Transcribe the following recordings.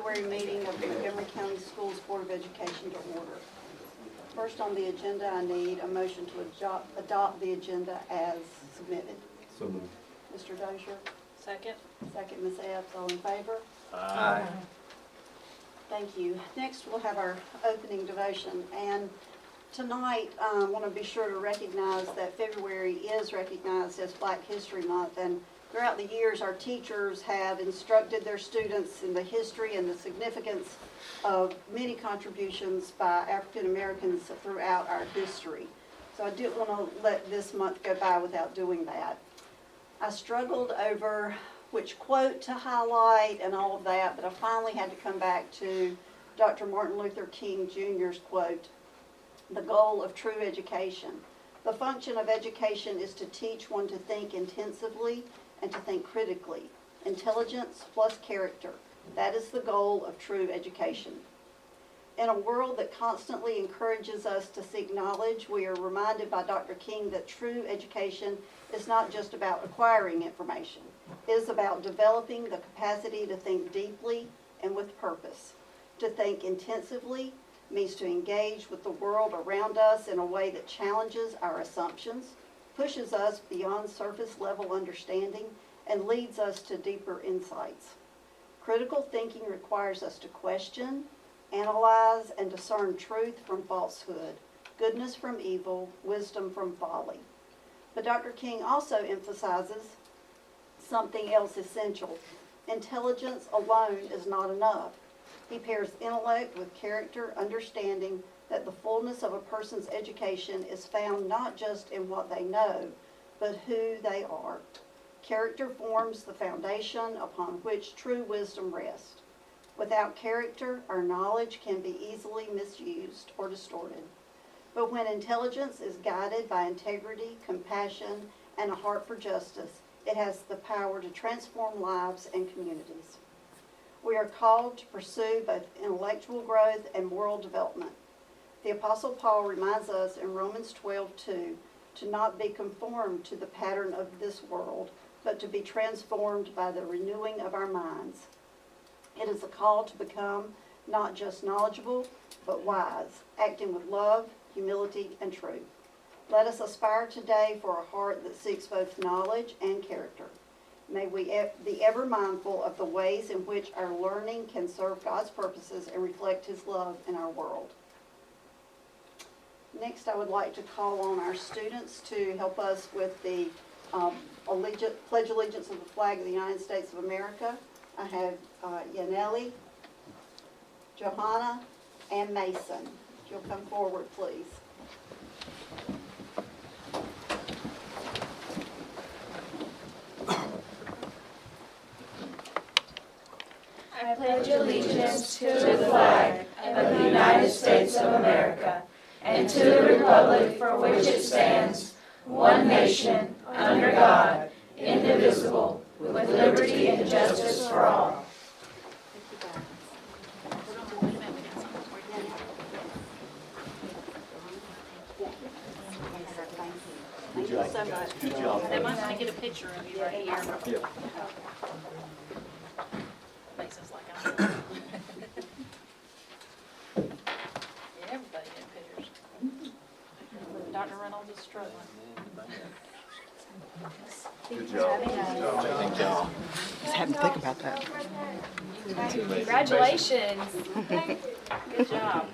February meeting of the Montgomery County Schools Board of Education to order. First on the agenda, I need a motion to adopt the agenda as submitted. So moved. Mr. Dozier? Second. Second, Ms. Epps. All in favor? Aye. Thank you. Next, we'll have our opening devotion. And tonight, I want to be sure to recognize that February is recognized as Black History Month. And throughout the years, our teachers have instructed their students in the history and the significance of many contributions by African Americans throughout our history. So I didn't want to let this month go by without doing that. I struggled over which quote to highlight and all of that, but I finally had to come back to Dr. Martin Luther King Jr.'s quote, "The goal of true education. The function of education is to teach one to think intensively and to think critically. Intelligence plus character. That is the goal of true education." In a world that constantly encourages us to seek knowledge, we are reminded by Dr. King that true education is not just about acquiring information. It is about developing the capacity to think deeply and with purpose. To think intensively means to engage with the world around us in a way that challenges our assumptions, pushes us beyond surface level understanding, and leads us to deeper insights. Critical thinking requires us to question, analyze, and discern truth from falsehood, goodness from evil, wisdom from folly. But Dr. King also emphasizes something else essential. Intelligence alone is not enough. He pairs intellect with character, understanding that the fullness of a person's education is found not just in what they know, but who they are. Character forms the foundation upon which true wisdom rests. Without character, our knowledge can be easily misused or distorted. But when intelligence is guided by integrity, compassion, and a heart for justice, it has the power to transform lives and communities. We are called to pursue both intellectual growth and moral development. The Apostle Paul reminds us in Romans 12:2 to not be conformed to the pattern of this world, but to be transformed by the renewing of our minds. It is a call to become not just knowledgeable, but wise, acting with love, humility, and truth. Let us aspire today for a heart that seeks both knowledge and character. May we be ever mindful of the ways in which our learning can serve God's purposes and reflect His love in our world. Next, I would like to call on our students to help us with the Pledge Allegiance of the flag of the United States of America. I have Yaneli, Johanna, and Mason. If you'll come forward, please. I pledge allegiance to the flag of the United States of America and to the republic for which it stands, one nation, under God, indivisible, with liberty and justice for all. Thank you so much. Good job. They might want to get a picture of you right here. Yeah. Makes us like I'm. Yeah, everybody getting pictures. Dr. Reynolds is struggling. Good job. Good job. Just had to think about that. Congratulations. Good job.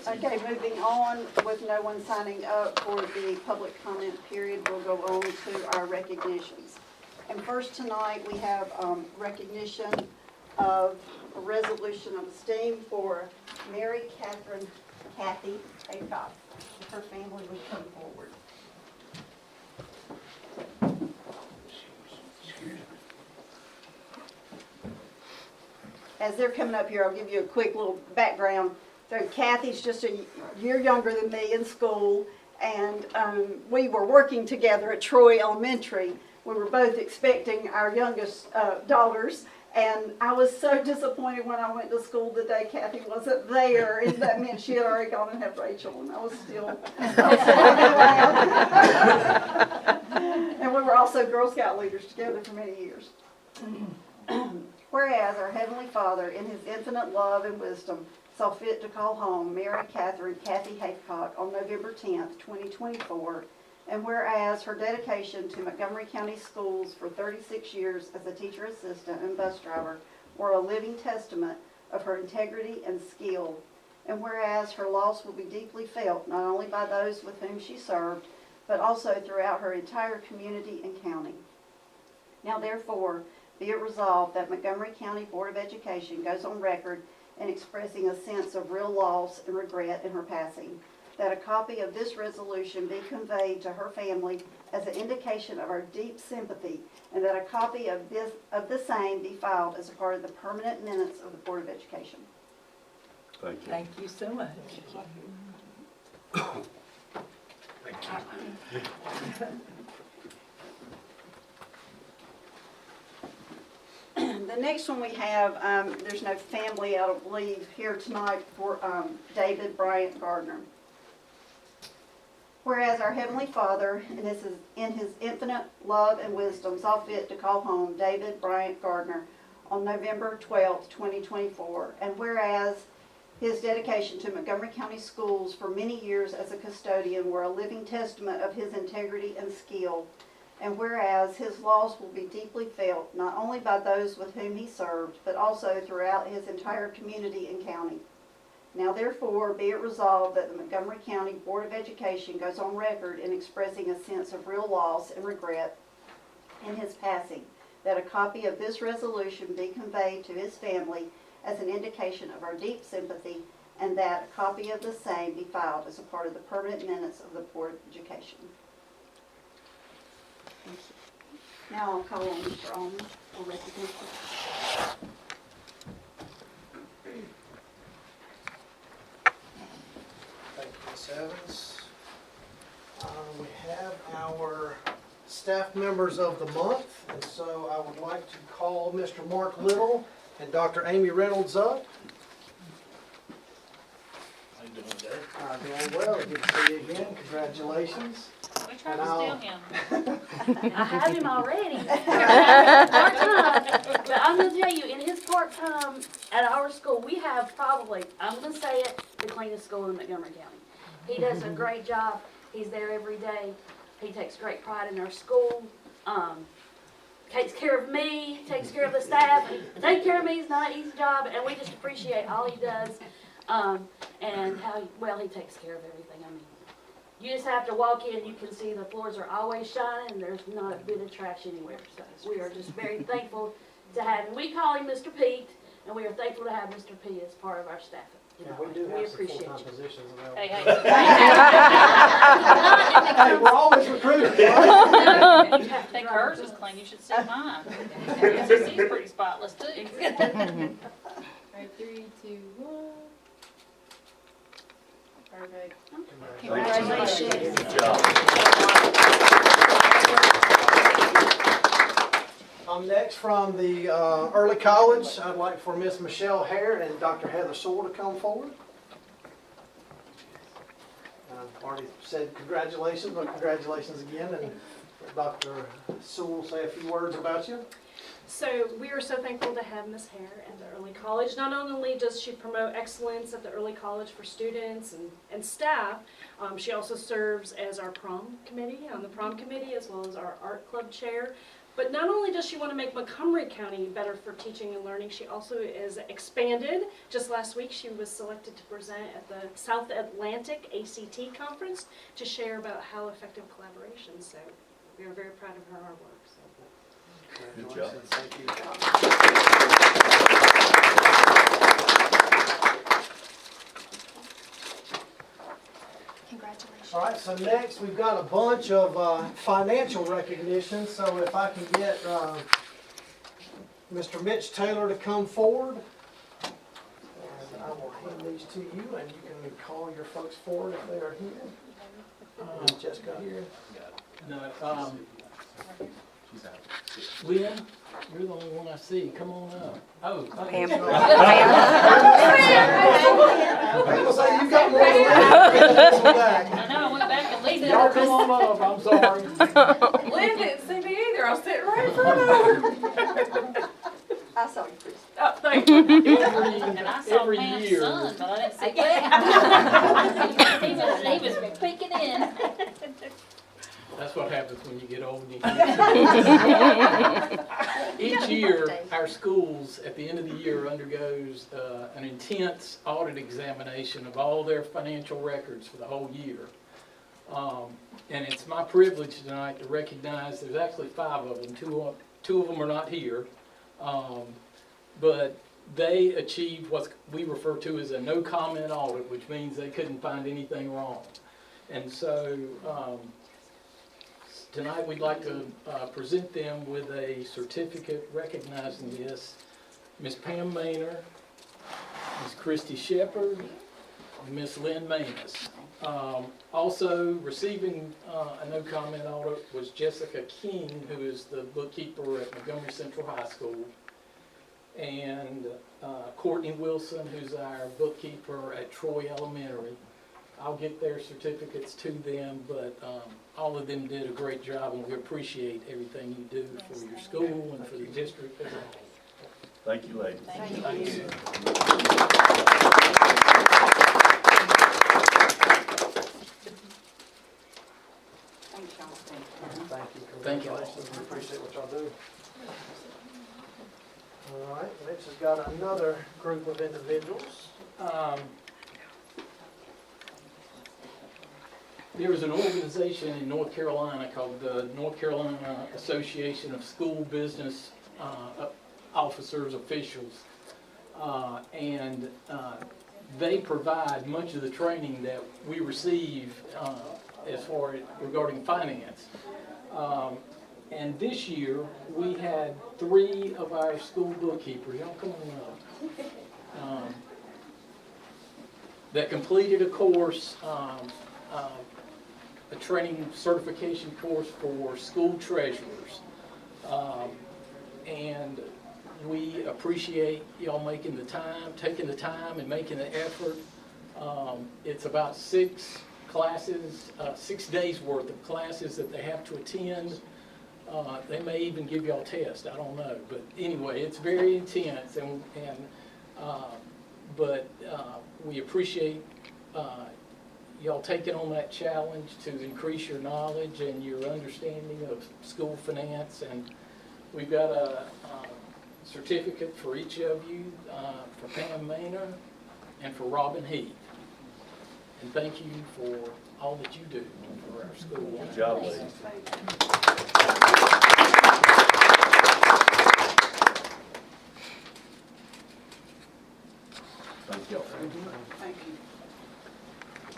Okay, moving on, with no one signing up for the public comment period, we'll go on to our recognitions. And first tonight, we have recognition of a resolution of esteem for Mary Catherine Kathy Aycock. Her family would come forward. As they're coming up here, I'll give you a quick little background. So Kathy's just a year younger than me in school, and we were working together at Troy Elementary. We were both expecting our youngest daughters, and I was so disappointed when I went to school the day Kathy wasn't there, and that meant she had already gone and had Rachel, and I was still glad. And we were also also Girl Scout leaders together for many years. Whereas our Heavenly Father, in His infinite love and wisdom, saw fit to call home Mary Catherine Kathy Hathcock on November 10th, 2024, and whereas her dedication to Montgomery County Schools for 36 years as a teacher assistant and bus driver were a living testament of her integrity and skill, and whereas her loss will be deeply felt not only by those with whom she served, but also throughout her entire community and county. Now therefore, be it resolved that Montgomery County Board of Education goes on record in expressing a sense of real loss and regret in her passing, that a copy of this resolution be conveyed to her family as an indication of our deep sympathy, and that a copy of the same be filed as a part of the permanent minutes of the Board of Education. Thank you. Thank you so much. The next one we have, there's no family, I don't believe, here tonight for David Bryant Gardner. Whereas our Heavenly Father, in His infinite love and wisdom, saw fit to call home David Bryant Gardner on November 12th, 2024, and whereas his dedication to Montgomery County Schools for many years as a custodian were a living testament of his integrity and skill, and whereas his loss will be deeply felt not only by those with whom he served, but also throughout his entire community and county. Now therefore, be it resolved that the Montgomery County Board of Education goes on record in expressing a sense of real loss and regret in his passing, that a copy of this resolution be conveyed to his family as an indication of our deep sympathy, and that a copy of the same be filed as a part of the permanent minutes of the Board of Education. Thank you. Now I'll call on Mr. Allman for recognition. Thank you, Ms. Evans. We have our staff members of the month, and so I would like to call Mr. Mark Little and Dr. Amy Reynolds up. How you doing, Dave? Doing well. Good to see you again. Congratulations. We tried to And steal him. I have him already. Part-time. But I'm gonna tell you, in his part-time at our school, we have probably, I'm gonna say it, the cleanest school in Montgomery County. He does a great job. He's there every day. He takes great pride in our school. Takes care of me, takes care of the staff. Taking care of me is not an easy job, and we just appreciate all he does, and how well he takes care of everything. I mean, you just have to walk in, you can see the floors are always shining, and there's not a bit of trash anywhere. So we are just very thankful to have him. We call him Mr. Pete, and we are thankful to have Mr. P as part of our staff. Yeah, we do have some appreciate full-time you. positions available. Hey, hey. Hey, we're always recruiting. I think hers is clean, you should see mine. She's pretty spotless too. Right, 3, 2, 1. Perfect. Congratulations. Good job. Next from the early college, I'd like for Miss Michelle Hare and Dr. Heather Sewell to come forward. I've already said congratulations, but congratulations again, and Dr. Sewell say a few words about you. So we are so thankful to have Ms. Hare at the early college. Not only does she promote excellence at the early college for students and staff, she also serves as our prom committee, on the prom committee, as well as our art club chair. But not only does she want to make Montgomery County better for teaching and learning, she also is expanded. Just last week she was selected to present at the South Atlantic ACT conference to share about how effective collaboration. So we are very proud of her hard work. So. Good job. Thank you. Congratulations. All right, so next we've got a bunch of financial recognition. So if I can get Mr. Mitch Taylor to come forward. And I will hand these to you, and you can call your folks forward if they are here. Jessica here. No, Leah, you're the only one I see. Come on up. Oh, Pam. People say you've got more than that. I know, I went back and Lisa He's Y'all nervous. come on up, I'm sorry. Lynn didn't see me either. I was sitting right in front of her. I saw you, Chris. Oh, thank you. And I saw every Pam's year, son, but I didn't see Glenn. He was peeking in. that's what happens when you get old and you get Each year, our schools, at the end of the year, undergoes an intense audit examination of all their financial records for the whole year. And it's my privilege tonight to recognize, there's actually 5 of them, two of them are not here. But they achieved what we refer to as a no-comment audit, which means they couldn't find anything wrong. And so tonight we'd like to present them with a certificate recognizing this. Ms. Pam Maynor, Ms. Christy Shepard, and Ms. Lynn Manus. Also receiving a no-comment audit was Jessica King, who is the bookkeeper at Montgomery Central High School, and Courtney Wilson, who's our bookkeeper at Troy Elementary. I'll get their certificates to them, but all of them did a great job, and we appreciate everything you do for your school and for the district as a whole. Thank you, ladies. Thank you. Thank you. Thanks, y'all. Thank you. Thank you. Congratulations. We appreciate what y'all do. All right, next has got another group of individuals. There is an organization in North Carolina called the North Carolina Association of School Business Officers, Officials, and they provide much of the training that we receive as far as regarding finance. And this year, we had 3 of our school bookkeepers, y'all come on up, that completed a course, a training certification course for school treasurers. And we appreciate y'all making the time, taking the time and making the effort. It's about 6 classes, 6 days worth of classes that they have to attend. They may even give y'all a test, I don't know. But anyway, it's very intense, but we appreciate y'all taking on that challenge to increase your knowledge and your understanding of school finance. And we've got a certificate for each of you, for Pam Maynor and for Robin Heath. And thank you for all that you do for our school. Good job, ladies. Thank y'all. Thank you.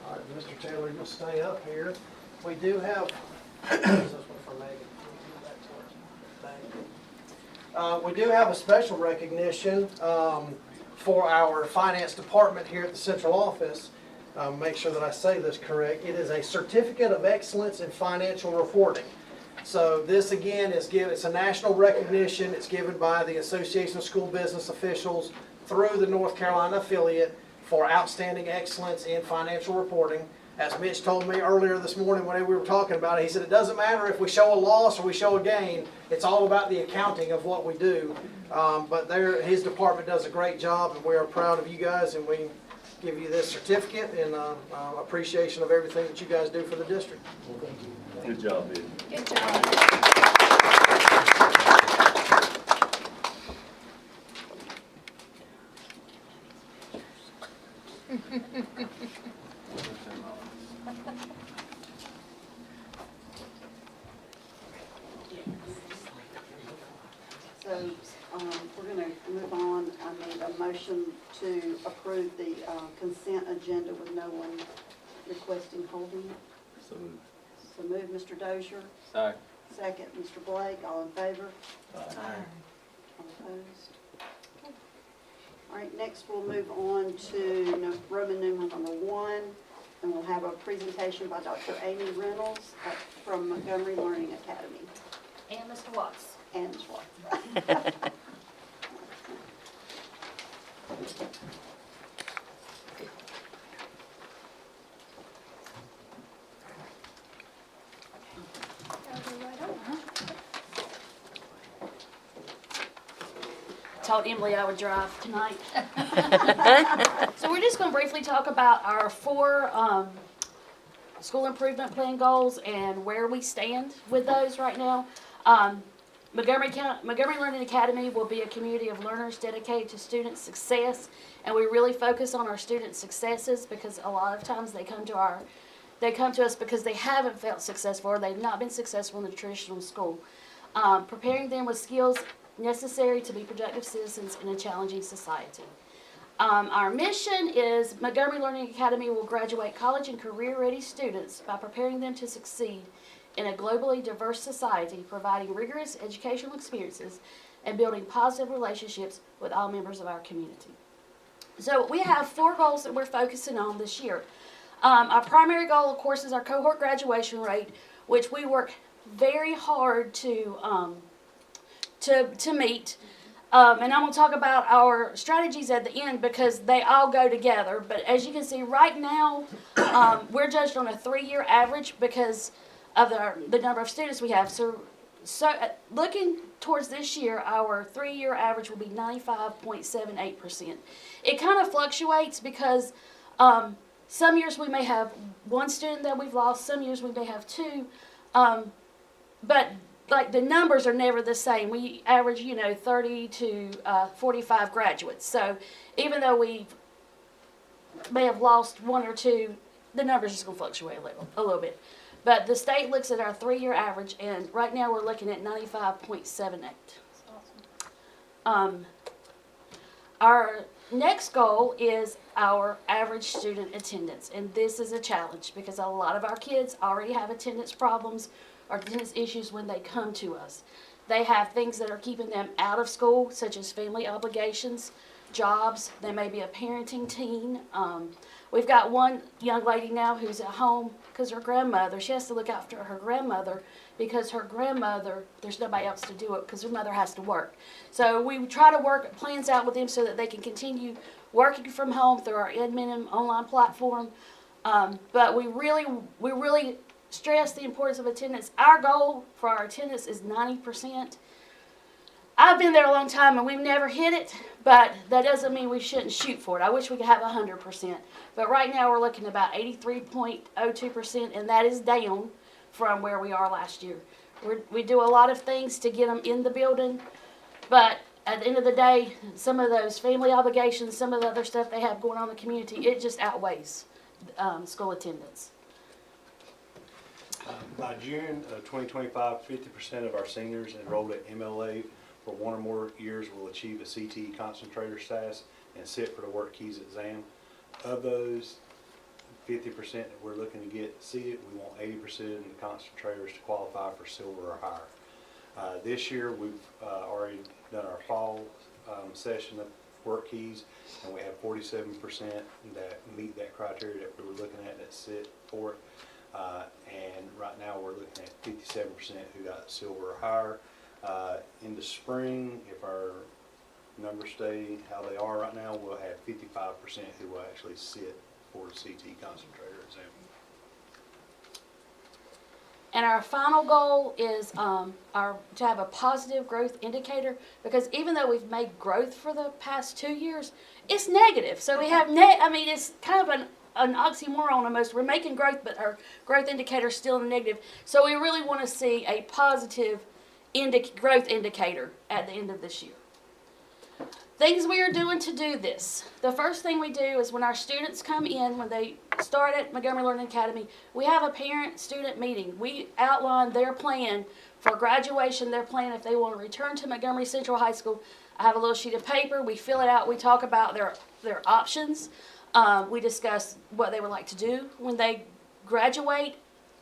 All right, Mr. Taylor, you'll stay up here. We do have, we do have a special recognition for our finance department here at the central office. Make sure that I say this correct. It is a Certificate of Excellence in Financial Reporting. So this again is it's a national recognition. It's given by the Association of School Business Officials through the North Carolina affiliate for outstanding excellence in financial reporting. As Mitch told me earlier this morning when we were talking about it, he said it doesn't matter if we show a loss or we show a gain. It's all about the accounting of what we do. But his department does a great job, and we are proud of you guys, and we give you this certificate in appreciation of everything that you guys do for the district. Well, thank you. Good job, Ed. Good job. So, we're gonna move on. I need a motion to approve the consent agenda with no one requesting holding it. So moved. So move, Mr. Dozier. Sorry. Second, Mr. Blake. All in favor? Aye. All opposed? All right, next we'll move on to Roman numeral number 1, and we'll have a presentation by Dr. Amy Reynolds from Montgomery Learning Academy. And Mr. Watts. And Schwartz. told Emily I would drive tonight. So we're just going to briefly talk about our 4 school improvement plan goals and where we stand with those right now. Montgomery Learning Academy will be a community of learners dedicated to student success, and we really focus on our student successes because a lot of times they come to us because they haven't felt successful or they've not been successful in the traditional school. Preparing them with skills necessary to be productive citizens in a challenging society. Our mission is Montgomery Learning Academy will graduate college and career-ready students by preparing them to succeed in a globally diverse society, providing rigorous educational experiences and building positive relationships with all members of our community. So we have 4 goals that we're focusing on this year. Our primary goal, of course, is our cohort graduation rate, which we work very hard to meet. And I'm going to talk about our strategies at the end because they all go together. But as you can see, right now, we're judged on a 3-year average because of the number of students we have. So looking towards this year, our 3-year average will be 95.78%. It kind of fluctuates because some years we may have 1 student that we've lost, some years we may have 2, but like the numbers are never the same. We average, 30 to 45 graduates. So even though we may have lost 1 or 2, the numbers are just going to fluctuate a little bit. But the state looks at our 3-year average, and right now we're looking at 95.78. Our next goal is our average student attendance, and this is a challenge because a lot of our kids already have attendance problems or attendance issues when they come to us. They have things that are keeping them out of school, such as family obligations, jobs. They may be a parenting teen. We've got one young lady now who's at home because her grandmother, she has to look after her grandmother because her grandmother, there's nobody else to do it because her mother has to work. So we try to work plans out with them so that they can continue working from home through our admin online platform. But we really stress the importance of attendance. Our goal for our attendance is 90%. I've been there a long time and we've never hit it, but that doesn't mean we shouldn't shoot for it. I wish we could have 100%. But right now we're looking at about 83.02%, and that is down from where we are last year. We do a lot of things to get them in the building, but at the end of the day, some of those family obligations, some of the other stuff they have going on in the community, it just outweighs school attendance. By June of 2025, 50% of our seniors enrolled at MLA for 1 or more years will achieve a CTE concentrator status and sit for the work keys exam. Of those 50% that we're looking to get seated, we want 80% of the concentrators to qualify for silver or higher. This year we've already done our fall session of work keys, and we have 47% that meet that criteria that we were looking at that sit for it. And right now we're looking at 57% who got silver or higher. In the spring, if our numbers stay how they are right now, we'll have 55% who will actually sit for the CT concentrator exam. And our final goal is to have a positive growth indicator, because even though we've made growth for the past 2 years, it's negative. So we have it's kind of an oxymoron almost. We're making growth, but our growth indicator is still negative. So we really want to see a positive growth indicator at the end of this year. Things we are doing to do this. The first thing we do is when our students come in, when they start at Montgomery Learning Academy, we have a parent-student meeting. We outline their plan for graduation, their plan if they want to return to Montgomery Central High School. I have a little sheet of paper. We fill it out. We talk about their options. We discuss what they would like to do when they graduate.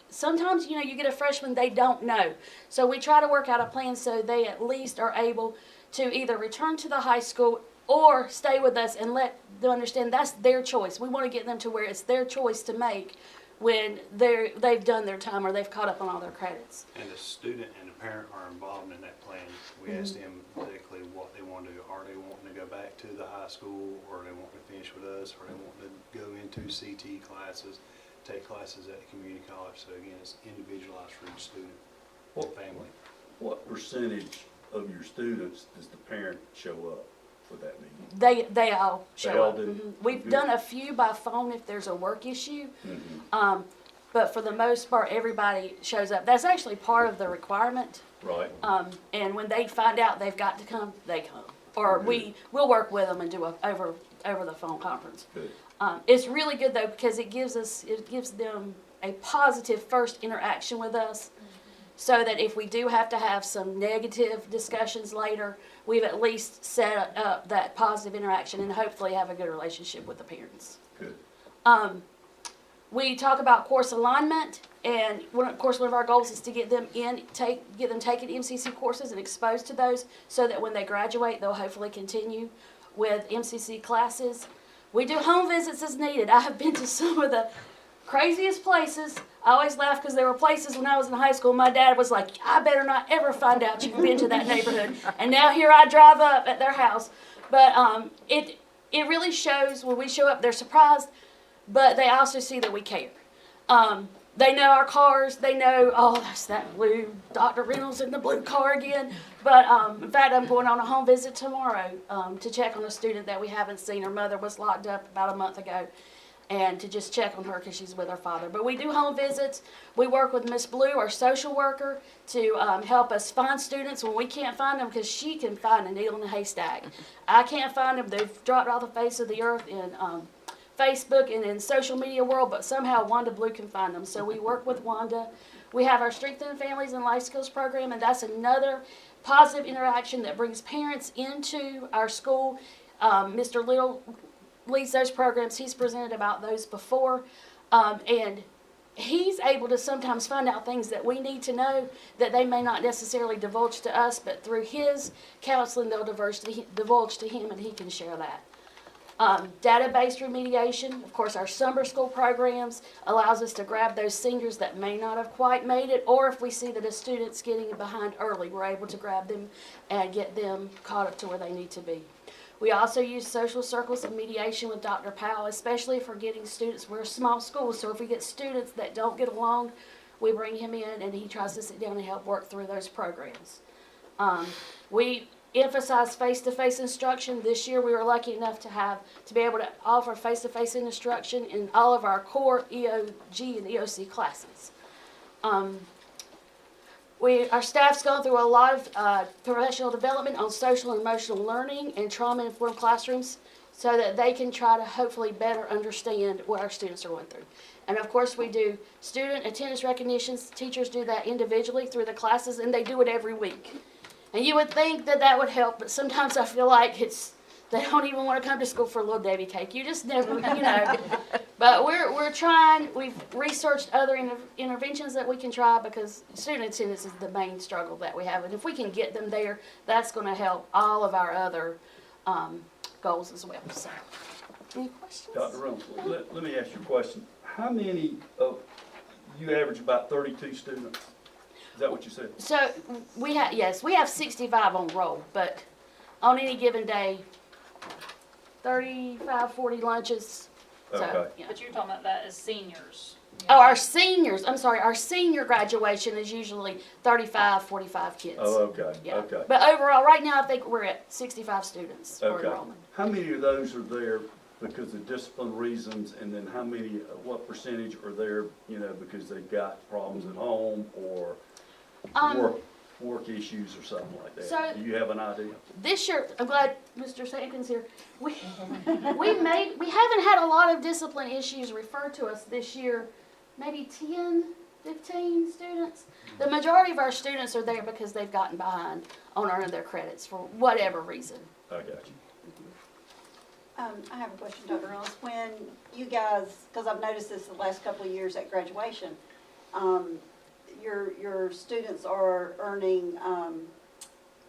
Sometimes, you get a freshman, they don't know. So we try to work out a plan so they at least are able to either return to the high school or stay with us and let them understand that's their choice. We want to get them to where it's their choice to make when they've done their time or they've caught up on all their credits. And the student and the parent are involved in that plan. We ask them exactly what they want to do. Are they wanting to go back to the high school, or they want to finish with us, or they want to go into CT classes, take classes at the community college. So again, it's individualized for each student and family. What percentage of your students does the parent show up? with that meeting? They all show They all up. do? We've Good. done a few by phone if there's a work issue. Mhm. But for the most part, everybody shows up. That's actually part of the requirement. Right, And when they find out they've got to come, they come. Or we'll work with them and do a over the phone conference. good. It's really good though because it gives them a positive first interaction with us, so that if we do have to have some negative discussions later, we've at least set up that positive interaction and hopefully have a good relationship with the parents. Good. We talk about course alignment, and one of our goals is to get them taking MCC courses and exposed to those, so that when they graduate, they'll hopefully continue with MCC classes. We do home visits as needed. I have been to some of the craziest places. I always laugh because there were places when I was in high school, my dad was like, I better not ever find out you've been to that neighborhood. And now here I drive up at their house. But it really shows when we show up, they're surprised, but they also see that we care. They know our cars. They know, oh, that's that blue Dr. Reynolds in the blue car again. But in fact, I'm going on a home visit tomorrow to check on a student that we haven't seen. Her mother was locked up about a month ago, and to just check on her because she's with her father. But we do home visits. We work with Miss Blue, our social worker, to help us find students when we can't find them, because she can find a needle in a haystack. I can't find them. They've dropped off the face of the earth in Facebook and in social media world, but somehow Wanda Blue can find them. So we work with Wanda. We have our Strengthening Families and Life Skills program, and that's another positive interaction that brings parents into our school. Mr. Little leads those programs. He's presented about those before, and he's able to sometimes find out things that we need to know that they may not necessarily divulge to us, but through his counseling they'll divulge to him, and he can share that. Data-based remediation, of course, our summer school programs allows us to grab those seniors that may not have quite made it, or if we see that a student's getting behind early, we're able to grab them and get them caught up to where they need to be. We also use social circles and mediation with Dr. Powell, especially for getting students. We're a small school, so if we get students that don't get along, we bring him in and he tries to sit down and help work through those programs. We emphasize face-to-face instruction. This year we were lucky enough to be able to offer face-to-face instruction in all of our core EOG and EOC classes. Our staff's gone through a lot of professional development on social and emotional learning and trauma-informed classrooms, so that they can try to hopefully better understand what our students are going through. And of course we do student attendance recognitions. Teachers do that individually through the classes, and they do it every week. And you would think that that would help, but sometimes I feel like they don't even want to come to school for a little Debbie cake. You just never, But we're trying. We've researched other interventions that we can try, because student attendance is the main struggle that we have. And if we can get them there, that's going to help all of our other goals as well. So, any questions? Dr. Reynolds, let me ask you a question. How many you average about 32 students? Is that what you said? So we have 65 on roll, but on any given day, 35, 40 lunches. So, Okay. yeah. But you're talking about that as seniors. Oh, our seniors, I'm sorry, our senior graduation is usually 35, 45 kids. Oh, okay, Yeah. okay. But overall, right now, I think we're at 65 students for Okay. enrollment. How many of those are there because of discipline reasons, and then what percentage are there, because they've got problems at home or work issues or something like that? So- Do you have an idea? This year, I'm glad Mr. Sankins here. We haven't had a lot of discipline issues referred to us this year. Maybe 10, 15 students. The majority of our students are there because they've gotten behind on earning their credits for whatever reason. I got you. I have a question, Dr. Reynolds. When you guys, because I've noticed this the last couple of years at graduation, your students are earning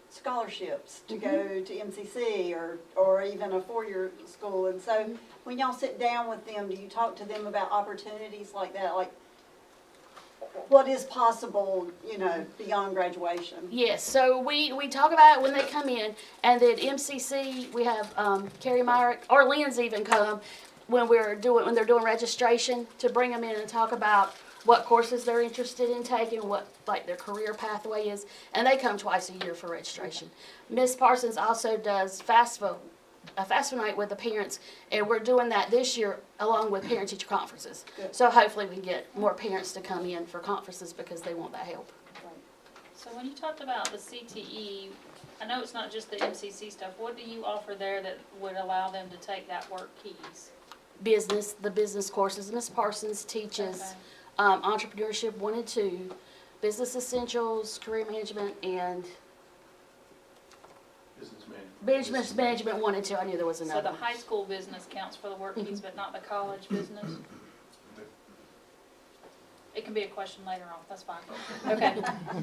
scholarships to go to MCC or even a four-year school. And so when y'all sit down with them, do you talk to them about opportunities like that? Like what is possible, beyond graduation? Yes, so we talk about it when they come in, and then MCC, we have Carrie Myrick, or Lynn's even come when they're doing registration, to bring them in and talk about what courses they're interested in taking, what their career pathway is, and they come twice a year for registration. Miss Parsons also does FAFSA a FAFSA night with the parents, and we're doing that this year along with parent-teacher conferences. Good. So hopefully we can get more parents to come in for conferences because they want that help. So when you talked about the CTE, I know it's not just the MCC stuff. What do you offer there that would allow them to take that work keys? The business courses. Miss Parsons teaches entrepreneurship 1 and 2, business essentials, career management, and management 1 and 2. I knew there was So another the one. high school business counts for the work keys, but not the college business? It can be a question later on, that's fine. Okay.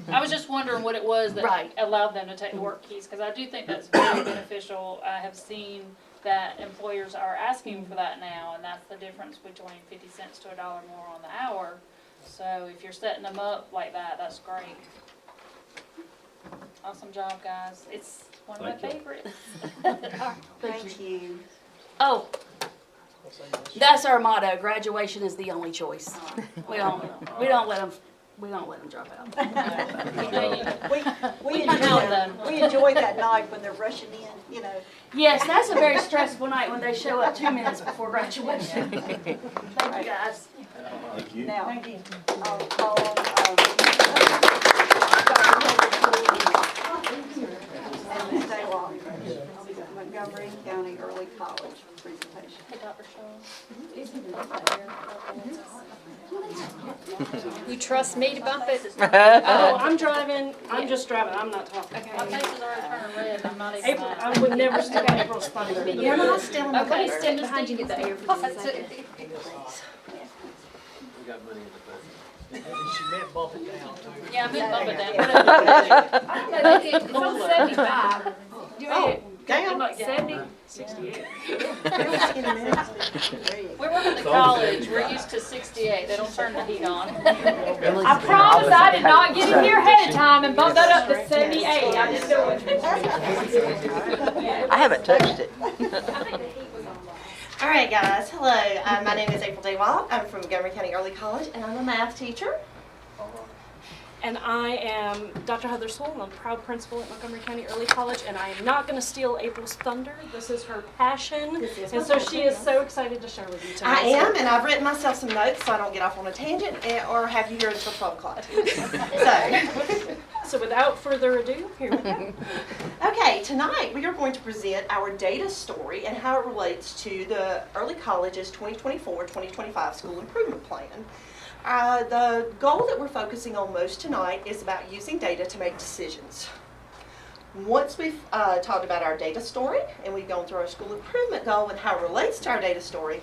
I was just wondering what it was that Right. allowed them to take the work keys, because I do think that's very beneficial. I have seen that employers are asking for that now, and that's the difference between 50 cents to $1 more on the hour. So if you're setting them up like that, that's great. Awesome job, guys. It's one of my Thank you. favorites. Thank you. Oh, that's our motto. Graduation is the only choice. We don't let them drop out. We can count them. We enjoy that night when they're rushing in, you know. Yes, that's a very stressful night when they show up 2 minutes before graduation. Thank you, guys. Thank you. Now, I'll call on, and Ms. Daywalk, Montgomery County Early College presentation. Hey, Dr. Shaw. You trust me to bump it? Oh, I'm driving, I'm just driving, I'm not talking. My face is already turning red, I'm not even April, mad. I would never step in April's thunder. You're not stealing my Okay, thunder. stand Behind you, get the air for just a second. She meant bump it down too. Yeah, I'm gonna bump it down. I don't know, it's on 75. Oh, Down like 70? 68. We're working at college, we're used to 68, they don't turn the heat on. I promise I did not get in here ahead of time and bump that up to 78. I just do it. I haven't touched it. All right, guys. Hello. My name is April Daywalt. I'm from Montgomery County Early College, and I'm a math teacher. And I am Dr. Heather Sewell, I'm a proud principal at Montgomery County Early College, and I am not going to steal April's thunder. This is her passion, and so she is so excited to share with you tonight. I am, and I've written myself some notes so I don't get off on a tangent or have you here until 12 o'clock. So without further ado, here we go. Okay, tonight we are going to present our data story and how it relates to the Early College's 2024-2025 School Improvement Plan. The goal that we're focusing on most tonight is about using data to make decisions. Once we've talked about our data story and we've gone through our school improvement goal and how it relates to our data story,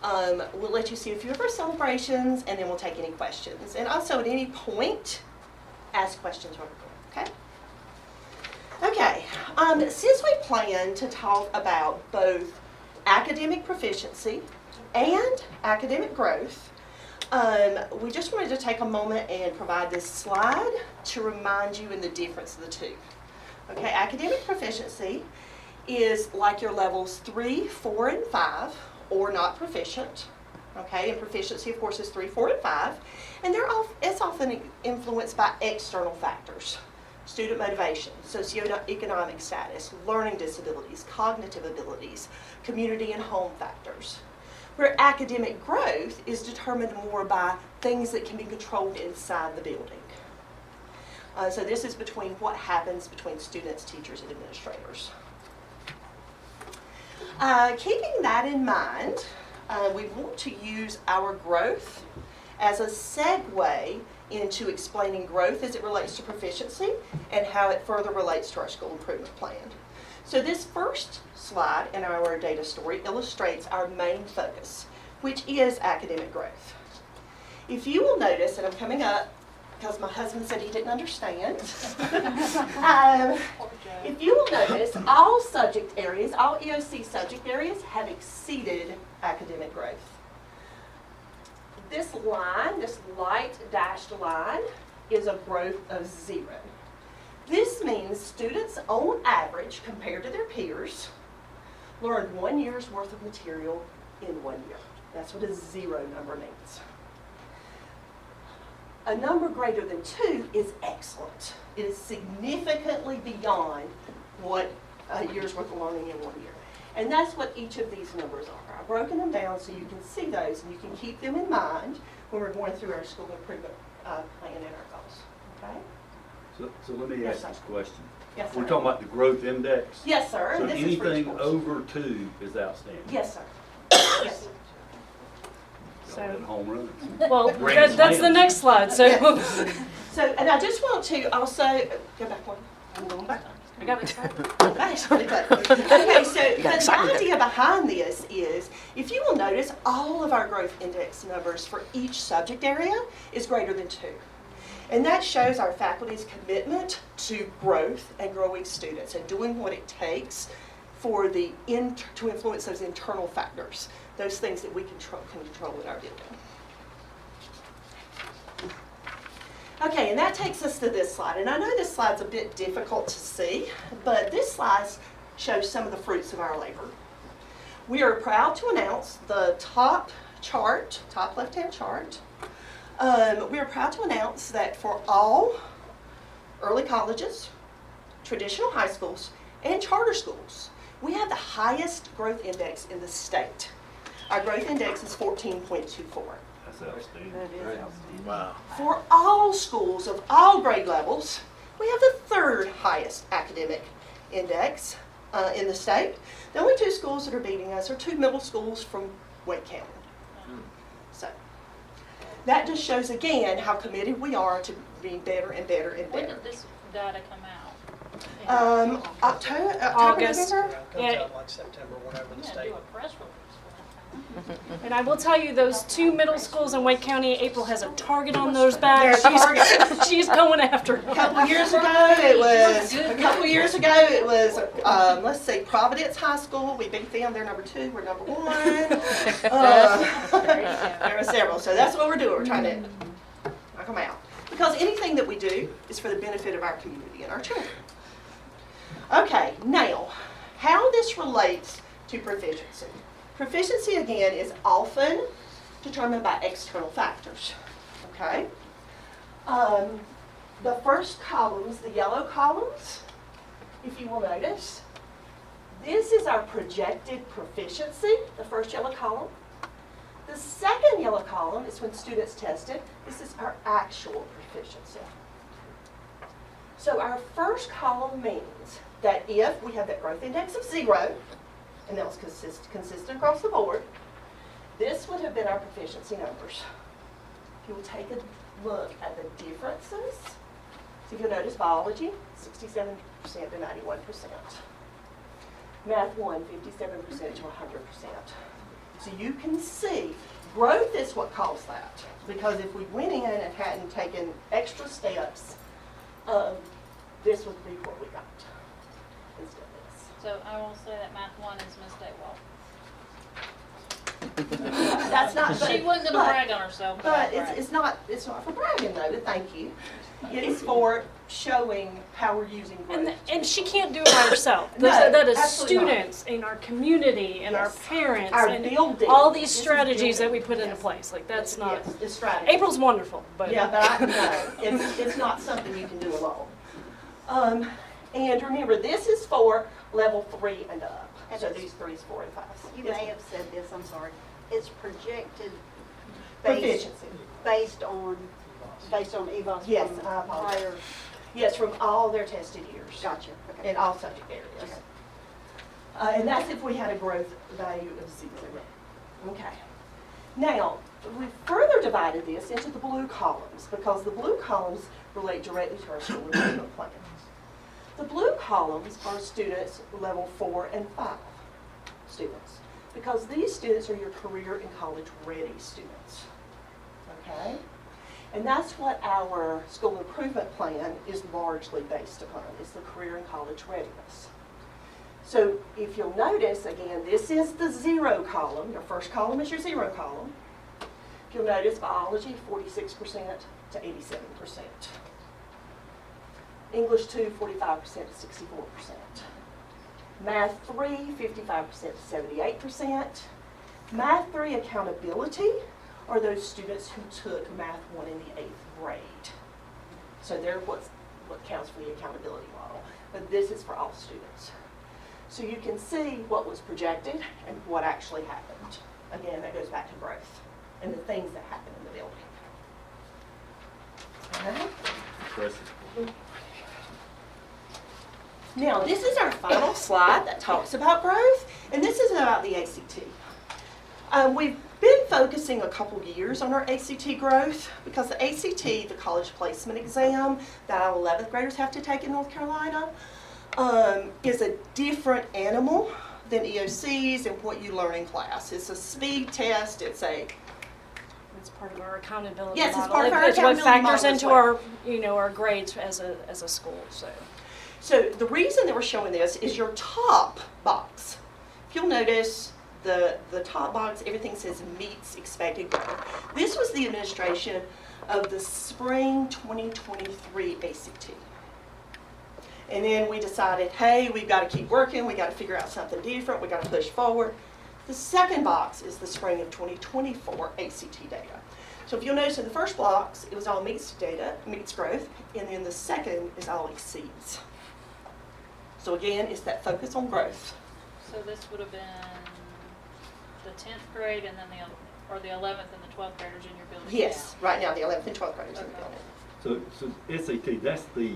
we'll let you see a few of our celebrations and then we'll take any questions. And also at any point, ask questions while we're going, okay? Okay, since we plan to talk about both academic proficiency and academic growth, we just wanted to take a moment and provide this slide to remind you in the difference of the two. Okay, academic proficiency is like your levels 3, 4, and 5, or not proficient. Okay, and proficiency, of course, is 3, 4, and 5. And it's often influenced by external factors. Student motivation, socioeconomic status, learning disabilities, cognitive abilities, community and home factors. Where academic growth is determined more by things that can be controlled inside the building. So this is between what happens between students, teachers, and administrators. Keeping that in mind, we want to use our growth as a segue into explaining growth as it relates to proficiency and how it further relates to our school improvement plan. So this first slide in our data story illustrates our main focus, which is academic growth. If you will notice, and I'm coming up because my husband said he didn't understand, if you will notice, all subject areas, all EOC subject areas have exceeded academic growth. This line, this light dashed line, is a growth of 0. This means students, on average, compared to their peers, learned 1 year's worth of material in 1 year. That's what a 0 number means. A number greater than 2 is excellent. It is significantly beyond what a year's worth of learning in 1 year. And that's what each of these numbers are. I've broken them down so you can see those and you can keep them in mind when we're going through our school improvement plan and our goals. Okay? So let me Yes, ask sir. this question. Yes, We're sir. talking about the growth index? Yes, sir. So And this is for each anything course. over 2 is outstanding? Yes, sir. Yes, sir. Y'all hit home runs. Well, Grand that's the slams. next slide, so. So, and I just want to also, go back one. I'm going back. I got excited. Okay, so the excited. idea behind this is, if you will notice, all of our growth index numbers for each subject area is greater than 2. And that shows our faculty's commitment to growth and growing students and doing what it takes for to influence those internal factors, those things that we can control in our building. Okay, and that takes us to this slide. And I know this slide's a bit difficult to see, but this slide shows some of the fruits of our labor. We are proud to announce the top left-hand chart. We are proud to announce that for all early colleges, traditional high schools, and charter schools, we have the highest growth index in the state. Our growth index is 14.24. That's outstanding. Wow. For all schools of all grade levels, we have the 3rd highest academic index in the state. The only 2 schools that are beating us are 2 middle schools from Wake County. So that just shows again how committed we are to being better and better and When better. did this data come out? October, August. November? Comes out like September, whenever the Yeah, state. do a press release. And I will tell you, those 2 middle schools in Wake County, April has a target on those backs. They're targeted. She's going after A couple years ago, it was, let's see, Providence High School. We beat them. They're number 2. We're number 1. There are several. So that's what we're doing. We're trying to knock them out. Because anything that we do is for the benefit of our community and our children. Okay, now, how this relates to proficiency. Proficiency, again, is often determined by external factors. Okay? The first columns, the yellow columns, if you will notice, this is our projected proficiency, the first yellow column. The second yellow column is when students tested. This is our actual proficiency. So our first column means that if we have that growth index of 0, and that was consistent across the board, this would have been our proficiency numbers. If you will take a look at the differences, so if you'll notice biology, 67% to 91%. Math 1, 57% to 100%. So you can see growth is what caused that. Because if we went in and hadn't taken extra steps, this would be what we got instead of this. So I will say that Math 1 is Miss Daywall. That's not. She wasn't gonna brag on herself. But I'll brag. it's not for bragging though. But thank you. It is for showing how we're using growth. And she can't do it by herself. No, That is absolutely not. students and our community and our Yes. parents Our and building. all these This is strategies that we building. put into Yes. place. Like that's not. Yes, it's strategy. April's wonderful, but Yeah, but it's not something you can do alone. And remember, this is for level 3 and up. And So it's- these 3s, 4, and 5s. You Yes, may ma'am. have said this, I'm sorry. It's projected Proficiency. based on EVOS Yes, from I apologize. prior. Yes, from all their tested years. Gotcha. Okay. In all subject areas. Okay. And that's if we had a growth value of 0. Okay. Now, we further divided this into the blue columns because the blue columns relate directly to our school improvement plans. The blue columns are students level 4 and 5 students because these students are your career and college ready students. Okay? And that's what our school improvement plan is largely based upon, is the career and college readiness. So if you'll notice, again, this is the 0 column. Your first column is your 0 column. If you'll notice, biology, 46% to 87%. English 2, 45% to 64%. Math 3, 55% to 78%. Math 3 accountability are those students who took Math 1 in the 8th grade. So they're what counts for the accountability model. But this is for all students. So you can see what was projected and what actually happened. Again, that goes back to growth and the things that happen in the building. Impressive. Now, this is our final slide that talks about growth, and this is about the ACT. We've been focusing a couple years on our ACT growth because the ACT, the college placement exam that our 11th graders have to take in North Carolina, is a different animal than EOCs and what you learn in class. It's a speed test. It's part of our accountability Yes, it's model. part of our It's what accountability factors model as into well. our grades as a school. So the reason that we're showing this is your top box. If you'll notice, the top box, everything says meets expected growth. This was the administration of the spring 2023 ACT. And then we decided, hey, we've got to keep working, we got to figure out something different, we got to push forward. The second box is the spring of 2024 ACT data. So if you'll notice in the first box, it was all meets data, meets growth, and then the second is all exceeds. So again, it's that focus on growth. So this would have been the 10th grade and then the 11th and the 12th graders in your building? Yes, right now the 11th and 12th graders in the Okay. building. So SAT, that's the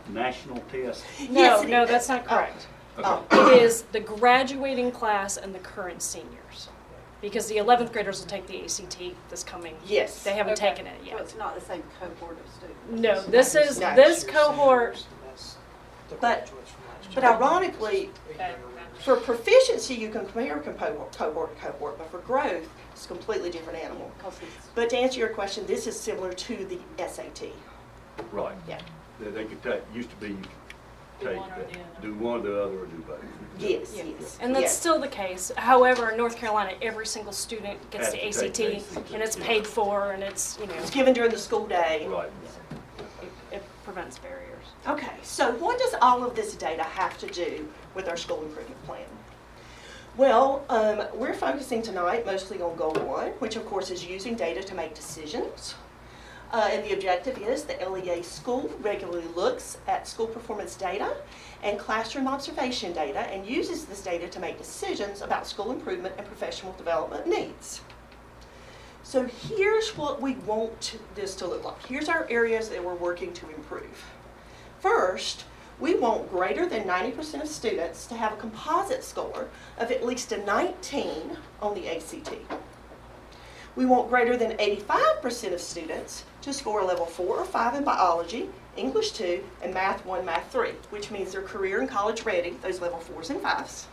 national test? Yes, it No, is. that's not correct. Oh. It is the graduating class and the current seniors. Because the 11th graders will take the ACT this coming. Yes. They haven't Okay. taken it So yet. it's not the same cohort of students? No, this is, No. this cohort, But ironically, Okay. for proficiency, you can compare cohort to cohort, but for growth, it's a completely different animal. But to answer your question, this is similar to the SAT. Right. Yeah. They could take, used to be, you could Do take one or that, the other. do one or the other or do both. Yes, yes. and that's yes. still the case. However, in North Carolina, every single student gets the Has to take ACT, the ACT, and it's yeah. paid for, and it's, It's given during the school day. Right. it prevents barriers. Okay, so what does all of this data have to do with our school improvement plan? Well, we're focusing tonight mostly on goal 1, which of course is using data to make decisions. And the objective is the LEA school regularly looks at school performance data and classroom observation data and uses this data to make decisions about school improvement and professional development needs. So here's what we want this to look like. Here's our areas that we're working to improve. First, we want greater than 90% of students to have a composite score of at least a 19 on the ACT. We want greater than 85% of students to score a level 4 or 5 in biology, English 2, and Math 1, Math 3, which means they're career and college ready, those level 4s and 5s.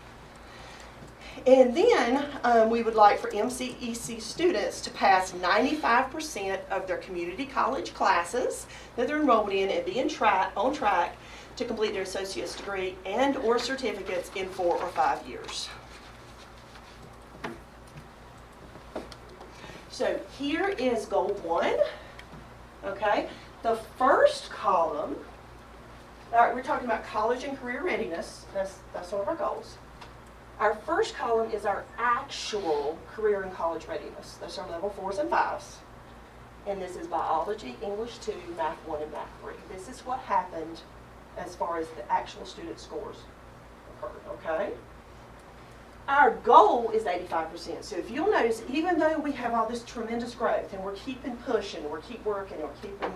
And then we would like for MCEC students to pass 95% of their community college classes that they're enrolled in and be on track to complete their associate's degree and or certificates in 4 or 5 years. So here is goal 1, okay? The first column, all right, we're talking about college and career readiness. That's one of our goals. Our first column is our actual career and college readiness. Those are level 4s and 5s. And this is biology, English 2, Math 1, and Math 3. This is what happened as far as the actual student scores occurred, okay? Our goal is 85%. So if you'll notice, even though we have all this tremendous growth and we're keeping pushing, we're keep working, we're keeping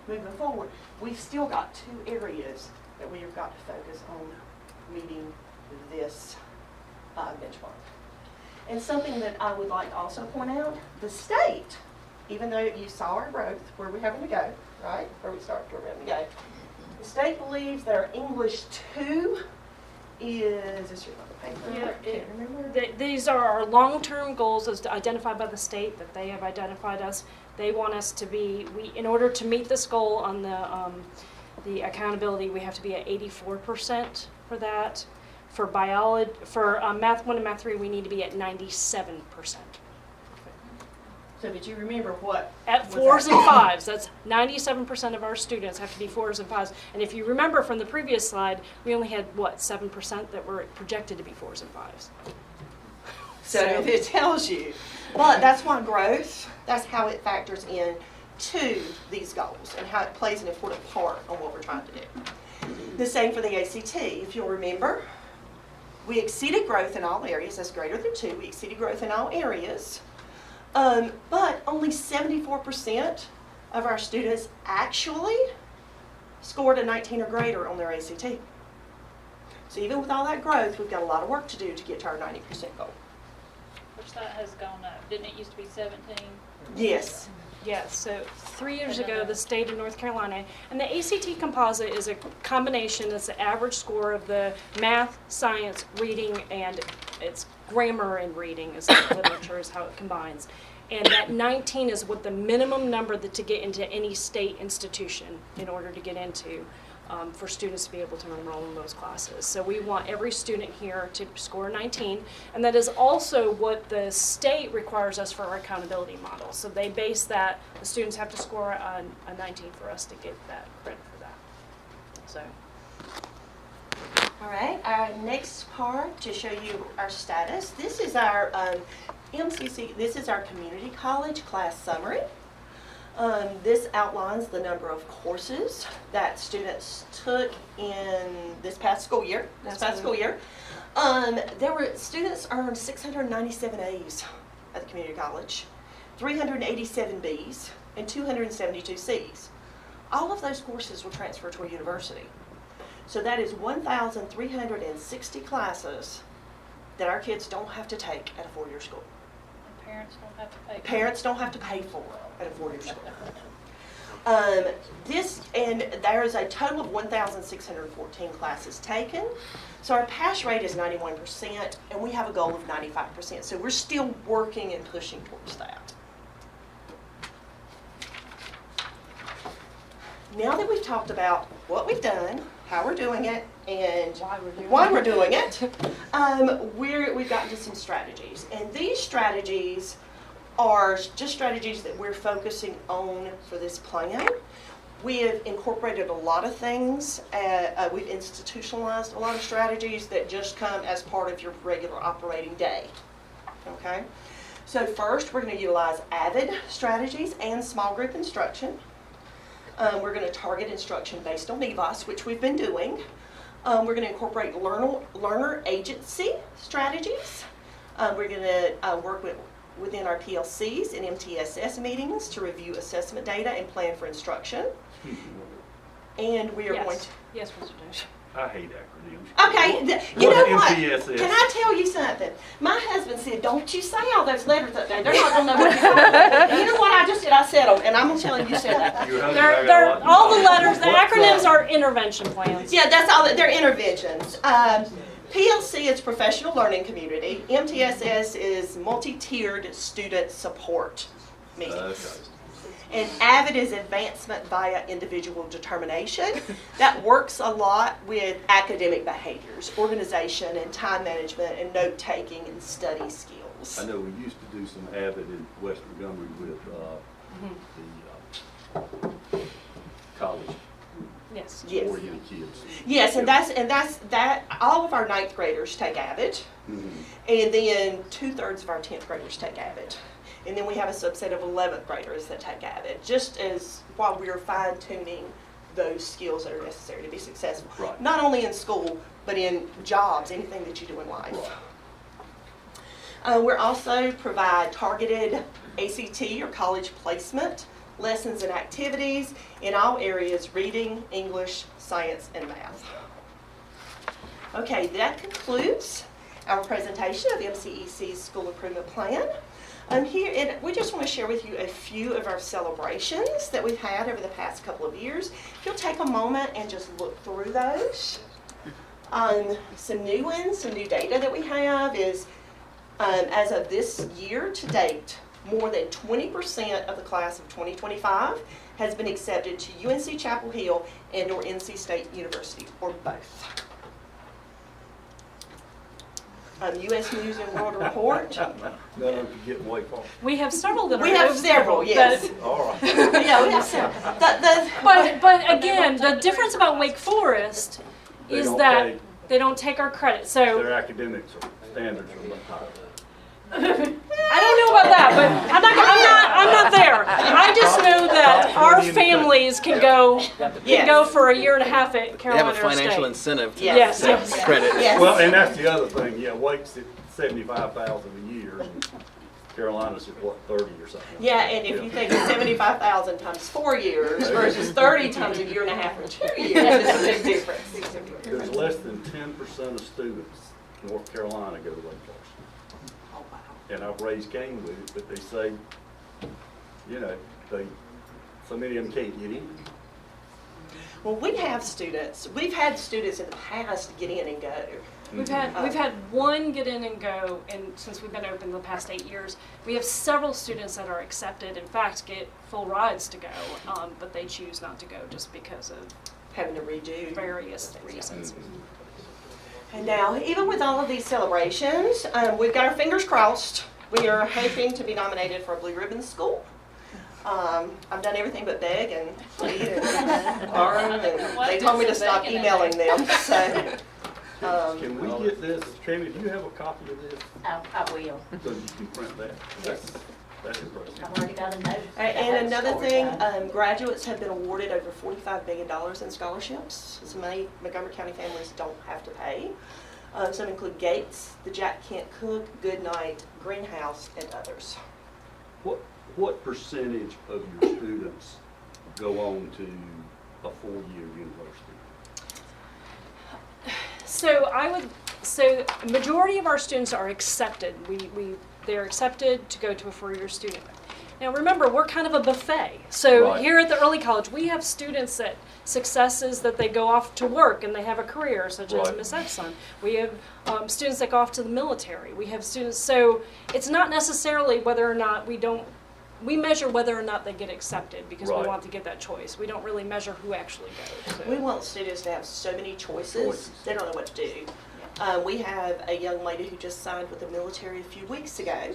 moving forward, we've still got 2 areas that we have got to focus on meeting this benchmark. And something that I would like to also point out, the state, even though you saw our growth, where we're having to go, right? Where we started, where we're having to go. The state believes that our English 2 is, this your paper? Yeah, I can't remember. These are our long-term goals as identified by the state that they have identified us. They want us to be, in order to meet this goal on the accountability, we have to be at 84% for that. For biology, for Math 1 and Math 3, we need to be at 97%. So did you remember what? At was 4s and 5s, that's 97% of our students have to be 4s and 5s. And if you remember from the previous slide, we only had, 7% that were projected to be 4s and 5s. So it tells you. But that's why growth, that's how it factors in to these goals and how it plays an important part on what we're trying to do. The same for the ACT. If you'll remember, We exceeded growth in all areas. That's greater than 2. We exceeded growth in all areas. But only 74% of our students actually scored a 19 or greater on their ACT. So even with all that growth, we've got a lot of work to do to get to our 90% goal. Which that has gone up. Didn't it used to be 17? Yes. Yes, so 3 years ago, the state of North Carolina, and the ACT composite is a combination, it's the average score of the math, science, reading, and it's grammar and reading is literature is how it combines. And that 19 is what the minimum number to get into any state institution in order to get into for students to be able to enroll in those classes. So we want every student here to score 19, and that is also what the state requires us for our accountability model. So they base that, the students have to score a 19 for us to get that credit for that. So. All right, our next part to show you our status. This is our MCC, this is our community college class summary. This outlines the number of courses that students took in this past school year. Students earned 697 A's at the community college, 387 B's, and 272 C's. All of those courses will transfer to a university. So that is 1,360 classes that our kids don't have to take at a 4-year school. Parents don't have to pay. Parents don't have to pay for at a 4-year school. There is a total of 1,614 classes taken. So our pass rate is 91%, and we have a goal of 95%. So we're still working and pushing towards that. Now that we've talked about what we've done, how we're doing it, and why we're doing it, we've gotten to some strategies. And these strategies are just strategies that we're focusing on for this plan. We have incorporated a lot of things. We've institutionalized a lot of strategies that just come as part of your regular operating day. Okay? So first, we're going to utilize AVID strategies and small group instruction. We're going to target instruction based on EVOS, which we've been doing. We're going to incorporate learner agency strategies. We're going to work within our PLCs and MTSS meetings to review assessment data and plan for instruction. And we are going to... Yes, Mr. Dash. I hate acronyms. Okay, you know what? MTSS? Can I tell you something? My husband said, don't you say all those letters up there. They're not going to know what you're talking about. You know what I just did? I said them, and I'm going to tell you said that. They're all the letters, the acronyms are intervention plans. Yeah, that's all. They're interventions. PLC is professional learning community. MTSS is multi-tiered student support meetings. And AVID is advancement via individual determination. That works a lot with academic behaviors, organization and time management and note-taking and study skills. I know we used to do some AVID in West Montgomery with the college. Yes. Oriented kids. Yes, and that's all of our 9th graders take AVID. And then 2/3 of our 10th graders take AVID. And then we have a subset of 11th graders that take AVID, just as while we're fine-tuning those skills that are necessary to be successful. Right. Not only in school, but in jobs, anything that you do in life. Right. We're also provide targeted ACT or college placement lessons and activities in all areas: reading, English, science, and math. Okay, that concludes our presentation of MCEC's School Improvement Plan. Here, we just want to share with you a few of our celebrations that we've had over the past couple of years. If you'll take a moment and just look through those. Some new ones, some new data that we have is, as of this year to date, more than 20% of the class of 2025 has been accepted to UNC Chapel Hill and or NC State University, or both. U.S. News and World Report. None of you getting way far. We have several that are We have several, yes. All right. Yeah, we have several. But again, the difference about Wake Forest is that they don't take our credit. So Their academic standards are much higher. I don't know about that, but I'm not there. I just know that our families can go for a year and a half at They Carolina have a financial State. incentive to Yes. accept credit. Yes. Well, and that's the other thing, yeah, Wake's at 75,000 a year, and Carolina's at what, 30 or something? Yeah, and if you think of 75,000 times 4 years versus 30 times a year and a half or 2 years, it's a big difference. There's less than 10% of students in North Carolina go to Wake Forest. And I've raised Cain with it, but they say, you know, so many of them can't get in. Well, we've had students in the past get in and go. We've had one get in and go, and since we've been open the past 8 years, we have several students that are accepted. In fact, get full rides to go, but they choose not to go just because of Having to redo. various reasons. And now, even with all of these celebrations, we've got our fingers crossed. We are hoping to be nominated for a Blue Ribbon School. I've done everything but beg and plead and borrow, and they told me to stop emailing them. So, Can we get this, Tammy, do you have a copy of this? I will. So you can print that? That's impressive. I've already got a note. and another thing, graduates have been awarded over $45 million in scholarships. So many Montgomery County families don't have to pay. Some include Gates, the Jack Kent Cook, Goodnight, Greenhouse, and others. What percentage of your students go on to a 4-year university? So majority of our students are accepted. They're accepted to go to a 4-year student. Now remember, we're kind of a buffet. So Right. here at the early college, we have students that successes that they go off to work and they have a career, such as Right. Miss Epson. We have students that go off to the military. We have students, so it's not necessarily whether or not we measure whether or not they get accepted because Right. we want to give that choice. We don't really measure who actually goes. So. We want students to have so many choices. They don't know what to do. We have a young lady who just signed with the military a few weeks ago.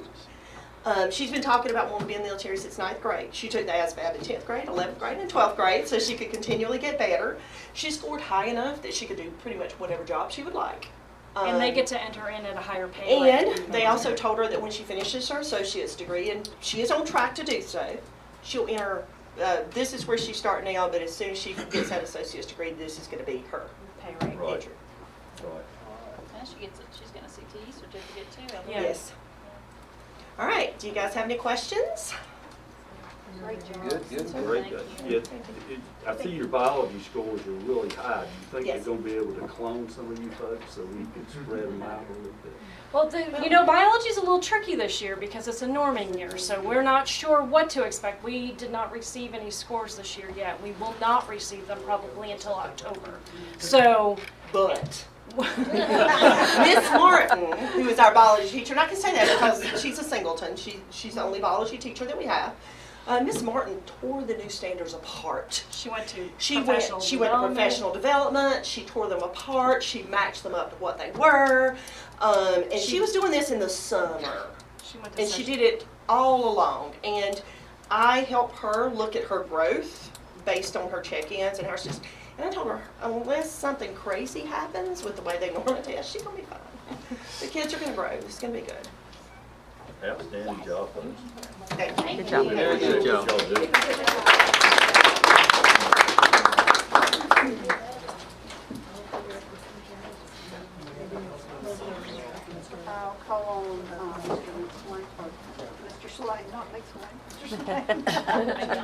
She's been talking about wanting to be in the military since 9th grade. She took the ASVAB in 10th grade, 11th grade, and 12th grade so she could continually get better. She scored high enough that she could do pretty much whatever job she would like. And they get to enter in at a higher pay rate. And they also told her that when she finishes her associate's degree, and she is on track to do so, she'll enter, this is where she starts now, but as soon as she gets that associate's degree, this is going to be her Pay rate. Right. entry. Right. And she's getting a CTE certificate too. I believe. Yeah. Yes. All right, do you guys have any questions? Great job. Good. Great. I see your biology scores are really high. Do you think Yes. they're going to be able to clone some of you folks so we could spread them out a little bit? Well, biology's a little tricky this year because it's a norming year, so we're not sure what to expect. We did not receive any scores this year yet. We will not receive them probably until October. So, But Miss Martin, who is our biology teacher, and I can say that because she's a singleton. She's the only biology teacher that we have. Miss Martin tore the new standards apart. she went to She went professional to development. professional development. She tore them apart. She matched them up to what they were. And she was doing this in the summer. She went to And she session. did it all along. And I helped her look at her growth based on her check-ins and her just. And I told her, unless something crazy happens with the way they normally test, she's gonna be fine. The kids are gonna grow. It's gonna be good. Outstanding job, folks. Thank you. Good job. Very good job. Y'all do. I'll call on Mr. Slade, not Big Slade, Mr.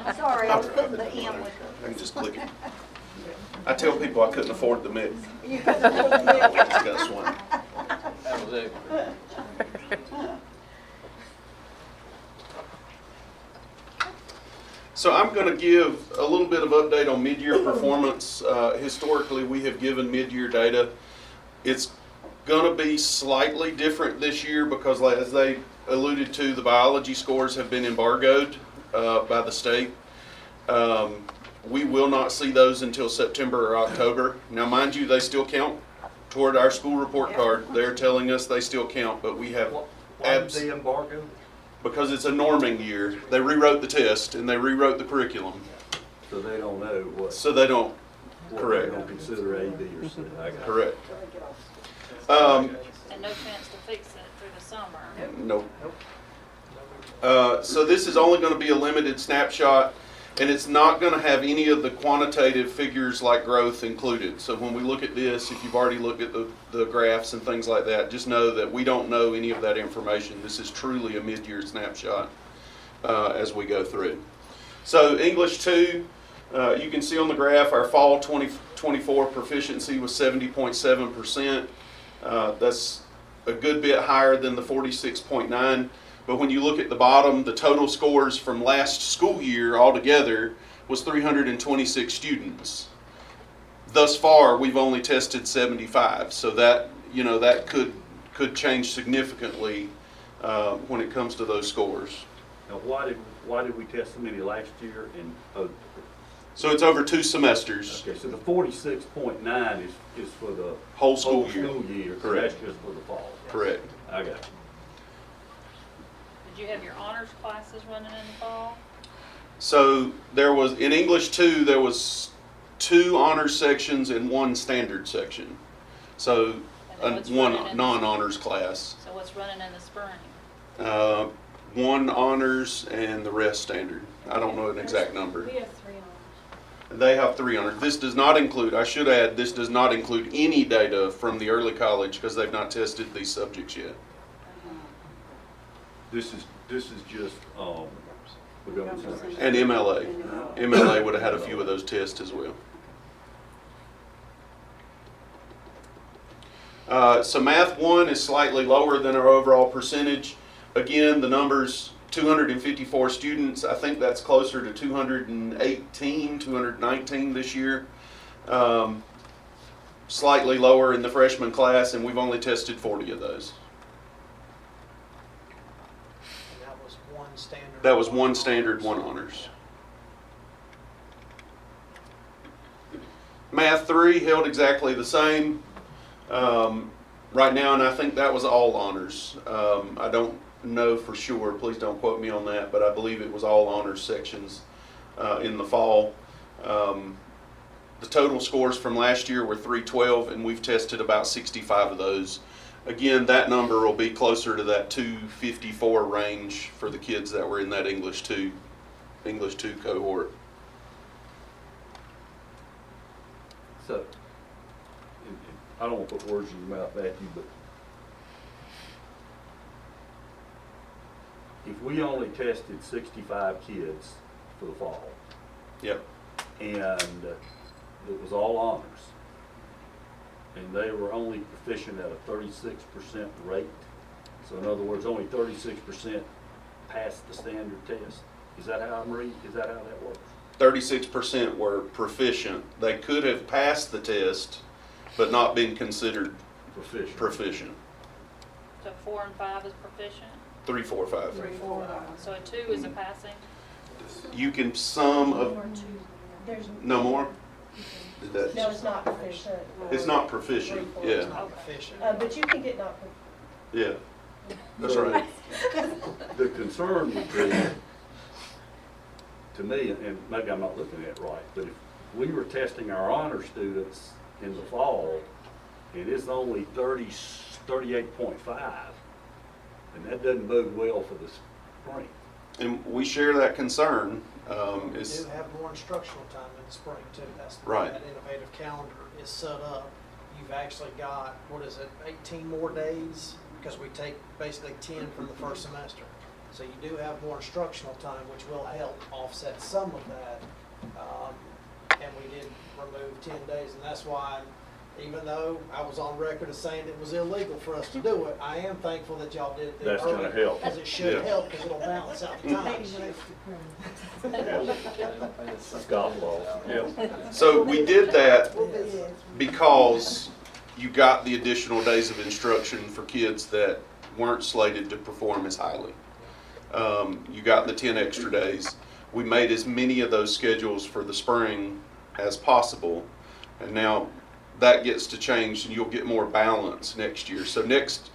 Slade. Sorry, I was putting the M with I can just click it. I tell people I couldn't afford the mic. the. You couldn't put the M. Just got swing. That was it. So I'm going to give a little bit of update on mid-year performance. Historically, we have given mid-year data. It's going to be slightly different this year because, as they alluded to, the biology scores have been embargoed by the state. We will not see those until September or October. Now, mind you, they still count toward our school report card. They're telling us they still count, but we have Why did they embargo? because it's a norming year. They rewrote the test and they rewrote the curriculum, So they don't know what so they don't. what Correct. they're going to consider A, B, or C. I got it. Correct. And no chance to fix it through the summer. Nope. So this is only going to be a limited snapshot, and it's not going to have any of the quantitative figures like growth included. So when we look at this, if you've already looked at the graphs and things like that, just know that we don't know any of that information. This is truly a mid-year snapshot as we go through. So English 2, you can see on the graph our fall 2024 proficiency was 70.7%. That's a good bit higher than the 46.9. But when you look at the bottom, the total scores from last school year altogether was 326 students. Thus far, we've only tested 75. So that, that could change significantly when it comes to those scores. Now, why did we test so many last year? So it's over 2 semesters. Okay, so the 46.9 is for the Whole school year. So Correct. that's just for the fall. Correct. I got you. Did you have your honors classes running in the fall? So there was, in English 2, there was 2 honors sections and 1 standard section. So one non-honors class. So what's running in the spring? 1 honors and the rest standard. I don't know an exact number. We have 3 honors. They have 3 honors. This does not include, I should add, this does not include any data from the early college because they've not tested these subjects yet. This is just And MLA. MLA would have had a few of those tests as well. So Math 1 is slightly lower than our overall percentage. Again, the numbers, 254 students. I think that's closer to 218, 219 this year. Slightly lower in the freshman class, and we've only tested 40 of those. And that was 1 standard. That was 1 standard, 1 honors. Math 3 held exactly the same right now, and I think that was all honors. I don't know for sure, please don't quote me on that, but I believe it was all honors sections in the fall. The total scores from last year were 312, and we've tested about 65 of those. Again, that number will be closer to that 254 range for the kids that were in that English 2 cohort. So, I don't want to put words in your mouth, Matthew, but if we only tested 65 kids for the fall, Yep. and it was all honors, and they were only proficient at a 36% rate, so in other words, only 36% passed the standard test. Is that how I'm reading? Is that how that works? 36% were proficient. They could have passed the test, but not been considered proficient. So 4 and 5 is proficient? 3, 4, 5. 3, 4, 5. So a 2 is a passing? You can sum of, no more? Is that, No, it's not proficient. it's not proficient, yeah, Not efficient. But you can get not proficient. yeah. That's right. The concern would be, to me, and maybe I'm not looking at it right, but if we were testing our honor students in the fall, and it's only 38.5, and that doesn't bode well for the spring. And we share that concern. We It's, do have more instructional time in the spring too. That's the way Right. that innovative calendar is set up. You've actually got, 18 more days? Because we take basically 10 from the first semester. So you do have more instructional time, which will help offset some of that. And we did remove 10 days, and that's why, even though I was on record as saying it was illegal for us to do it, I am thankful that y'all did it That's gonna help. because it should Yeah. help, because it'll balance out the time. Scofflaw, yeah. so we did that because you got the additional days of instruction for kids that weren't slated to perform as highly. You got the 10 extra days. We made as many of those schedules for the spring as possible, and now that gets to change, and you'll get more balance next year. So next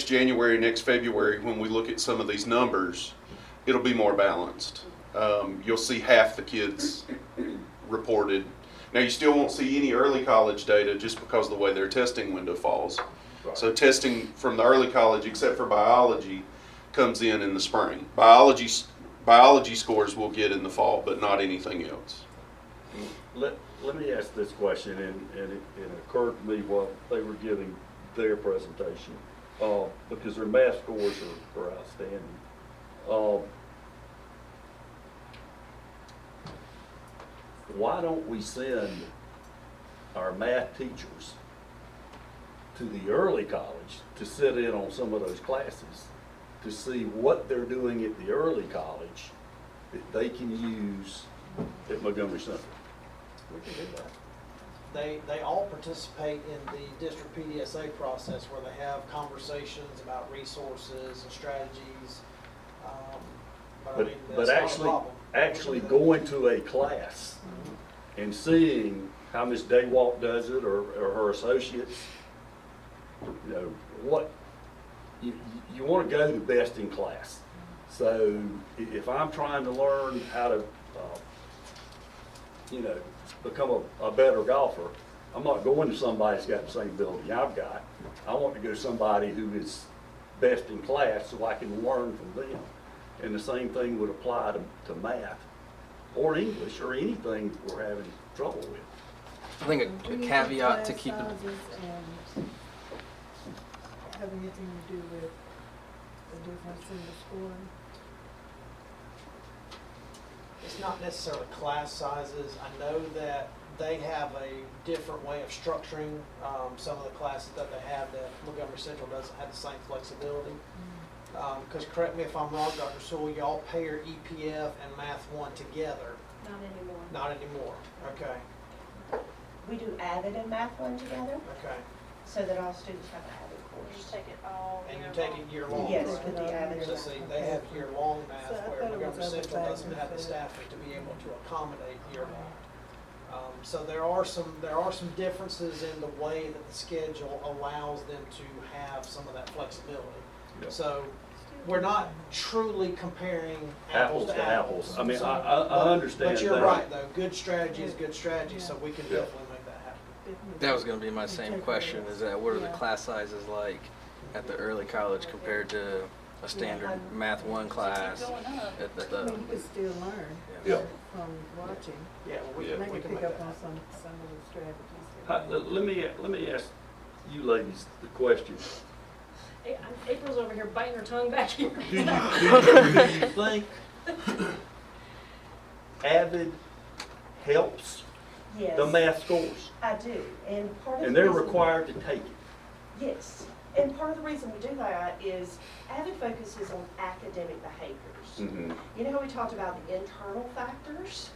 January, next February, when we look at some of these numbers, it'll be more balanced. You'll see half the kids reported. Now, you still won't see any early college data just because of the way their testing window falls. Right. So testing from the early college, except for biology, comes in the spring. Biology scores we'll get in the fall, but not anything else. Let me ask this question, and it occurred to me while they were giving their presentation, because their math scores are outstanding. Why don't we send our math teachers to the early college to sit in on some of those classes to see what they're doing at the early college that they can use at Montgomery Central? We can do that. They all participate in the district PDSA process where they have conversations about resources and strategies. I mean, But that's not a problem. actually going to a class and seeing how Ms. Daywalt does it or her associates, you know, what, you want to go to best in class. So if I'm trying to learn how to, you know, become a better golfer, I'm not going to somebody that's got the same ability I've got. I want to go to somebody who is best in class so I can learn from them. And the same thing would apply to math or English or anything we're having trouble with. I think a caveat to keep it. Have anything to do with the difference in the scoring? It's not necessarily class sizes. I know that they have a different way of structuring some of the classes that they have that Montgomery Central doesn't have the same flexibility. Because correct me if I'm wrong, Dr. Sewell, y'all pair your EPF and Math 1 together. Not anymore. Not anymore. Okay. We do Avid and Math 1 together, Okay. so that all students have an Avid You course. take it all And year you take long. it year-long? Yes, correct? with the Avid So and see, Math. they have year-long math So I where thought it was Montgomery other Central doesn't factors have the that- staffing to be able to accommodate year-long. So there are some differences in the way that the schedule allows them to have some of that flexibility. Yeah. So we're not truly comparing apples to apples. I mean, So, I understand But you're that. right, though. Good strategy is good strategy, so we can Yeah. definitely make that happen. That was going to be my same question. Is that what are the class sizes like at the early college compared to a standard Math 1 class Keep going up. at I the? mean, you can still learn Yeah. from watching. Yeah, well, we Yeah. can Maybe make pick up that on happen. some of the strategies. Let me ask you ladies the question. April's over here biting her tongue back here. Do you think Avid helps Yes. the math scores? I do, and part of the And they're reason- required to take it. Yes, and part of the reason we do that is Avid focuses on academic behaviors. Mm-hmm. You know how we talked about the internal factors,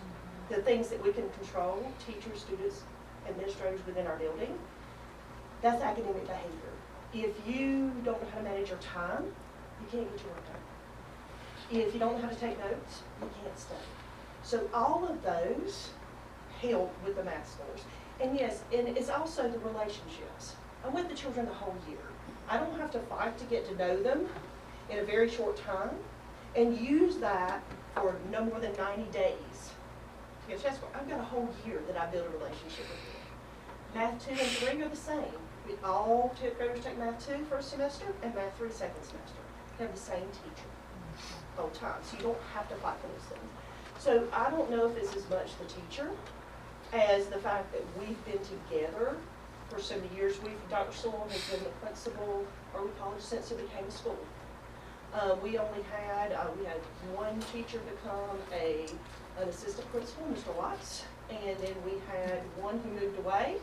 the things that we can control, teachers, students, administrators within our building? That's academic behavior. If you don't know how to manage your time, you can't get your work done. If you don't know how to take notes, you can't study. So all of those help with the math scores. And yes, and it's also the relationships. I'm with the children the whole year. I don't have to fight to get to know them in a very short time and use that for no more than 90 days. to get a test score. I've got a whole year that I build a relationship with them. Math 2 and 3 are the same. All 10th graders take Math 2 first semester and Math 3 second semester. They have the same teacher the whole time, so you don't have to fight for those things. So I don't know if it's as much the teacher as the fact that we've been together for so many years. Dr. Sewell has been the principal early college since it became a school. We had one teacher become an assistant principal, Mr. Watts, and then we had one who moved away,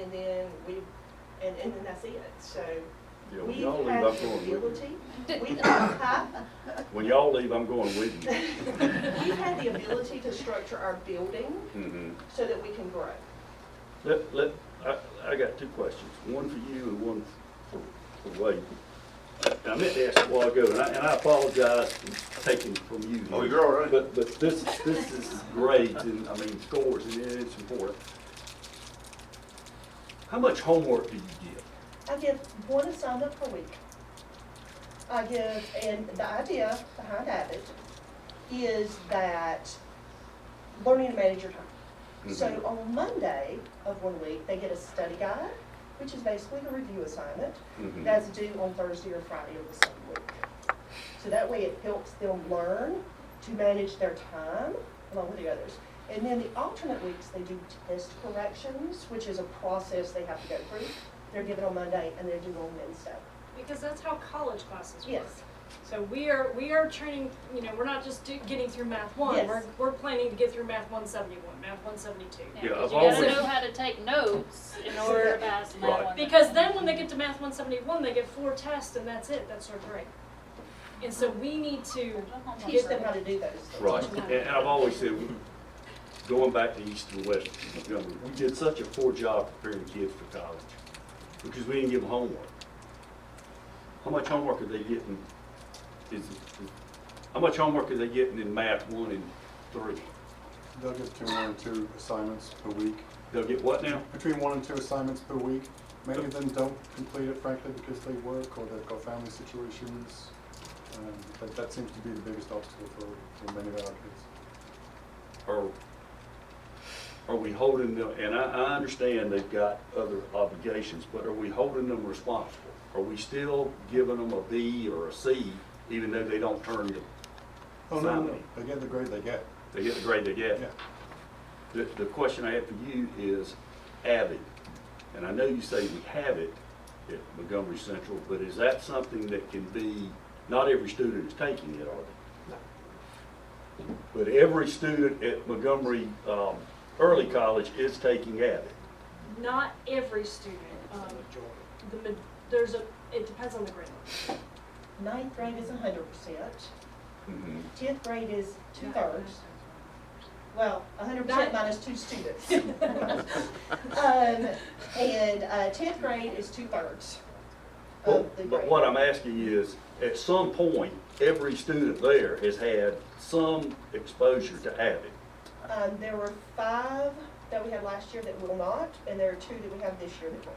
and then and then that's it. So Yeah, when we y'all leave, have I'm the going with you. ability. When y'all leave, I'm going with you. We've had the ability to structure our building Mm-hmm. so that we can grow. I got two questions, one for you and one for Wade. I meant to ask a while ago, and I apologize for taking from you. Oh, you're all right. But this is great, and I mean, scores, and it's important. How much homework do you give? I give one assignment per week. And the idea behind Avid is that learning to manage your time. So on Monday of 1 week, they get a study guide which is basically a review assignment Mhm. that's due on Thursday or Friday of the same week. So that way it helps them learn to manage their time along with the others. And then the alternate weeks, they do test corrections, which is a process they have to go through. They're given on Monday and they're due on Wednesday. Because that's how college classes work. Yes. So we are training, we're not just getting through Math 1. Yes. We're planning to get through Math 171, Math 172. Yeah, Yeah, 'cause I've you gotta always- know how to take notes in order to pass that Right. one. Because then when they get to Math 171, they get 4 tests and that's it. That's their grade. And so we need to Teach them how to do those. Right, and I've always said, going back to East and West Montgomery, we did such a poor job preparing kids for college, because we didn't give them homework. How much homework are they getting, how much homework are they getting in Math 1 and 3? They'll get between 1 and 2 assignments per week. They'll get what now? Between 1 and 2 assignments per week. Many of them don't complete it, frankly, because they work or they've got family situations. That seems to be the biggest obstacle for many of our kids. Are we holding them, and I understand they've got other obligations, but are we holding them responsible? Are we still giving them a B or a C, even though they don't turn the Oh, no, assignment no, in? they get the grade they get. They get the grade they get? Yeah. The question I have for you is AVID, and I know you say we have it at Montgomery Central, but is that something that can be, not every student is taking it, are they? No. But every student at Montgomery Early College is taking AVID. not every student. It depends on the grade level. Ninth grade is 100%. Mhm. 10th grade is 2/3. Well, 100% minus 2 students. And 10th grade is 2/3 of the But grade. what I'm asking you is, at some point, every student there has had some exposure to AVID. There were 5 that we had last year that will not, and there are 2 that we have this year that will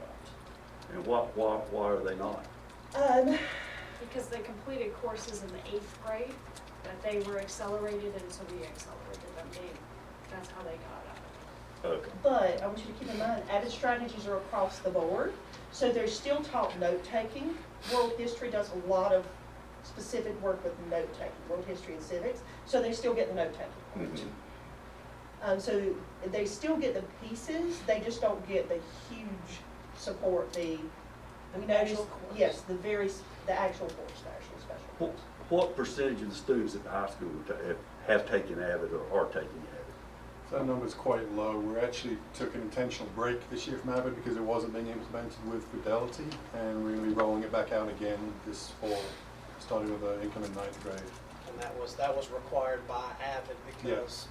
And why are they not? not. Because they completed courses in the 8th grade that they were accelerated, and so we accelerated them. That's how they got out. Okay. But I want you to keep in mind, AVID strategies are across the board, so they're still taught note-taking. World history does a lot of specific work with note-taking, world history and civics, so they still get the note-taking. Mhm. So they still get the pieces, they just don't get the huge support, the actual course. Yes, the actual course, the actual special course. What percentage of the students at the high school have taken AVID or are taking AVID? So that number's quite low. We actually took an intentional break this year from AVID because it wasn't being implemented with fidelity, and we're going to be rolling it back out again this fall, starting with the incoming 9th grade. And that was required by AVID because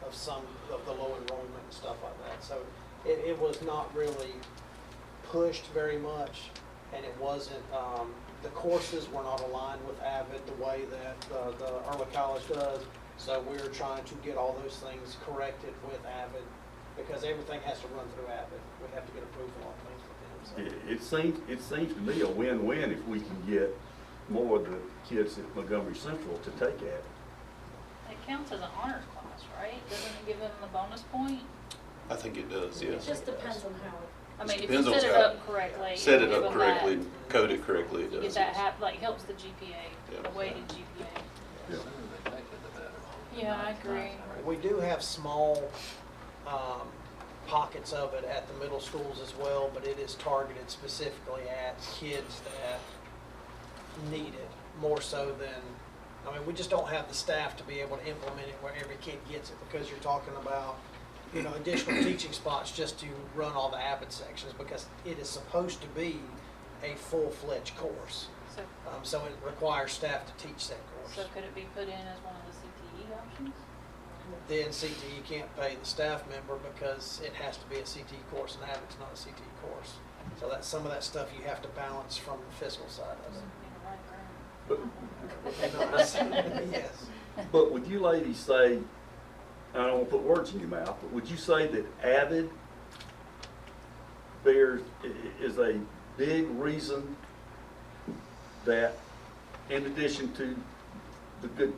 of some of the low enrollment and stuff like that. So it was not really pushed very much, and it wasn't, the courses were not aligned with AVID the way that the early college does. So we're trying to get all those things corrected with AVID, because everything has to run through AVID. We have to get approval on things with them. It seems to me a win-win if we can get more of the kids at Montgomery Central to take AVID. It counts as an honors class, right? Doesn't it give them the bonus point? I think it does, It yes. just depends on how it. I mean, if you Depends on set it how- up correctly. Set it'll it give up them that- correctly, code it correctly, it You does. get that helps the GPA, Yeah. the weighted GPA. Yeah. Yeah, I agree. We do have small pockets of it at the middle schools as well, but it is targeted specifically at kids that need it more so than, we just don't have the staff to be able to implement it where every kid gets it, because you're talking about, additional teaching spots just to run all the AVID sections, because it is supposed to be a full-fledged course. So it requires staff to teach that So course. could it be put in as one of the CTE options? Then CTE can't pay the staff member because it has to be a CTE course, and AVID's not a CTE course. So that's some of that stuff you have to balance from the fiscal side of But, it. Yes. but would you ladies say, I don't want to put words in your mouth, but would you say that AVID is a big reason that, in addition to the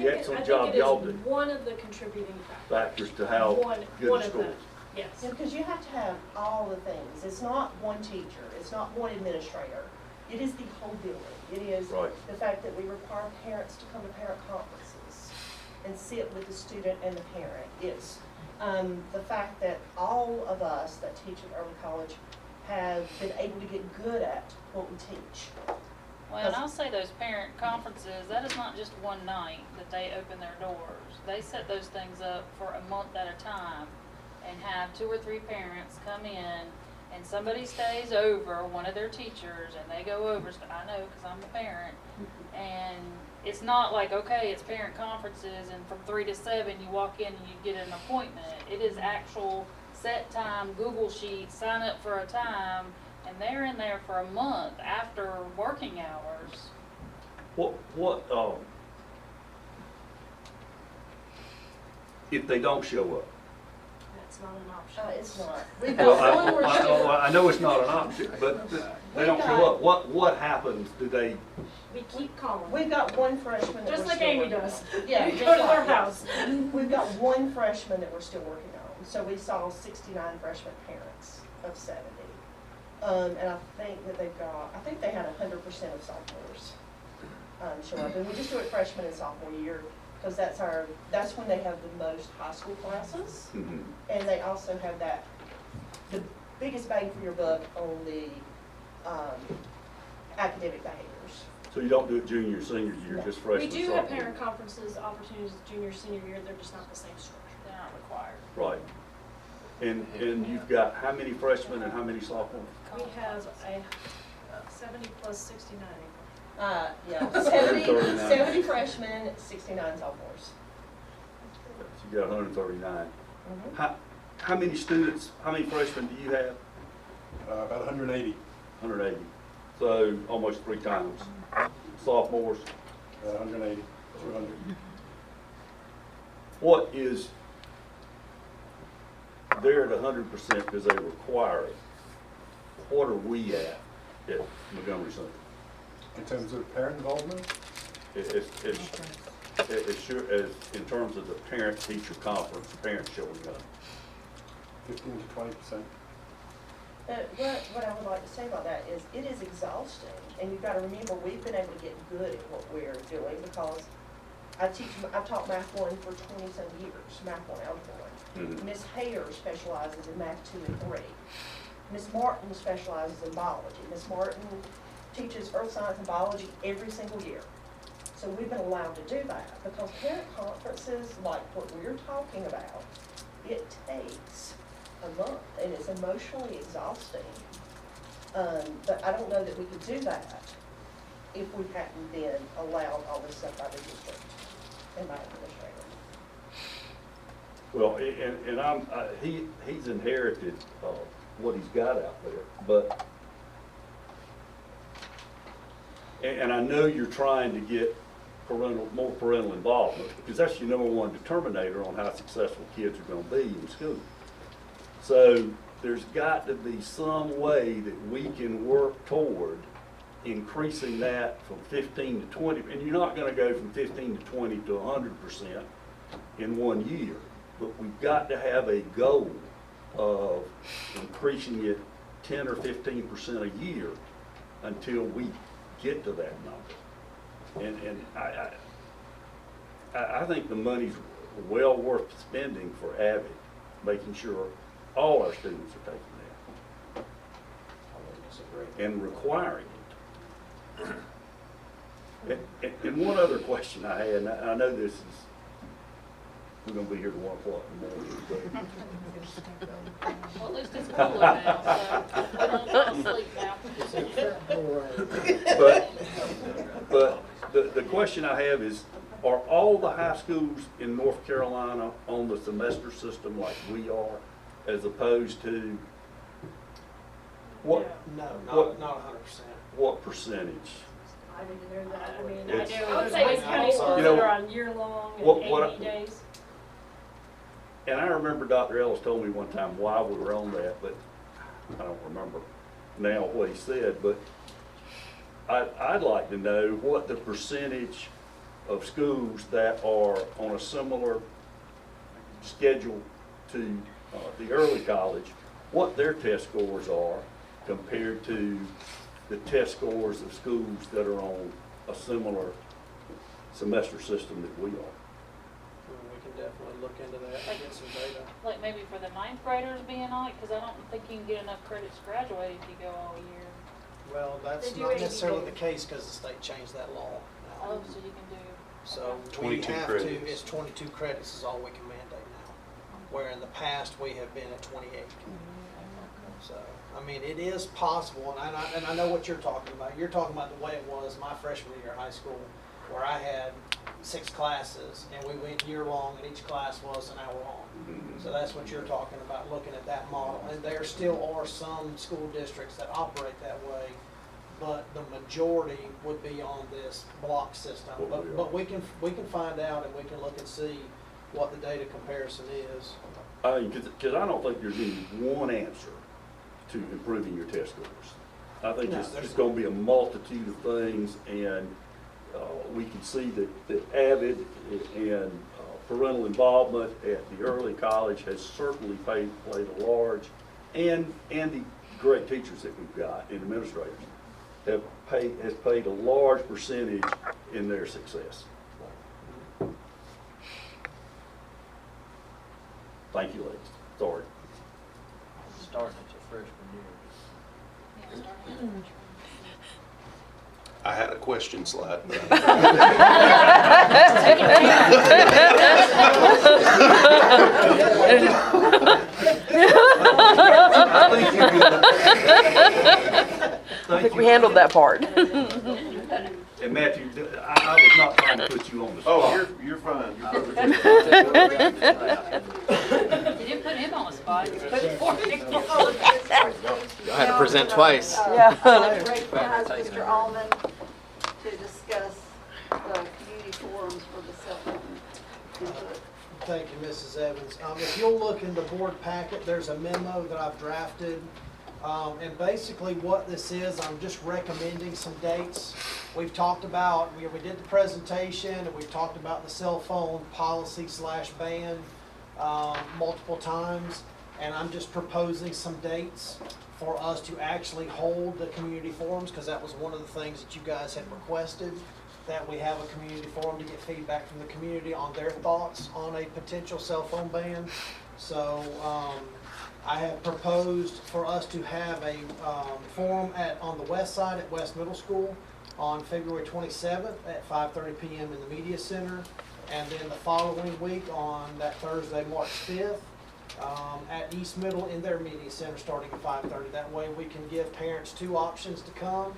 excellent job y'all do, One of the contributing factors. factors to how One good of the school them. Yes. Yeah, because you have to have all the things. It's not one teacher, it's not one administrator. It is the whole building. It is Right. the fact that we require parents to come to parent conferences and sit with the student and the parent. It's the fact that all of us that teach at early college have been able to get good at what we teach. Well, and I'll say those parent conferences, that is not just one night that they open their doors. They set those things up for a month at a time and have 2 or 3 parents come in, and somebody stays over, one of their teachers, and they go over, so I know because I'm a parent, and it's not like, okay, it's parent conferences and from 3 to 7 you walk in and you get an appointment. It is actual set time, Google Sheets, sign up for a time, and they're in there for a month after working hours. If they don't show up? That's not an option. It's not. We've Well, got one more I know it's not an option, but they don't show up. What happens? Do they? We keep calling. We've got one freshman that Just we're like still Amy working does. on. Yeah, We just go to their like- house. We've got one freshman that we're still working on. So we saw 69 freshman parents of 70. And I think that I think they had 100% of sophomores show up. And we just do it freshman and sophomore year because that's when they have the most high school classes. Mm-hmm. And they also have the biggest bang for your buck on the academic behaviors. So you don't do it junior, senior year, No. just We freshman, do have sophomore? parent conferences, opportunities junior, senior year, they're just not the same structure. They're not required. Right. And you've got how many freshmen and how many sophomores? We have a 70 plus 69. Yeah, 70, 139. 70 freshmen, 69 sophomores. So you got 139. Mhm. How many students, how many freshmen do you have? About 180, 180. So almost 3 times. Sophomores, 180, 200. what is, they're at 100% because they require it. What are we at Montgomery Center? In terms of parent involvement, As sure as in terms of the parent-teacher conference, parents showing up. 15 to 20%. What I would like to say about that is it is exhausting, and you've got to remember we've been able to get good at what we're doing because I've taught Math 1 for 20-some years, Math 1, Algebra 1. Miss Hayer specializes in Math 2 and 3. Miss Martin specializes in biology. Miss Martin teaches earth science and biology every single year. So we've been allowed to do that because parent conferences, like what we're talking about, it takes a month and it's emotionally exhausting. But I don't know that we could do that if we hadn't been allowed all this stuff by the district and by administrator. Well, and he's inherited what he's got out there, but, and I know you're trying to get more parental involvement, because that's your #1 determinator on how successful kids are gonna be in school. So there's got to be some way that we can work toward increasing that from 15 to 20, and you're not gonna go from 15 to 20 to 100% in 1 year, but we've got to have a goal of increasing it 10 or 15% a year until we get to that number. And I think the money's well worth spending for Avid, making sure all our students are taking that. And requiring it. And one other question I had, and I know this is, we're gonna be here till 1 o'clock in the morning, Well, at least it's cooler now, so don't sleep now. but the question I have is, are all the high schools in North Carolina on the semester system like we are, as opposed to what? No, What- not 100%. What percentage? I didn't know that. I mean, It's- I would say it's county schools You know, that are on year-long and what- 80 days. And I remember Dr. Ellis told me one time why we were on that, but I don't remember now what he said, but I'd like to know what the percentage of schools that are on a similar schedule to the early college, what their test scores are compared to the test scores of schools that are on a similar semester system that we are. We can definitely look into that and get some data. Like maybe for the ninth graders being on it, because I don't think you can get enough credits to graduate if you go all year. Well, that's They do not 80 necessarily days. the case because the state changed that law now. Oh, so you can do. So we 22 have credits. to, it's 22 credits is all we can mandate now, where in the past we have been at 28. So, I mean, it is possible, and I know what you're talking about. You're talking about the way it was my freshman year of high school, where I had 6 classes, and we went year-long, and each class was an hour long. So that's what you're talking about, looking at that model. And there still are some school districts that operate that way, but the majority would be on this block system. But we can find out, and we can look and see what the data comparison is. Because I don't think there's any one answer to improving your test scores. I think No, it's going to be a multitude of things, and we can see that avid and parental involvement at the early college has certainly played a large, and the great teachers that we've got and administrators has played a large percentage in their success. Thank you, ladies. Sorry. Starting at your freshman year. I had a question slide. I think we handled that part. And Matthew, I was not trying to put you on the spot. Oh, you're fine. You didn't put him on the spot. You put him for me. I had to present twice. Yeah. Recognize Mr. Allman to discuss the community forums for the cell phone input. Thank you, Mrs. Evans. If you'll look in the board packet, there's a memo that I've drafted. And basically what this is, I'm just recommending some dates. We've talked about, we did the presentation, and we've talked about the cell phone policy/ban multiple times. And I'm just proposing some dates for us to actually hold the community forums, because that was one of the things that you guys had requested, that we have a community forum to get feedback from the community on their thoughts on a potential cell phone ban. So I have proposed for us to have a forum on the west side at West Middle School on February 27th at 5:30 p.m. in the Media Center. And then the following week on that Thursday, March 5th, at East Middle in their Media Center starting at 5:30. That way we can give parents 2 options to come.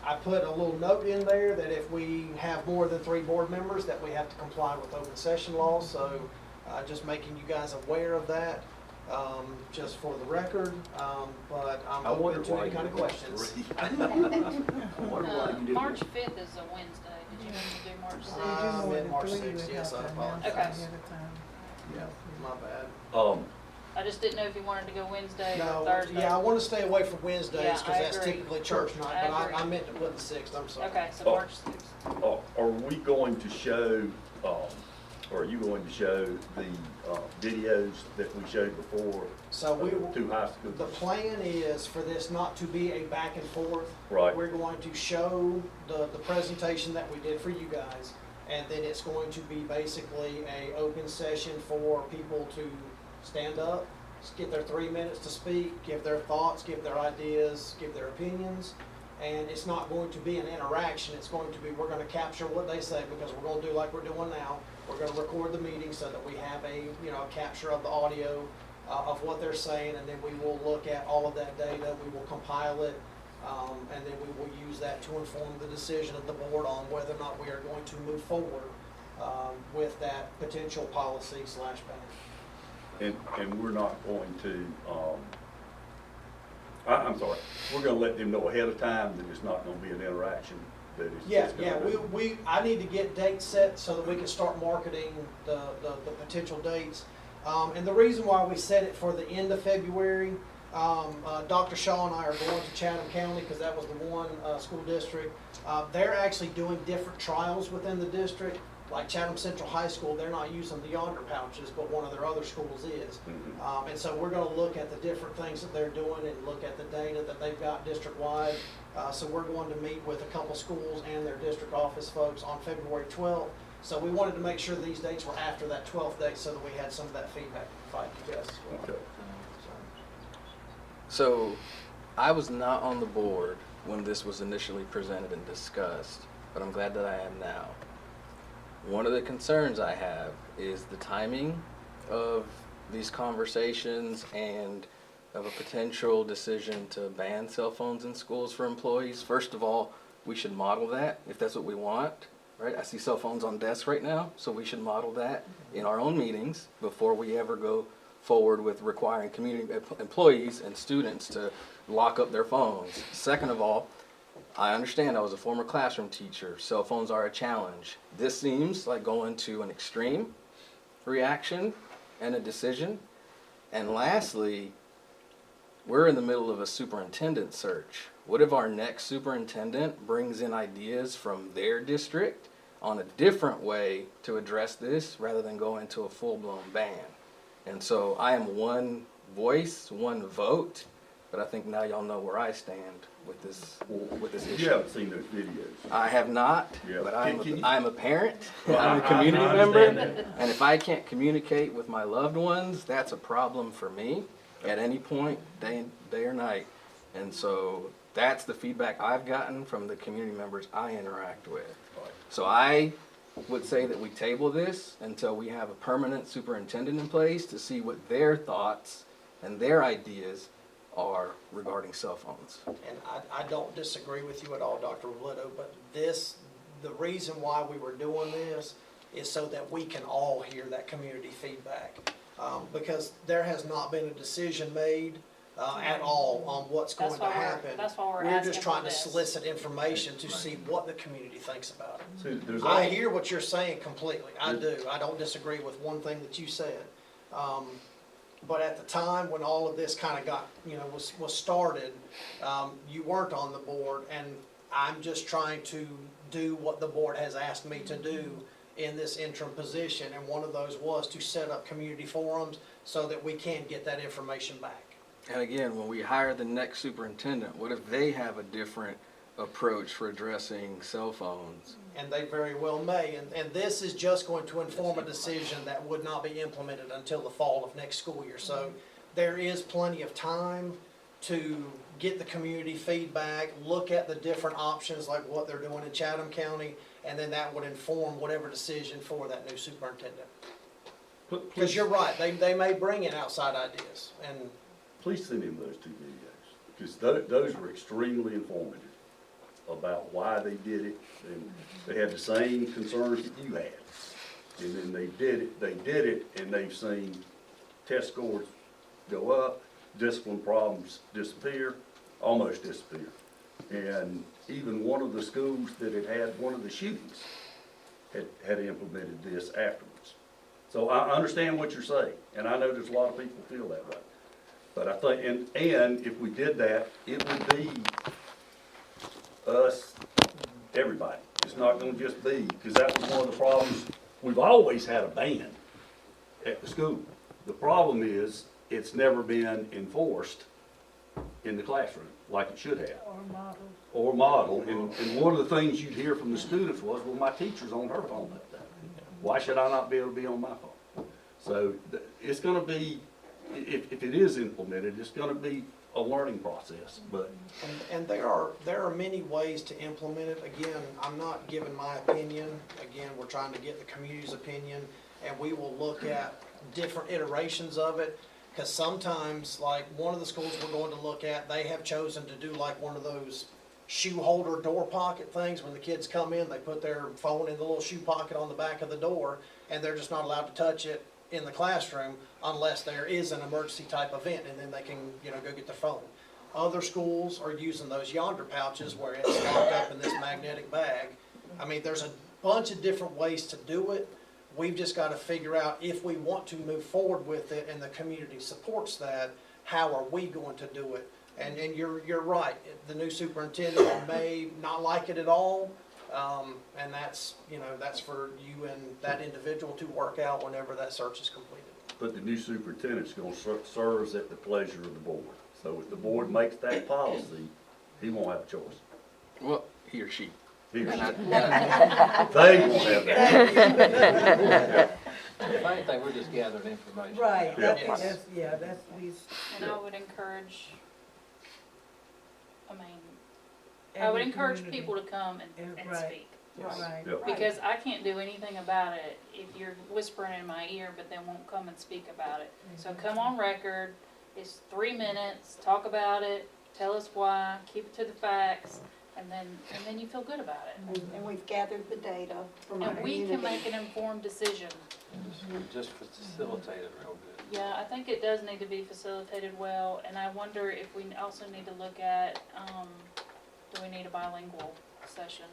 I put a little note in there that if we have more than 3 board members, that we have to comply with open session laws. So just making you guys aware of that, just for the record. But I'm open to any kind of questions. March 5th is a Wednesday. Did you want to do March 6th? Mid March 6th, yes, I apologize. Okay. Yeah, my bad. I just didn't know if you wanted to go Wednesday or No, Thursday. yeah, I want to stay away from Wednesdays Yeah, because I that's agree. typically church night, I but agree. I meant to put the 6th, I'm sorry. Okay, so March 6th. Are we going to show, or are you going to show the videos that we showed before? So we, of the 2 high schools? the plan is for this not to be a back and forth. Right. We're going to show the presentation that we did for you guys, and then it's going to be basically a open session for people to stand up, get their 3 minutes to speak, give their thoughts, give their ideas, give their opinions. And it's not going to be an interaction. It's going to be, we're going to capture what they say, because we're going to do like we're doing now. We're going to record the meeting so that we have a capture of the audio of what they're saying, and then we will look at all of that data. We will compile it, and then we will use that to inform the decision of the board on whether or not we are going to move forward with that potential policy/ban. And we're not going to, I'm sorry, we're going to let them know ahead of time that it's not going to be an interaction, that it's just Yeah, gonna I need to get dates set so that we can start marketing the potential dates. And the reason why we set it for the end of February, Dr. Shaw and I are going to Chatham County, because that was the one school district. They're actually doing different trials within the district. like Chatham Central High School, they're not using the yonder pouches, but one of their other schools is. And so we're gonna look at the different things that they're doing and look at the data that they've got district-wide. So we're going to meet with a couple schools and their district office folks on February 12th. So we wanted to make sure these dates were after that 12th date so that we had some of that feedback to provide you guys as well. Okay. So, I was not on the board when this was initially presented and discussed, but I'm glad that I am now. One of the concerns I have is the timing of these conversations and of a potential decision to ban cell phones in schools for employees. First of all, we should model that if that's what we want, right? I see cell phones on desks right now, so we should model that in our own meetings before we ever go forward with requiring community employees and students to lock up their phones. Second of all, I understand I was a former classroom teacher. Cell phones are a challenge. This seems like going to an extreme reaction and a decision. And lastly, we're in the middle of a superintendent search. What if our next superintendent brings in ideas from their district on a different way to address this rather than go into a full-blown ban? And so I am one voice, one vote, but I think now y'all know where I stand with this issue. You haven't seen those videos. I have not, Yeah. but Can you- I'm a parent, Well, I'm a I community understand member, that. and if I can't communicate with my loved ones, that's a problem for me at any point, day or night. And so that's the feedback I've gotten from the community members I interact with. So I would say that we table this until we have a permanent superintendent in place to see what their thoughts and their ideas are regarding cell phones. And I don't disagree with you at all, Dr. Litto, but the reason why we were doing this is so that we can all hear that community feedback. Because there has not been a decision made at all on what's going to happen. That's why we're We're asking just for trying to this. solicit information to see what the community thinks about it. See, there's I all- hear what you're saying completely. I do. I don't disagree with one thing that you said. But at the time when all of this kind of got, was started, you weren't on the board, and I'm just trying to do what the board has asked me to do in this interim position, and one of those was to set up community forums so that we can get that information back. And again, when we hire the next superintendent, what if they have a different approach for addressing cell phones? And they very well may, and this is just going to inform a decision that would not be implemented until the fall of next school year. So there is plenty of time to get the community feedback, look at the different options like what they're doing in Chatham County, and then that would inform whatever decision for that new superintendent. Because you're right, they may bring in outside ideas, and Please send him those two videos, because those were extremely informative about why they did it, and they had the same concerns that you had. And then they did it, and they've seen test scores go up, discipline problems disappear, almost disappear. And even one of the schools that had one of the shootings had implemented this afterwards. So I understand what you're saying, and I know there's a lot of people feel that way. But I think, and if we did that, it would be us, everybody. It's not gonna just be, because that was one of the problems. We've always had a ban at the school. The problem is, it's never been enforced in the classroom like it should have. Or modeled. And one of the things you'd hear from the students was, well, my teacher's on her phone that day. Why should I not be able to be on my phone? So it's gonna be, if it is implemented, it's gonna be a learning process, but. And there are many ways to implement it. Again, I'm not giving my opinion. Again, we're trying to get the community's opinion, and we will look at different iterations of it. Because sometimes, like one of the schools we're going to look at, they have chosen to do like one of those shoe holder door pocket things. When the kids come in, they put their phone in the little shoe pocket on the back of the door, and they're just not allowed to touch it in the classroom unless there is an emergency type event, and then they can, go get their phone. Other schools are using those yonder pouches where it's locked up in this magnetic bag. I mean, there's a bunch of different ways to do it. We've just got to figure out if we want to move forward with it and the community supports that, how are we going to do it? And you're right, the new superintendent may not like it at all, And that's, that's for you and that individual to work out whenever that search is completed. But the new superintendent's gonna serves at the pleasure of the board. So if the board makes that policy, he won't have a choice. Well, he or she. He or she. They won't have that. If anything, we're just gathering information. Right, Yeah. that's these. And I would encourage, I would encourage people to come and speak. Right. Yep. Because I can't do anything about it if you're whispering in my ear, but then won't come and speak about it. So come on record, it's 3 minutes, talk about it, tell us why, keep it to the facts, and then you feel good about it. And we've gathered the data from our And community. we can make an informed decision. Just facilitate it real good. Yeah, I think it does need to be facilitated well, and I wonder if we also need to look at, do we need a bilingual session?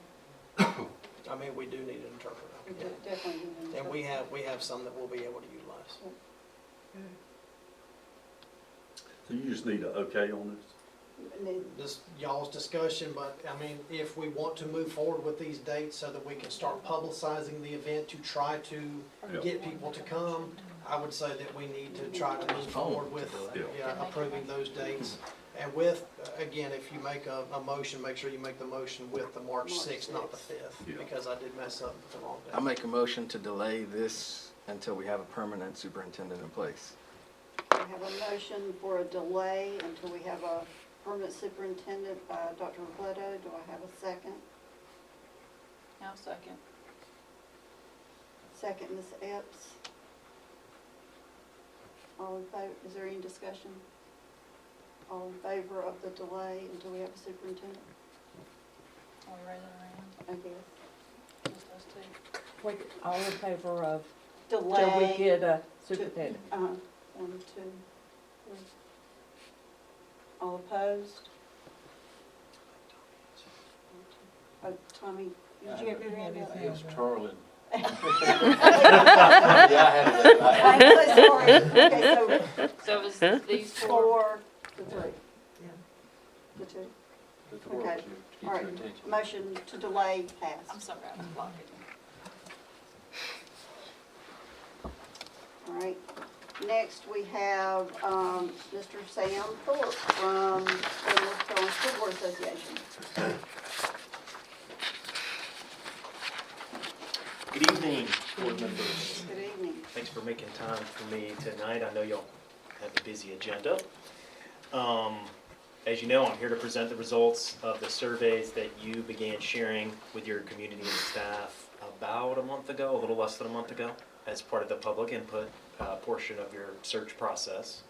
I mean, we do need an interpreter. We do definitely need And we have some that we'll be able to utilize. So you just need an okay on this? This y'all's discussion, but I mean, if we want to move forward with these dates so that we can start publicizing the event to try to get people to come, I would say that we need to try to move forward with approving those dates. And with, again, if you make a motion, make sure you make the motion with the March 6th, not the 5th, because I did mess up with the wrong date. I'll make a motion to delay this until we have a permanent superintendent in place. I have a motion for a delay until we have a permanent superintendent by Dr. Robledo. Do I have a second? I'll second. Second, Ms. Epps. All in favor, is there any discussion? All in favor of the delay until we have a superintendent? Are we raising our hand? I guess. Just those two. Wait, all in favor of, Delay. till we get a superintendent? 1, 2, 3. All opposed? Oh, Tommy, did you have your hand up? He was trolling. I'm Yeah, I had it. so sorry. Okay, So it was these four? 4 to 3. Yeah. The 2. That's the word Okay. to get All your right. attention. Motion to delay I'm passed. sorry, I was blocking. All right. Next, we have Mr. Sam Thorpe from the North Carolina School Board Association. Good evening, board members. Good evening. Thanks for making time for me tonight. I know y'all have a busy agenda. As you know, I'm here to present the results of the surveys that you began sharing with your community and staff about a month ago, a little less than a month ago, as part of the public input portion of your search process.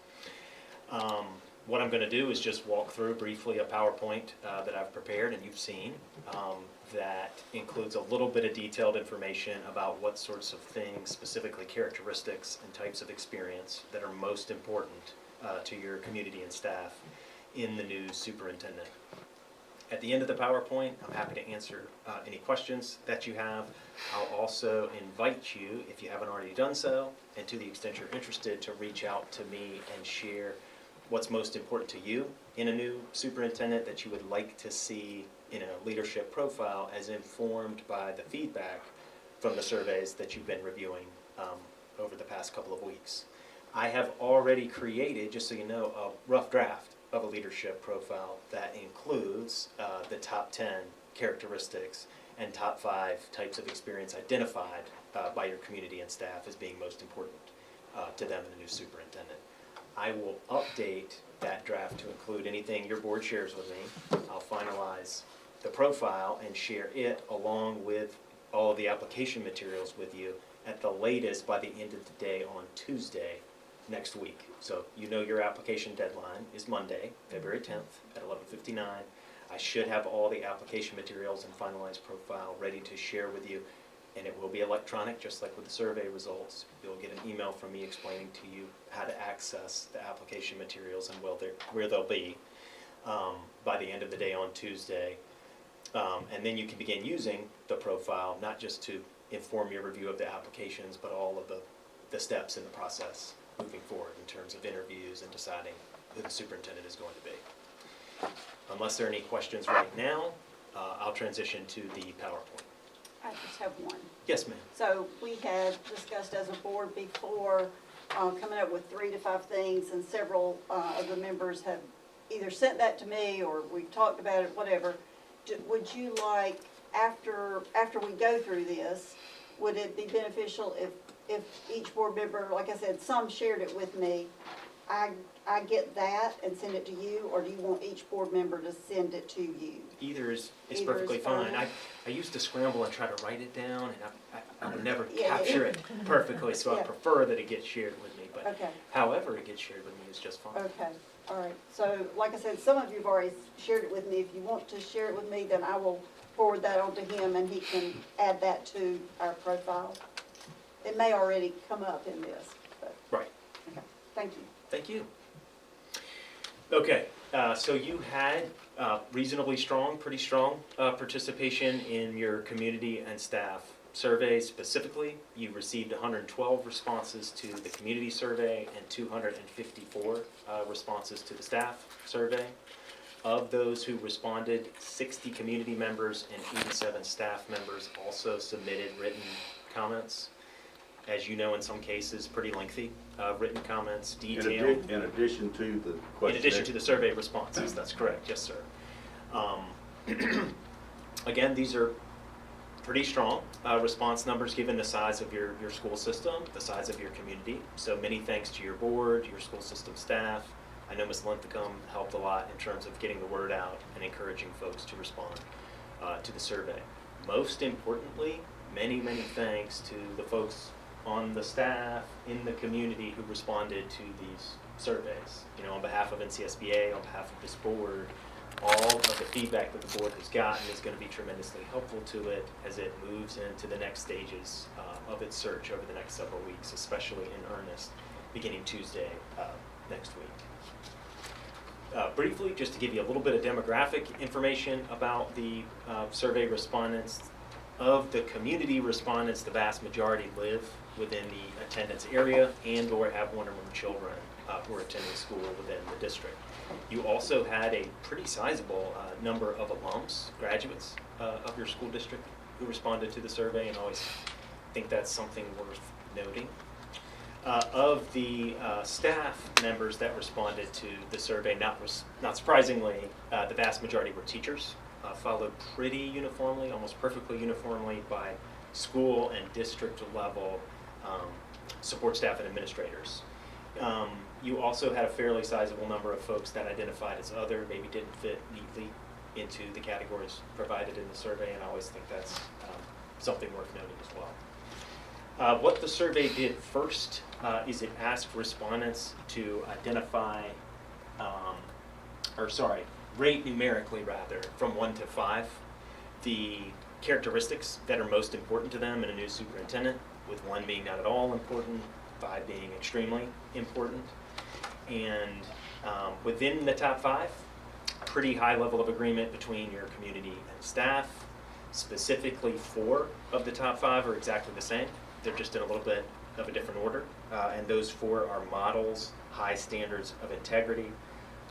What I'm going to do is just walk through briefly a PowerPoint that I've prepared and you've seen that includes a little bit of detailed information about what sorts of things, specifically characteristics and types of experience that are most important to your community and staff in the new superintendent. At the end of the PowerPoint, I'm happy to answer any questions that you have. I'll also invite you, if you haven't already done so, and to the extent you're interested, to reach out to me and share what's most important to you in a new superintendent that you would like to see in a leadership profile as informed by the feedback from the surveys that you've been reviewing over the past couple of weeks. I have already created, just so you know, a rough draft of a leadership profile that includes the top 10 characteristics and top 5 types of experience identified by your community and staff as being most important to them and the new superintendent. I will update that draft to include anything your board shares with me. I'll finalize the profile and share it along with all of the application materials with you at the latest by the end of the day on Tuesday next week. So you know your application deadline is Monday, February 10th at 11:59. I should have all the application materials and finalized profile ready to share with you, and it will be electronic, just like with the survey results. You'll get an email from me explaining to you how to access the application materials and where they'll be by the end of the day on Tuesday. And then you can begin using the profile, not just to inform your review of the applications, but all of the steps in the process moving forward in terms of interviews and deciding who the superintendent is going to be. Unless there are any questions right now, I'll transition to the PowerPoint. I just have one. Yes, ma'am. So we had discussed as a board before, coming up with 3 to 5 things, and several of the members have either sent that to me or we've talked about it, whatever. Would you like, after we go through this, would it be beneficial if each board member, like I said, some shared it with me, I get that and send it to you, or do you want each board member to send it to you? Either is Either perfectly is fine. fine. I used to scramble and try to write it down, and I would never Yeah, capture it perfectly, so I Yeah. prefer that it gets shared with me. But Okay. however it gets shared with me is just fine. Okay, all right. So, like I said, some of you have already shared it with me. If you want to share it with me, then I will forward that on to him, and he can add that to our profile. It may already come up in this, but, Right. okay, thank you. Thank you. Okay, so you had reasonably strong, pretty strong participation in your community and staff surveys. Specifically, you received 112 responses to the community survey and 254 responses to the staff survey. Of those who responded, 60 community members and 87 staff members also submitted written comments. As you know, in some cases, pretty lengthy written comments, detailed. In addition to the questionnaire? In addition to the survey responses, that's correct, yes, sir. Again, these are pretty strong response numbers given the size of your school system, the size of your community. So many thanks to your board, your school system staff. I know Ms. Linthicum helped a lot in terms of getting the word out and encouraging folks to respond to the survey. Most importantly, many, many thanks to the folks on the staff in the community who responded to these surveys. You know, on behalf of NCSBA, on behalf of this board, all of the feedback that the board has gotten is going to be tremendously helpful to it as it moves into the next stages of its search over the next several weeks, especially in earnest, beginning Tuesday next week. Briefly, just to give you a little bit of demographic information about the survey respondents. Of the community respondents, the vast majority live within the attendance area and or have one or more children who are attending school within the district. You also had a pretty sizable number of alums, graduates of your school district who responded to the survey, and I always think that's something worth noting. Of the staff members that responded to the survey, not surprisingly, the vast majority were teachers, followed pretty uniformly, almost perfectly uniformly by school and district level support staff and administrators. You also had a fairly sizable number of folks that identified as other, maybe didn't fit neatly into the categories provided in the survey, and I always think that's something worth noting as well. What the survey did first is it asked respondents to identify, rate numerically rather, from 1 to 5, the characteristics that are most important to them in a new superintendent, with 1 being not at all important, 5 being extremely important. And within the top 5, pretty high level of agreement between your community and staff. Specifically, 4 of the top 5 are exactly the same. They're just in a little bit of a different order. And those 4 are models, high standards of integrity,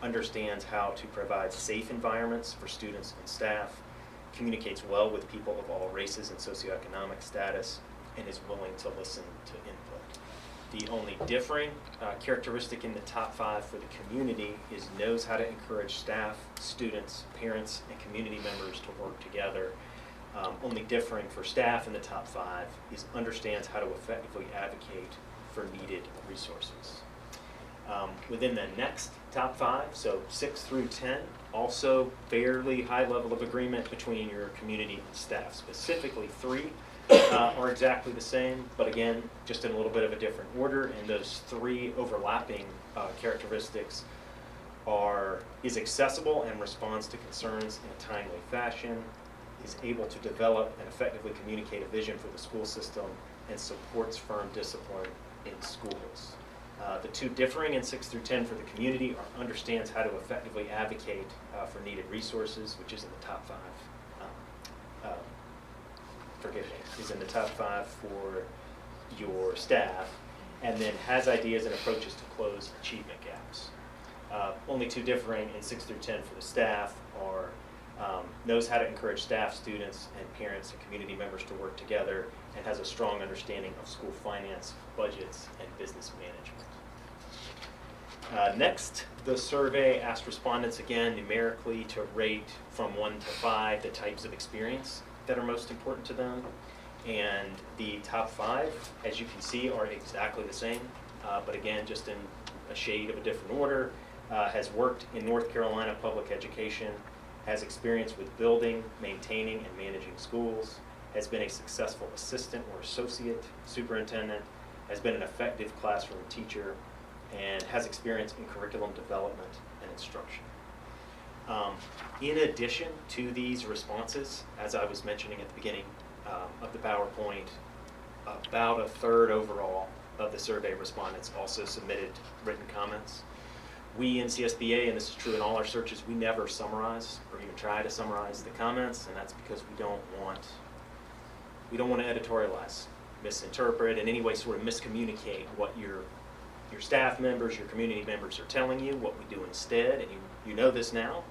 understands how to provide safe environments for students and staff, communicates well with people of all races and socioeconomic status, and is willing to listen to input. The only differing characteristic in the top 5 for the community is knows how to encourage staff, students, parents, and community members to work together. Only differing for staff in the top 5 is understands how to effectively advocate for needed resources. Within the next top 5, so 6 through 10, also fairly high level of agreement between your community and staff. Specifically, 3 are exactly the same, but again, just in a little bit of a different order, and those 3 overlapping characteristics is accessible and responds to concerns in a timely fashion, is able to develop and effectively communicate a vision for the school system, and supports firm discipline in schools. The 2 differing in 6 through 10 for the community are understands how to effectively advocate for needed resources, which is in the top 5. Is in the top 5 for your staff, and then has ideas and approaches to close achievement gaps. Only 2 differing in 6 through 10 for the staff are knows how to encourage staff, students, and parents and community members to work together, and has a strong understanding of school finance, budgets, and business management. Next, the survey asked respondents again numerically to rate from 1 to 5 the types of experience that are most important to them. And the top 5, as you can see, are exactly the same, but again, just in a shade of a different order. Has worked in North Carolina public education, has experience with building, maintaining, and managing schools, has been a successful assistant or associate superintendent, has been an effective classroom teacher, and has experience in curriculum development and instruction. In addition to these responses, as I was mentioning at the beginning of the PowerPoint, about a third overall of the survey respondents also submitted written comments. We in CSBA, and this is true in all our searches, we never summarize or even try to summarize the comments, and that's because we don't want to editorialize, misinterpret, in any way sort of miscommunicate what your staff members, your community members are telling you. What we do instead, and you know this now,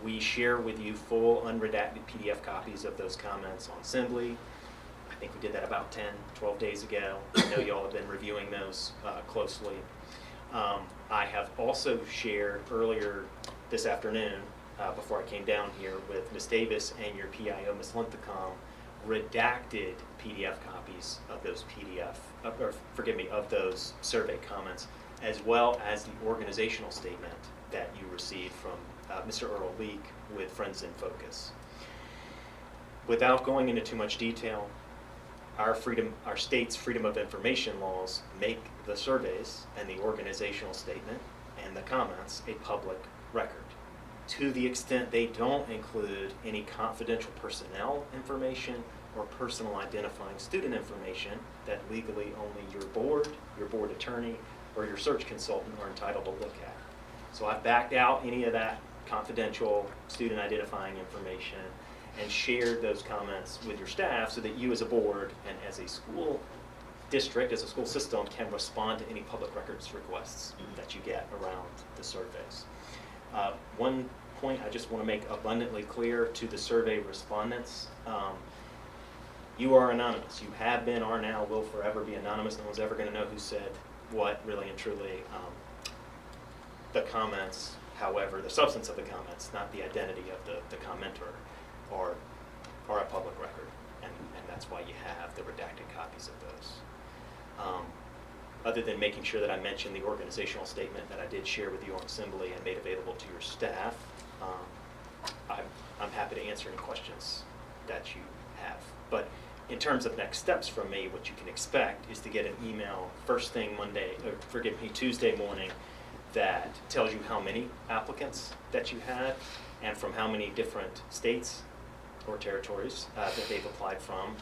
we share with you full unredacted PDF copies of those comments on Assembly. I think we did that about 10, 12 days ago. I know you all have been reviewing those closely. I have also shared earlier this afternoon, before I came down here with Ms. Davis and your PIO, Ms. Linthicum, redacted PDF copies of those of those survey comments, as well as the organizational statement that you received from Mr. Earl Leak with Friends in Focus. Without going into too much detail, our state's freedom of information laws make the surveys and the organizational statement and the comments a public record. To the extent they don't include any confidential personnel information or personal identifying student information that legally only your board attorney, or your search consultant are entitled to look at. So I've backed out any of that confidential student identifying information and shared those comments with your staff so that you as a board and as a school district, as a school system, can respond to any public records requests that you get around the surveys. One point I just want to make abundantly clear to the survey respondents, you are anonymous. You have been, are now, will forever be anonymous. No one's ever going to know who said what, really and truly. The comments, however, the substance of the comments, not the identity of the commenter, are a public record, and that's why you have the redacted copies of those. Other than making sure that I mentioned the organizational statement that I did share with you on Assembly and made available to your staff, I'm happy to answer any questions that you have. But in terms of next steps from me, what you can expect is to get an email first thing Tuesday morning, that tells you how many applicants that you had and from how many different states or territories that they've applied from,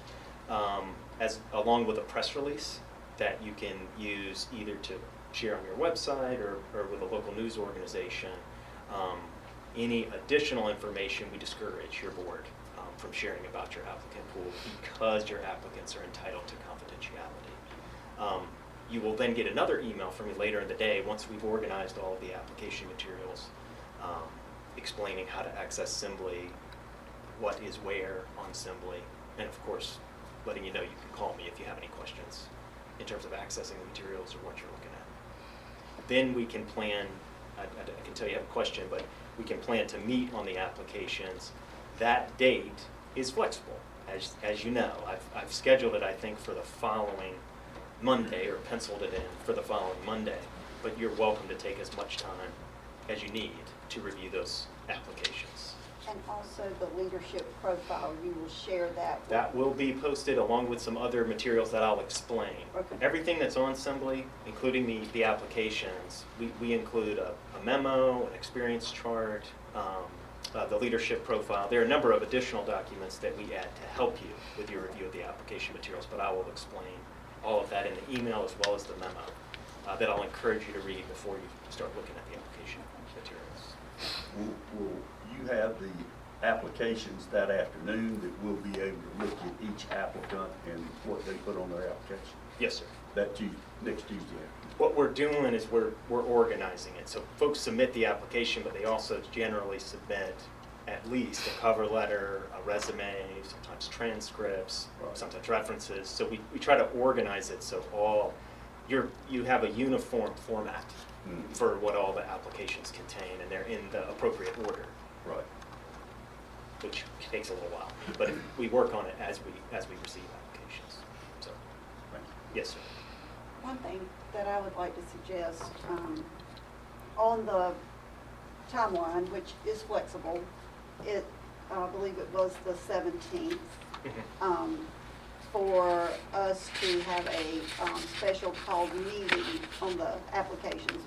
along with a press release that you can use either to share on your website or with a local news organization. Any additional information, we discourage your board from sharing about your applicant pool because your applicants are entitled to confidentiality. You will then get another email from me later in the day once we've organized all of the application materials, explaining how to access Assembly, what is where on Assembly, and of course, letting you know you can call me if you have any questions in terms of accessing the materials or what you're looking at. Then we can plan, I can tell you have a question, but we can plan to meet on the applications. That date is flexible, as you know. I've scheduled it, I think, for the following Monday, or penciled it in for the following Monday, but you're welcome to take as much time as you need to review those applications. And also the leadership profile, you will share that with... That will be posted along with some other materials that I'll explain. Okay. Everything that's on Assembly, including the applications, we include a memo, an experience chart, the leadership profile. There are a number of additional documents that we add to help you with your review of the application materials, but I will explain all of that in the email as well as the memo that I'll encourage you to read before you start looking at the application materials. Will you have the applications that afternoon that we'll be able to look at each applicant and what they put on their application? Yes, sir. Next Tuesday. What we're doing is we're organizing it. So folks submit the application, but they also generally submit at least a cover letter, a resume, sometimes transcripts, sometimes references. So we try to organize it so you have a uniform format for what all the applications contain, and they're in the appropriate order. Right. Which takes a little while, but we work on it as we receive applications. So, yes, sir. One thing that I would like to suggest, on the timeline, which is flexible, I believe it was the 17th, for us to have a special called meeting on the applications.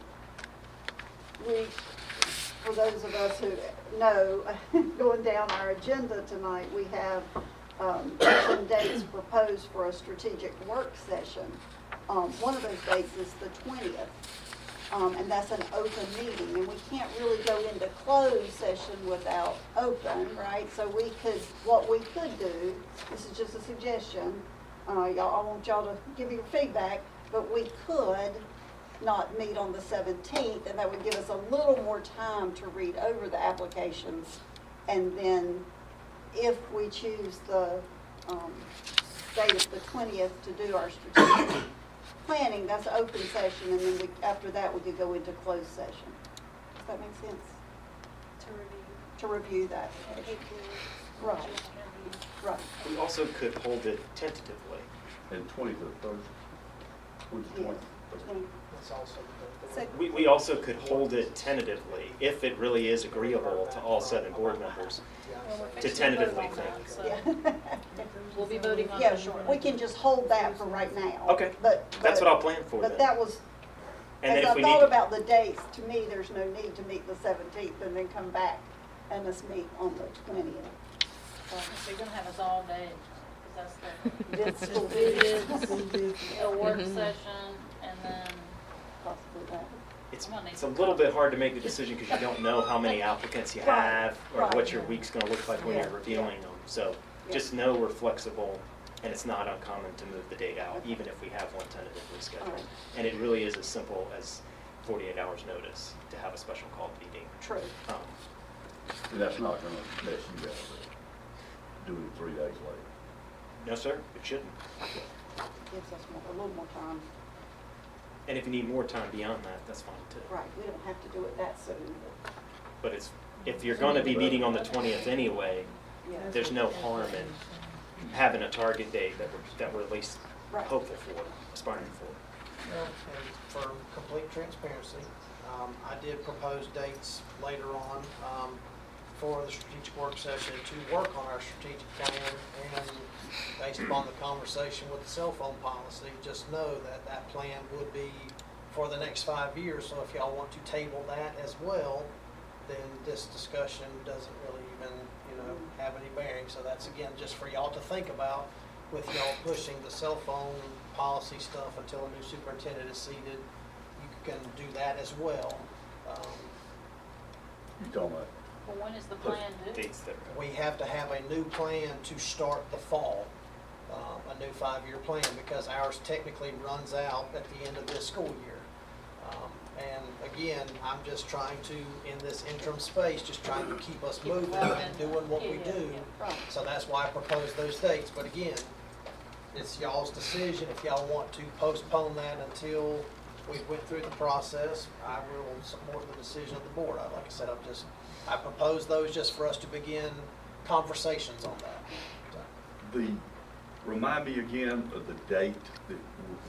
For those of us who know, going down our agenda tonight, we have some dates proposed for a strategic work session. One of those dates is the 20th, and that's an open meeting, and we can't really go into closed session without open, right? So what we could do, this is just a suggestion, I want y'all to give your feedback, but we could not meet on the 17th, and that would give us a little more time to read over the applications, and then if we choose the date of the 20th to do our strategic planning, that's an open session, and then after that we could go into closed session. Does that make sense? To review that. Right. Right. We also could hold it tentatively. And 20th of Thursday. When's the 20th? That's also We also could hold it tentatively, if it really is agreeable to all 7 board members, to tentatively think. We'll be voting on Yeah, it shortly. we can just hold that for right now. Okay, that's what I'll plan for then. But that was, And as if I we thought need, about the dates, to me, there's no need to meet the 17th and then come back and let's meet on the 20th. So you're gonna have us all day, because that's This the, will it is a work session, and then possibly that. it's a little bit hard to make the decision because you don't know how many applicants you have or what your week's gonna look like when you're reviewing them. So just know we're flexible, and it's not uncommon to move the date out, even if we have one tentatively scheduled. And it really is as simple as 48 hours notice to have a special call meeting. True. And that's not gonna mess you guys up, doing it 3 days later. No, sir, it shouldn't. Gives us a little more time. And if you need more time beyond that, that's fine too. Right, we don't have to do it that soon. But if you're going to be meeting on the 20th anyway, there's no harm in having a target date that we're at least hopeful for, aspiring for. Well, and for complete transparency, I did propose dates later on for the strategic work session to work on our strategic plan, and based upon the conversation with the cell phone policy, just know that that plan would be for the next 5 years. So if y'all want to table that as well, then this discussion doesn't really even, have any bearing. So that's, again, just for y'all to think about with y'all pushing the cell phone policy stuff until a new superintendent is seated. You can do that as well. You talking about? well, when is the plan due? Dates that are We have to have a new plan to start the fall, a new 5-year plan, because ours technically runs out at the end of this school year. And again, I'm just trying to, in this interim space, just trying to keep us moving and doing what we do. So that's why I proposed those dates. But again, it's y'all's decision. If y'all want to postpone that until we went through the process, I will support the decision of the board. Like I said, I proposed those just for us to begin conversations on that. Remind me again of the date that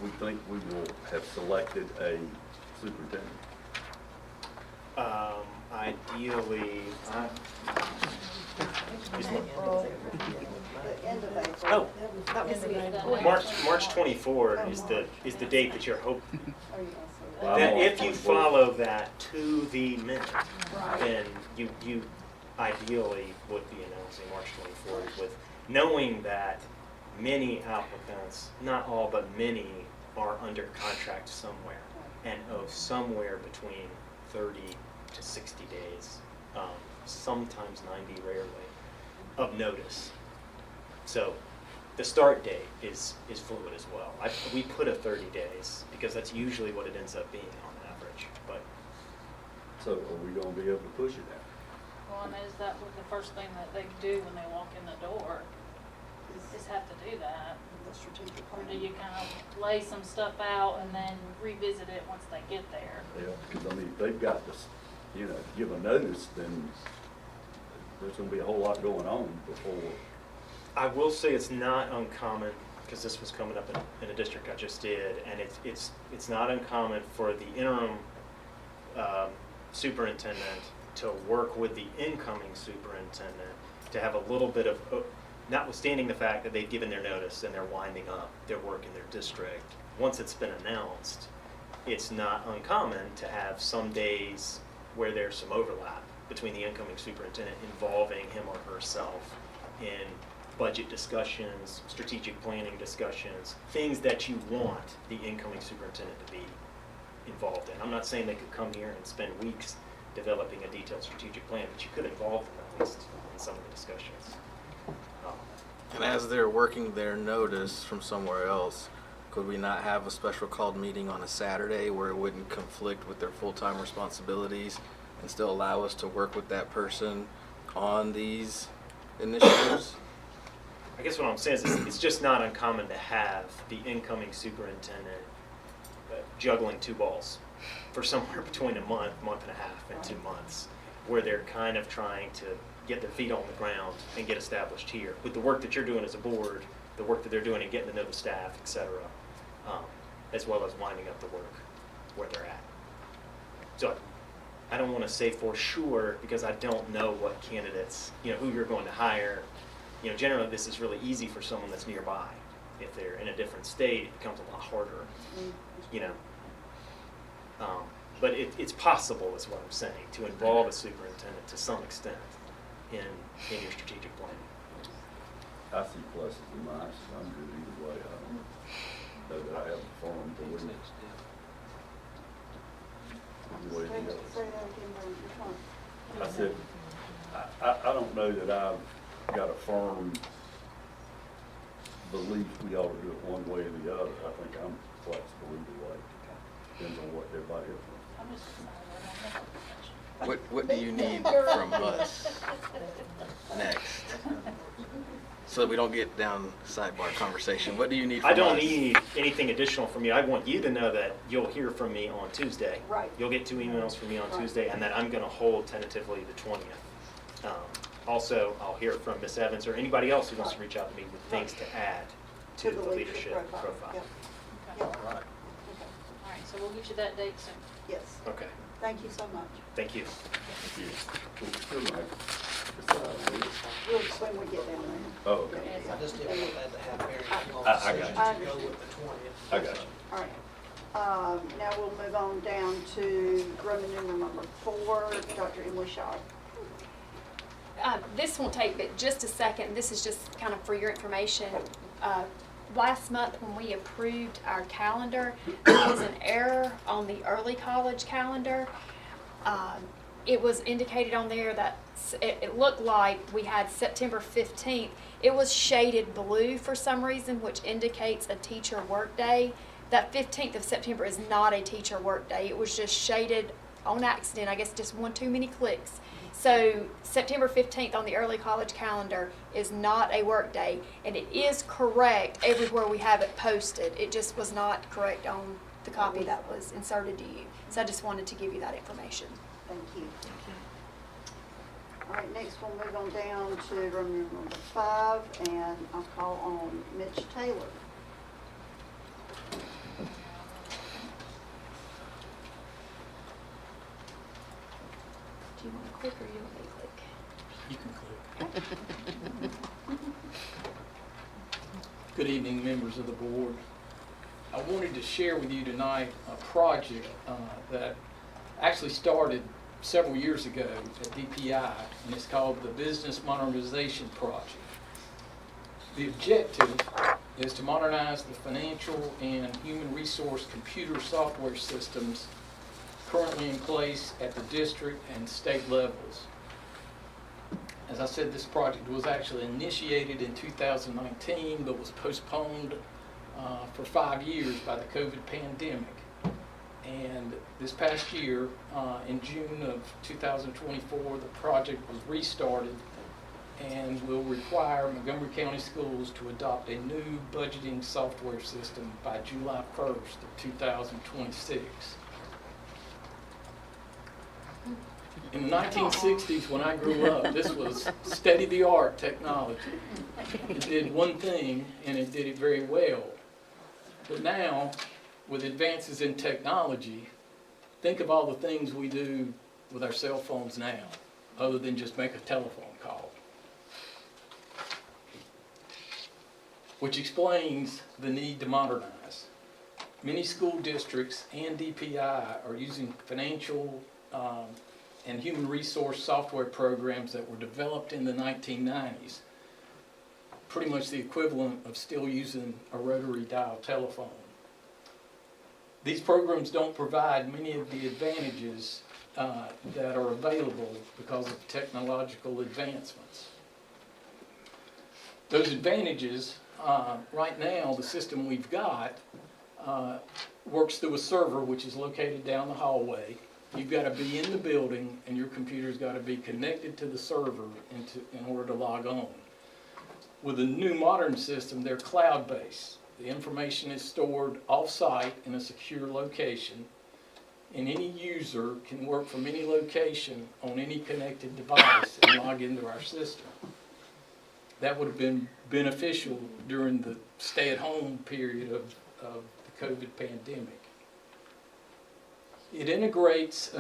we think we will have selected a superintendent. ideally, The end of April. March 24 is the date that you're hoping. Oh, you Well, That I'm if on you board. follow that to the minute, Right. then you ideally would be announcing March 24th with knowing that many applicants, not all, but many, are under contract somewhere and owe somewhere between 30 to 60 days, sometimes 90 rarely, of notice. So the start date is fluid as well. We put a 30 days because that's usually what it ends up being on average. But So are we gonna be able to push it Well, and is that what the first thing that they do when they walk in the door? Is have to do that? The strategic Or do plan. you kind of lay some stuff out and then revisit it once they get there? Yeah, because I mean, if they've got to, you know, give a notice, then there's gonna be a whole lot going on before. I will say it's not uncommon, because this was coming up in a district I just did, and it's not uncommon for the interim superintendent to work with the incoming superintendent to have a little bit of, notwithstanding the fact that they've given their notice and they're winding up their work in their district, once it's been announced, it's not uncommon to have some days where there's some overlap between the incoming superintendent involving him or herself in budget discussions, strategic planning discussions, things that you want the incoming superintendent to be involved in. I'm not saying they could come here and spend weeks developing a detailed strategic plan, but you could involve them at least in some of the discussions. And as they're working their notice from somewhere else, could we not have a special called meeting on a Saturday where it wouldn't conflict with their full-time responsibilities and still allow us to work with that person on these initiatives? I guess what I'm saying is it's just not uncommon to have the incoming superintendent juggling two balls for somewhere between a month, month and a half, and 2 months, where they're kind of trying to get their feet on the ground and get established here. With the work that you're doing as a board, the work that they're doing and getting to know the staff, et cetera, as well as winding up the work where they're at. So I don't want to say for sure because I don't know what candidates, who you're going to hire. Generally this is really easy for someone that's nearby. If they're in a different state, it becomes a lot harder, But it's possible, is what I'm saying, to involve a superintendent to some extent in your strategic planning. I see pluses and minuses, I'm good either way, I don't know that I have a firm belief. Either way it goes. Say that again, Brandon. I said, I don't know that I've got a firm belief we ought to do it one way or the other. I think I'm flexible either way. Depends on what everybody else wants. What do you need from us next? So that we don't get down sidebar conversation. What do you need from us? I don't need anything additional from you. I want you to know that you'll hear from me on Tuesday. Right. You'll get 2 emails from me on Tuesday, and that I'm going to hold tentatively the 20th. Also, I'll hear from Ms. Evans or anybody else who wants to reach out to me with things to add to the leadership profile. Yep. Okay. All right, so we'll get you that date soon. Yes, Okay. thank you so much. Thank you. Still might decide. We'll, when we get down there. Oh, okay. I just didn't want that to have very long I got you. decisions to go with the 20th. I got you. All right. Now we'll move on down to Roman numeral number 4, Dr. Emily Shaw. This won't take but just a second. This is just kind of for your information. Last month when we approved our calendar, there was an error on the early college calendar. It was indicated on there that it looked like we had September 15th. It was shaded blue for some reason, which indicates a teacher workday. That 15th of September is not a teacher workday. It was just shaded on accident, I guess just one too many clicks. So September 15th on the early college calendar is not a work day, and it is correct everywhere we have it posted. It just was not correct on the copy that was inserted to you. So I just wanted to give you that information. Thank you. All right, next we'll move on down to Roman numeral number 5, and I'll call on Mitch Taylor. Do you want to click or you want me to click? You can click. Good evening, members of the board. I wanted to share with you tonight a project that actually started several years ago at DPI, and it's called the Business Modernization Project. The objective is to modernize the financial and human resource computer software systems currently in place at the district and state levels. As I said, this project was actually initiated in 2019, but was postponed for 5 years by the COVID pandemic. And this past year, in June of 2024, the project was restarted and will require Montgomery County Schools to adopt a new budgeting software system by July 1st of 2026. In the 1960s, when I grew up, this was state-of-the-art technology. It did one thing, and it did it very well. But now, with advances in technology, think of all the things we do with our cell phones now, other than just make a telephone call. Which explains the need to modernize. Many school districts and DPI are using financial and human resource software programs that were developed in the 1990s, pretty much the equivalent of still using a rotary dial telephone. These programs don't provide many of the advantages that are available because of technological advancements. Those advantages, right now, the system we've got works through a server which is located down the hallway. You've got to be in the building, and your computer's got to be connected to the server in order to log on. With a new modern system, they're cloud-based. The information is stored off-site in a secure location, and any user can work from any location on any connected device and log into our system. That would have been beneficial during the stay-at-home period of the COVID pandemic. It integrates,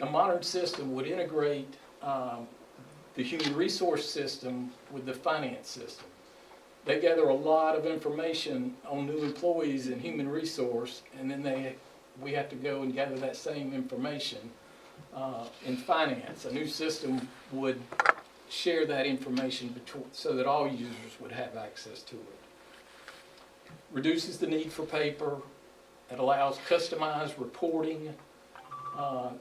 a modern system would integrate the human resource system with the finance system. They gather a lot of information on new employees in human resource, and then we have to go and gather that same information in finance. A new system would share that information so that all users would have access to it. Reduces the need for paper. It allows customized reporting.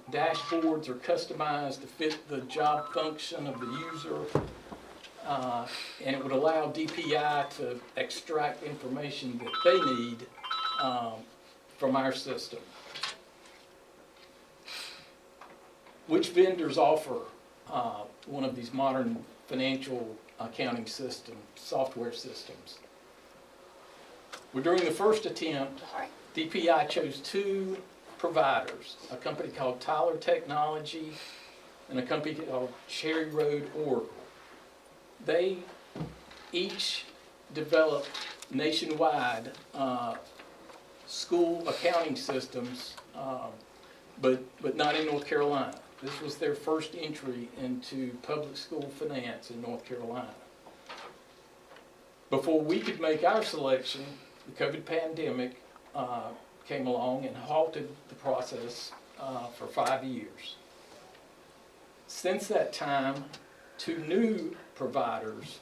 Dashboards are customized to fit the job function of the user. And it would allow DPI to extract information that they need from our system. Which vendors offer one of these modern financial accounting software systems? Well, during the first attempt, DPI chose two providers, a company called Tyler Technology and a company called Cherry Road Oracle. They each developed nationwide school accounting systems, but not in North Carolina. This was their first entry into public school finance in North Carolina. Before we could make our selection, the COVID pandemic came along and halted the process for 5 years. Since that time, two new providers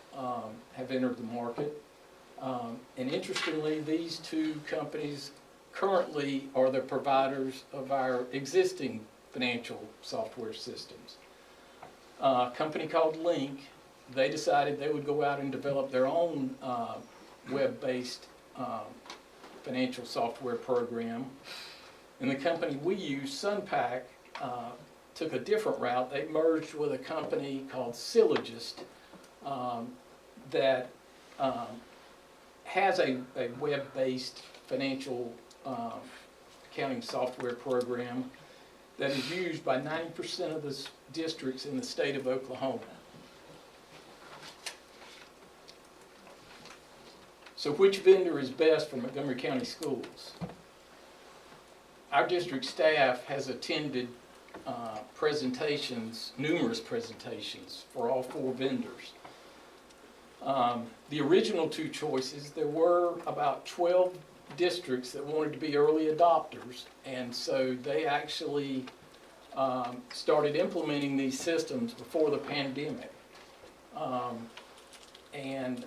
have entered the market. And interestingly, these two companies currently are the providers of our existing financial software systems. A company called Link, they decided they would go out and develop their own web-based financial software program. And the company we use, Sunpack, took a different route. They merged with a company called Syllogist that has a web-based financial accounting software program that is used by 90% of the districts in the state of Oklahoma. So which vendor is best for Montgomery County Schools? Our district staff has attended numerous presentations for all four vendors. The original two choices, there were about 12 districts that wanted to be early adopters, and so they actually started implementing these systems before the pandemic. And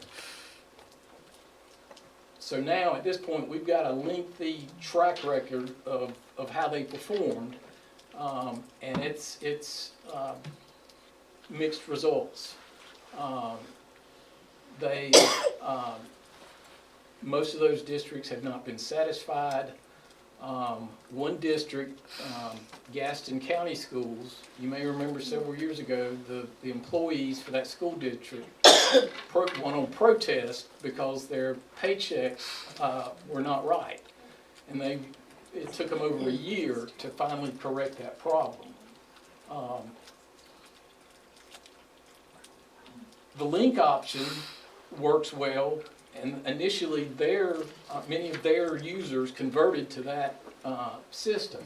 so now, at this point, we've got a lengthy track record of how they performed, and it's mixed results. Most of those districts have not been satisfied. One district, Gaston County Schools, you may remember several years ago, the employees for that school district went on protest because their paychecks were not right. And it took them over a year to finally correct that problem. The link option works well, and initially many of their users converted to that system.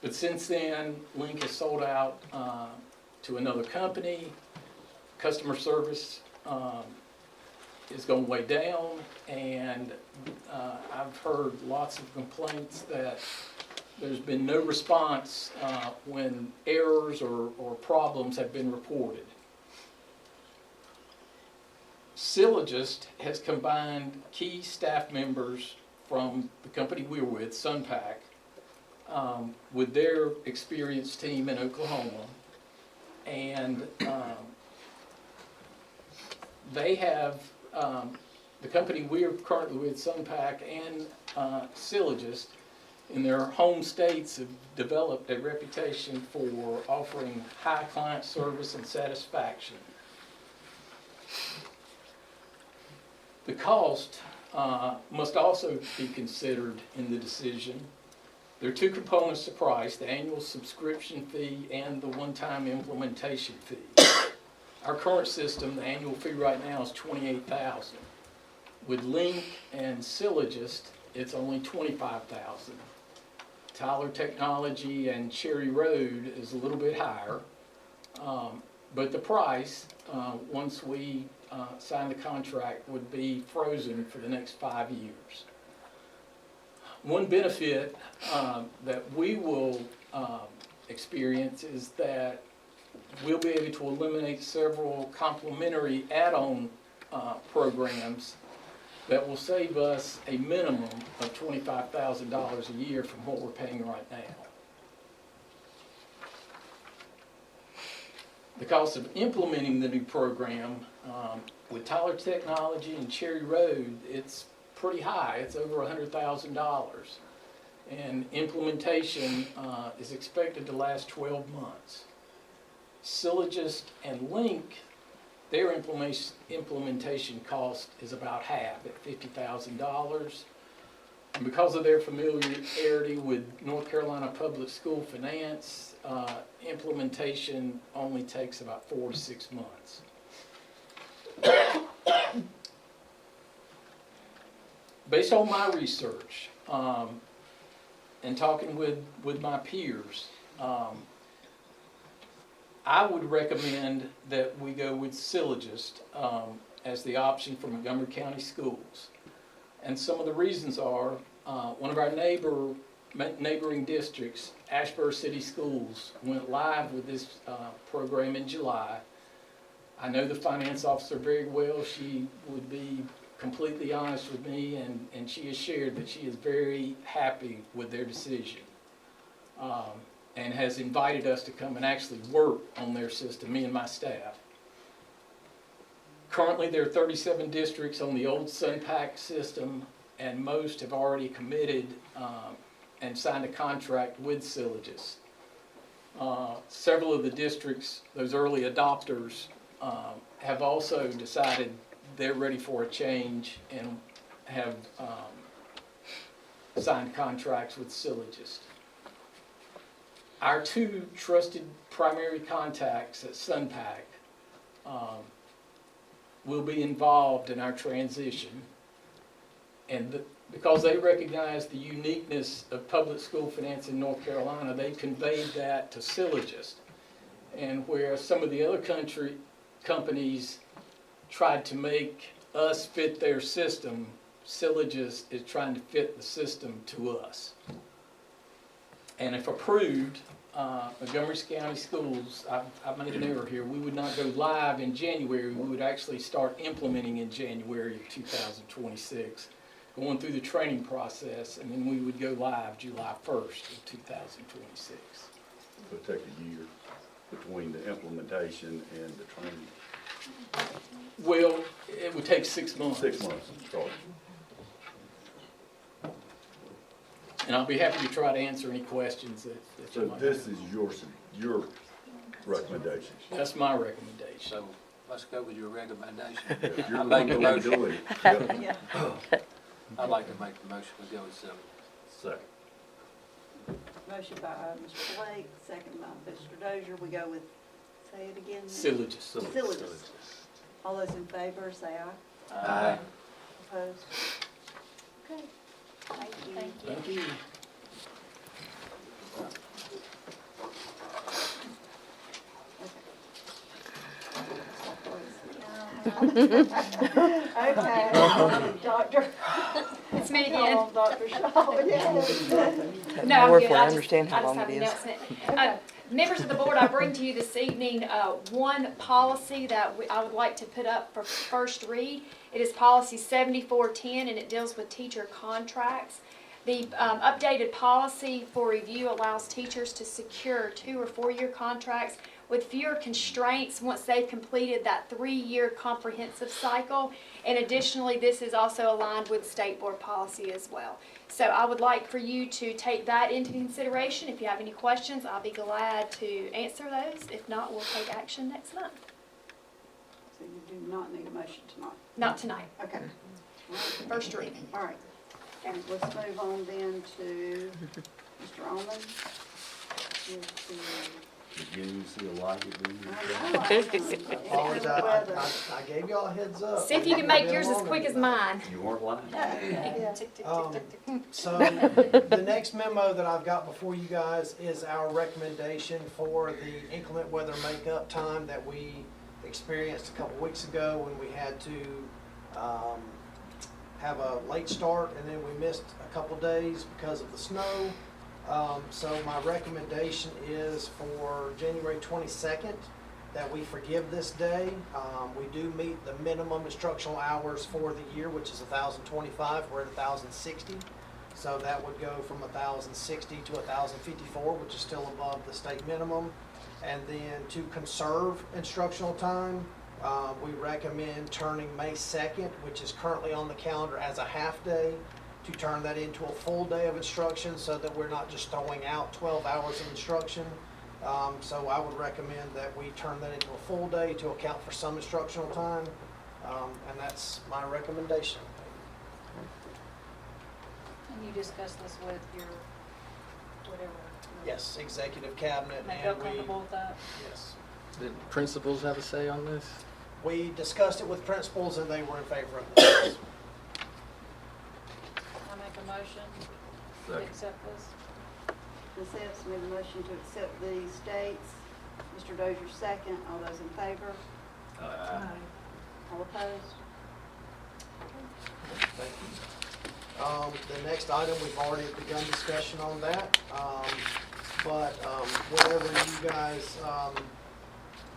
But since then, Link has sold out to another company. Customer service is going way down, and I've heard lots of complaints that there's been no response when errors or problems have been reported. Syllogist has combined key staff members from the company we're with, Sunpac, with their experienced team in Oklahoma, and they have, the company we're currently with, Sunpac and Syllogist, in their home states have developed a reputation for offering high client service and satisfaction. The cost must also be considered in the decision. There are two components to price: the annual subscription fee and the one-time implementation fee. Our current system, the annual fee right now is $28,000. With Link and Syllogist, it's only $25,000. Tyler Technology and Cherry Road is a little bit higher, but the price, once we sign the contract, would be frozen for the next 5 years. One benefit that we will experience is that we'll be able to eliminate several complementary add-on programs that will save us a minimum of $25,000 a year from what we're paying right now. The cost of implementing the new program with Tyler Technology and Cherry Road, it's pretty high. It's over $100,000. And implementation is expected to last 12 months. Syllogist and Link, their implementation cost is about half, at $50,000. And because of their familiarity with North Carolina public school finance, implementation only takes about 4 to 6 months. Based on my research and talking with my peers, I would recommend that we go with Syllogist as the option for Montgomery County Schools. And some of the reasons are, one of our neighboring districts, Ashburn City Schools, went live with this program in July. I know the finance officer very well. She would be completely honest with me, and she has shared that she is very happy with their decision, and has invited us to come and actually work on their system, me and my staff. Currently, there are 37 districts on the old Sunpac system, and most have already committed and signed a contract with Syllogist. Several of the districts, those early adopters, have also decided they're ready for a change and have signed contracts with Syllogist. Our two trusted primary contacts at Sunpac will be involved in our transition, and because they recognize the uniqueness of public school finance in North Carolina, they conveyed that to Syllogist. And where some of the other companies tried to make us fit their system, Syllogist is trying to fit the system to us. And if approved, Montgomery County Schools, I've made an error here, we would not go live in January, we would actually start implementing in January of 2026, going through the training process, and then we would go live July 1st of 2026. So it'll take a year between the implementation and the training. Well, it would take 6 months. 6 months, sorry. And I'll be happy to try to answer any questions that you So might this have. is your recommendation. That's my recommendation. So let's go with your recommendation. If you're I make a gonna do motion. it, yep. I'd like to make the motion to go with 7. Second. Motion by Mr. Blake, second by Mr. Dozier. We go with, say it again. Syllogism. Syllogism. All those in favor, say aye. Aye. Opposed? Okay, thank you. Thank you. Okay, Doctor. It's me again. Oh, Dr. Shaw, yes. No, I'm More good. if I I just- understand how I just long have it an is. announcement. Members of the board, I bring to you this evening one policy that I would like to put up for first read. It is policy 7410, and it deals with teacher contracts. The updated policy for review allows teachers to secure 2 or 4 year contracts with fewer constraints once they've completed that 3-year comprehensive cycle. And additionally, this is also aligned with state board policy as well. So I would like for you to take that into consideration. If you have any questions, I'll be glad to answer those. If not, we'll take action next month. So you do not need a motion tonight? Not tonight, Okay. first read. All right. And let's move on then to Mr. Almond. With the- Beginning to see a light at the end of the I tunnel. know, I gave y'all a heads up. See if you can make yours as quick as mine. You weren't lying. Yeah. Tick, tick, tick, Um, tick, tick, tick. So, the next memo that I've got before you guys is our recommendation for the inclement weather makeup time that we experienced a couple weeks ago when we had to have a late start, and then we missed a couple days because of the snow. So my recommendation is for January 22nd, that we forgive this day. We do meet the minimum instructional hours for the year, which is 1,025, we're at 1,060. So that would go from 1,060 to 1,054, which is still above the state minimum. And then to conserve instructional time, we recommend turning May 2nd, which is currently on the calendar as a half day, to turn that into a full day of instruction so that we're not just throwing out 12 hours of instruction. So I would recommend that we turn that into a full day to account for some instructional time, and that's my recommendation. And you discussed this with your, whatever. Yes, executive cabinet, Make you and we, comfortable with that? yes. Did principals have a say on this? We discussed it with principals and they were in favor of it. I make a motion to Second. accept this. Ms. Epps made a motion to accept these dates. Mr. Dozier second. All those in favor? All opposed? Thank you. The next item, we've already begun discussion on that. But whenever you guys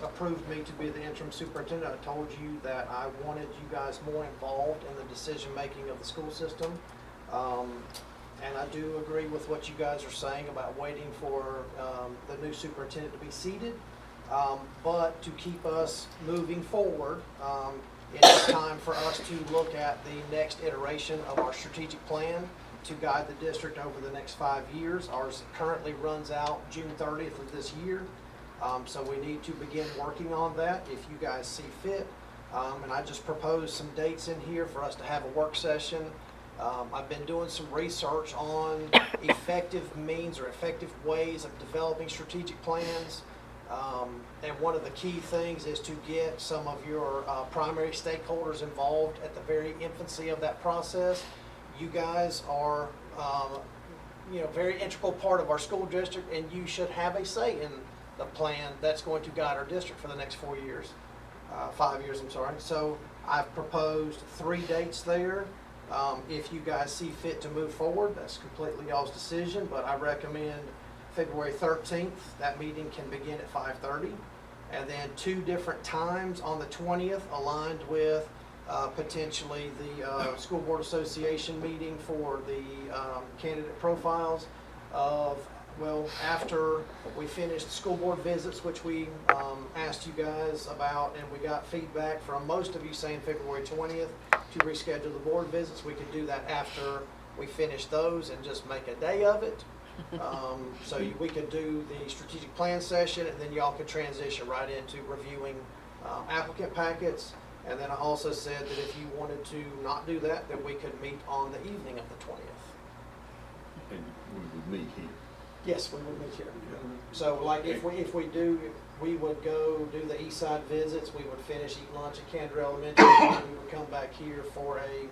approved me to be the interim superintendent, I told you that I wanted you guys more involved in the decision-making of the school system. And I do agree with what you guys are saying about waiting for the new superintendent to be seated. But to keep us moving forward, it's time for us to look at the next iteration of our strategic plan to guide the district over the next 5 years. Ours currently runs out June 30th of this year. So we need to begin working on that if you guys see fit. And I just proposed some dates in here for us to have a work session. I've been doing some research on effective means or effective ways of developing strategic plans. And one of the key things is to get some of your primary stakeholders involved at the very infancy of that process. You guys are, very integral part of our school district, and you should have a say in the plan that's going to guide our district for the next 4 years, 5 years, I'm sorry. So I've proposed 3 dates there. If you guys see fit to move forward, that's completely y'all's decision, but I recommend February 13th. That meeting can begin at 5:30. And then 2 different times on the 20th aligned with potentially the School Board Association meeting for the candidate profiles of, after we finished school board visits, which we asked you guys about, and we got feedback from most of you saying February 20th to reschedule the board visits. We could do that after we finish those and just make a day of it. So we could do the strategic plan session, and then y'all could transition right into reviewing applicant packets. And then I also said that if you wanted to not do that, then we could meet on the evening of the 20th. And we would meet here. Yes, we would meet here. So like if we do, we would go do the east side visits, we would finish, eat lunch at Candor Elementary, and we would come back here for a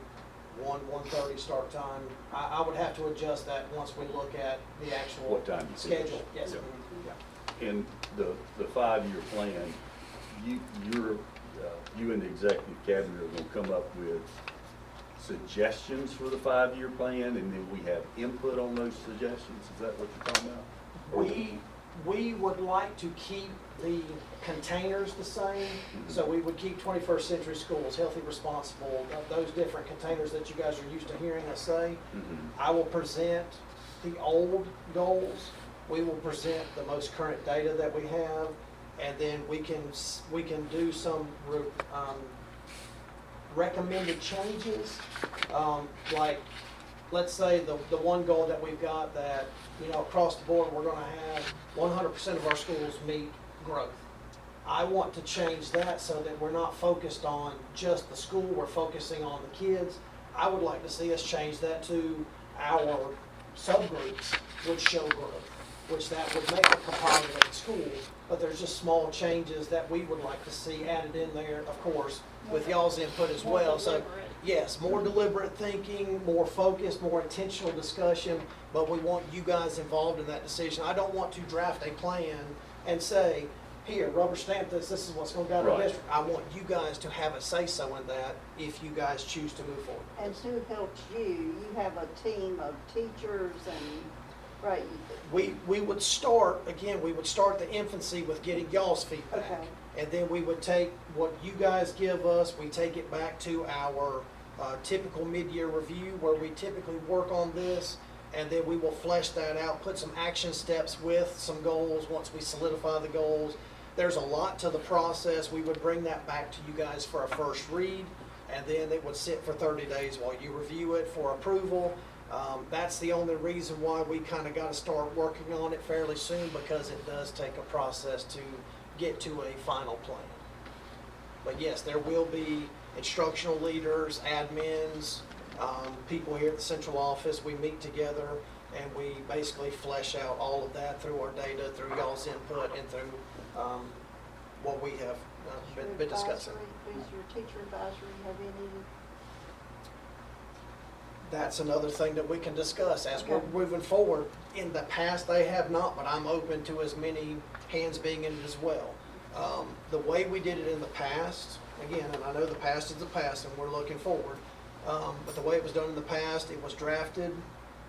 1:30 start time. I would have to adjust that once we look at the actual What time you finish. schedule. Yes. Yeah. Yeah. In the 5-year plan, you and the executive cabinet are gonna come up with suggestions for the 5-year plan, and then we have input on those suggestions. Is that what you're talking about? Or- We would like to keep the containers the same, so we would keep 21st century schools, healthy, responsible, those different containers that you guys are used to hearing us say. I will present the old goals, we will present the most current data that we have, and then we can do some recommended changes, like, let's say the one goal that we've got that, across the board, we're gonna have 100% of our schools meet growth. I want to change that so that we're not focused on just the school, we're focusing on the kids. I would like to see us change that to our subgroups would show growth, which that would make a composite school, but there's just small changes that we would like to see added in there, of course, with y'all's input as well. So, yes, more deliberate thinking, more focused, more intentional discussion, but we want you guys involved in that decision. I don't want to draft a plan and say, here, rubber stamp this is what's going to guide our Right. district. I want you guys to have a say-so in that if you guys choose to move forward. And who helps you? You have a team of teachers and, right? We would start, again, we would start the infancy with getting y'all's feedback. Okay. And then we would take what you guys give us, we take it back to our typical mid-year review where we typically work on this, and then we will flesh that out, put some action steps with some goals once we solidify the goals. There's a lot to the process. We would bring that back to you guys for a first read, and then it would sit for 30 days while you review it for approval. That's the only reason why we kind of got to start working on it fairly soon, because it does take a process to get to a final plan. But yes, there will be instructional leaders, admins, people here at the central office. We meet together and we basically flesh out all of that through our data, through y'all's input, and through what we have been discussing. Does your teacher advisory have any? That's another thing that we can discuss as we're moving forward. In the past, they have not, but I'm open to as many hands being in it as well. The way we did it in the past, again, and I know the past is the past and we're looking forward, but the way it was done in the past, it was drafted,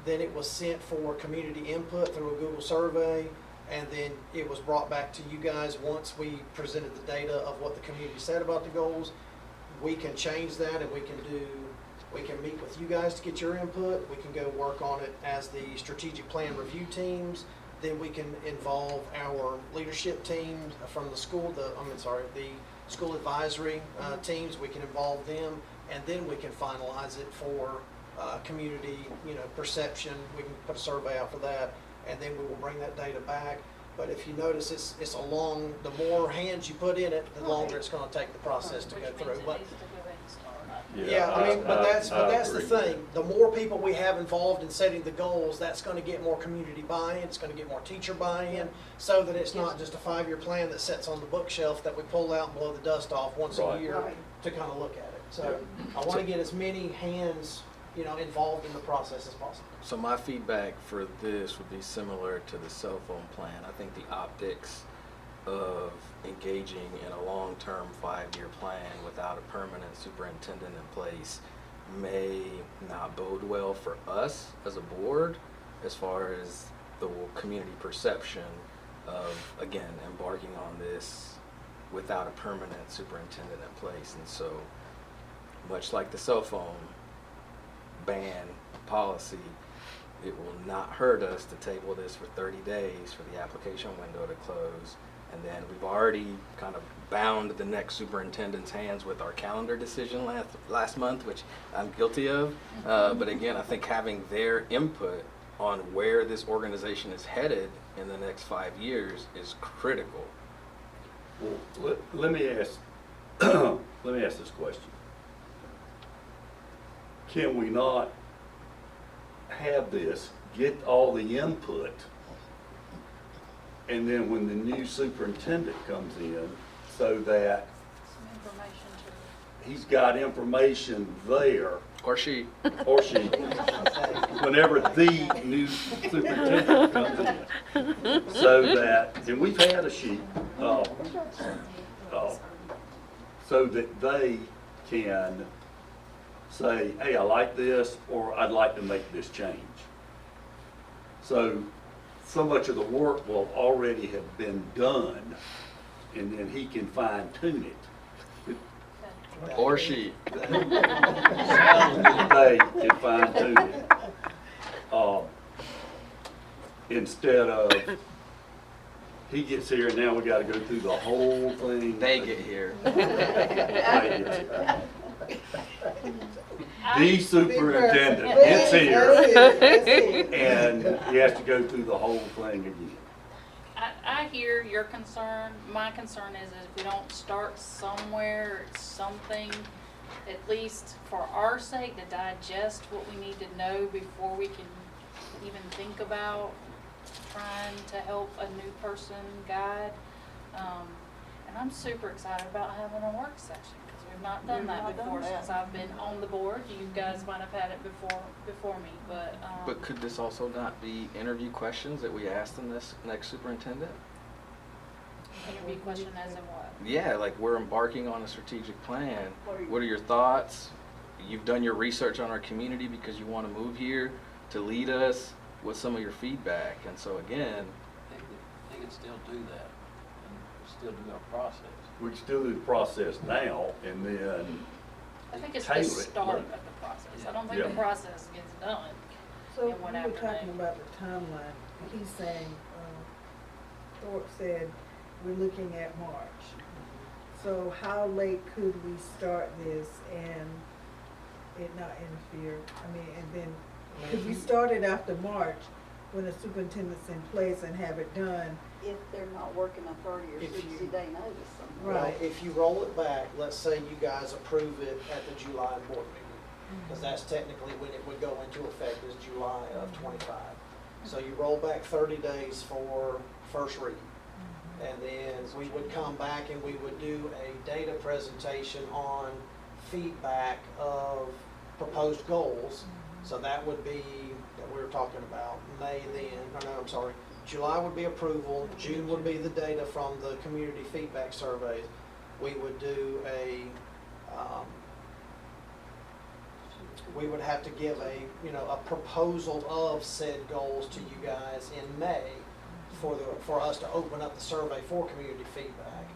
then it was sent for community input through a Google survey, and then it was brought back to you guys once we presented the data of what the community said about the goals. We can change that, and we can meet with you guys to get your input. We can go work on it as the strategic plan review teams. Then we can involve our leadership teams from the school, the school advisory teams. We can involve them, and then we can finalize it for community, perception. We can put a survey out for that, and then we will bring that data back. But if you notice, it's a long, the more hands you put in it, the longer it's going to take the process to go through. But yeah, but that's the agree. thing. The more people we have involved in setting the goals, that's going to get more community buy-in. It's going to get more teacher buy-in, so that it's not just a 5-year plan that sits on the bookshelf that we pull out and blow the dust off once a Right. year to kind of look at it. So I want to get as many hands, involved in the process as possible. So my feedback for this would be similar to the cell phone plan. I think the optics of engaging in a long-term 5-year plan without a permanent superintendent in place may not bode well for us as a board as far as the community perception of, again, embarking on this without a permanent superintendent in place. And so, much like the cell phone ban policy, it will not hurt us to table this for 30 days for the application window to close, And then we've already kind of bound the next superintendent's hands with our calendar decision last month, which I'm guilty of. But again, I think having their input on where this organization is headed in the next 5 years is critical. Well, let me ask, let me ask this question. Can we not have this, get all the input, and then when the new superintendent comes in, so that Some information to. he's got information there, Or she. or she, whenever the new superintendent comes in, so that, and we've had a sheet, so that they can say, hey, I like this, or I'd like to make this change. So much of the work will already have been done, and then he can fine tune it. Or she. They can fine tune it. Instead of, he gets here and now we gotta go through the whole thing. They get here. They get here. The superintendent gets here and he has to go through the whole thing again. I hear your concern. My concern is if we don't start somewhere, something, at least for our sake, to digest what we need to know before we can even think about trying to help a new person guide. And I'm super excited about having a work session, because we've not done that before since I've been on the board. You guys might have had it before me, but. But could this also not be interview questions that we ask them this next superintendent? Interview question as in what? Yeah, like we're embarking on a strategic plan. What are your thoughts? You've done your research on our community because you want to move here to lead us. What's some of your feedback? And so again, They can still do that and still do our process. We can still do the process now and then I think it's tailor the it start later. of the process. I don't think the Yeah. process gets done. So in one we were talking afternoon. about the timeline. He's saying, Thorpe said, we're looking at March. So how late could we start this and it not interfere? I mean, and then, could we start it after March when the superintendent's in place and have it done? If they're not working a 30 or If 60 you- day notice somewhere. Well, Right. if you roll it back, let's say you guys approve it at the July board meeting, because that's technically when it would go into effect, is July of '25. So you roll back 30 days for first reading. And then we would come back and we would do a data presentation on feedback of proposed goals. So that would be, that we were talking about, May then, or no, I'm sorry, July would be approval, June would be the data from the community feedback surveys. We would do we would have to give a proposal of said goals to you guys in May for us to open up the survey for community feedback.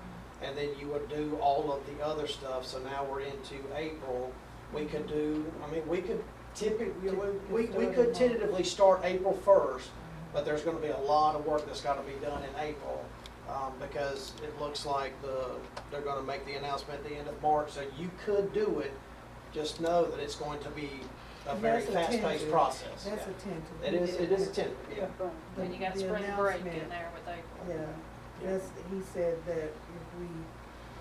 And then you would do all of the other stuff, so now we're into April. We could do, we could typically, we could tentatively start April 1st, but there's gonna be a lot of work that's gotta be done in April, because it looks like they're gonna make the announcement at the end of March, so you could do it. Just know that it's going to be a very That's a fast-paced tentative. process. That's Yeah. a tentative. It is a tentative, yeah. And you got The spring break in announcement, there with April. Yeah, he said that if we,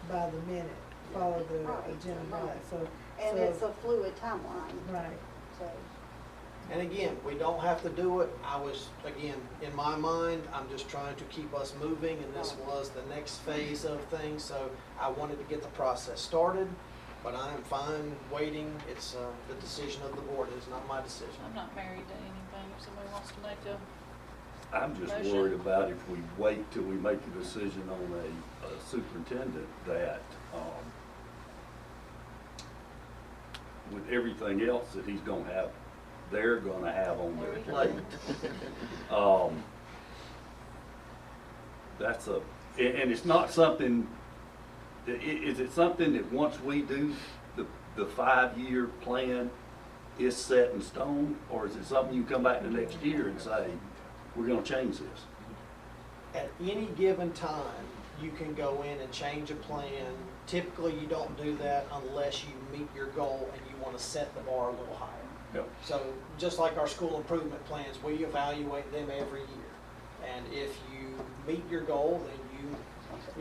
by the minute, follow the Right, agenda right. guide, so. And it's a fluid timeline, Right. so. And again, we don't have to do it. Again, in my mind, I'm just trying to keep us moving, and this was the next phase of things, so I wanted to get the process started, but I am fine waiting. It's the decision of the board, it's not my decision. I'm not married to anything. If somebody wants to make a, I'm just motion. worried about if we wait till we make a decision on a superintendent that, with everything else that he's gonna have, they're gonna have on their plate. That's and it's not something, is it something that once we do the 5-year plan is set in stone? Or is it something you come back the next year and say, we're gonna change this? At any given time, you can go in and change a plan. Typically, you don't do that unless you meet your goal and you want to set the bar a little higher. Yep. So just like our school improvement plans, we evaluate them every year. And if you meet your goal, then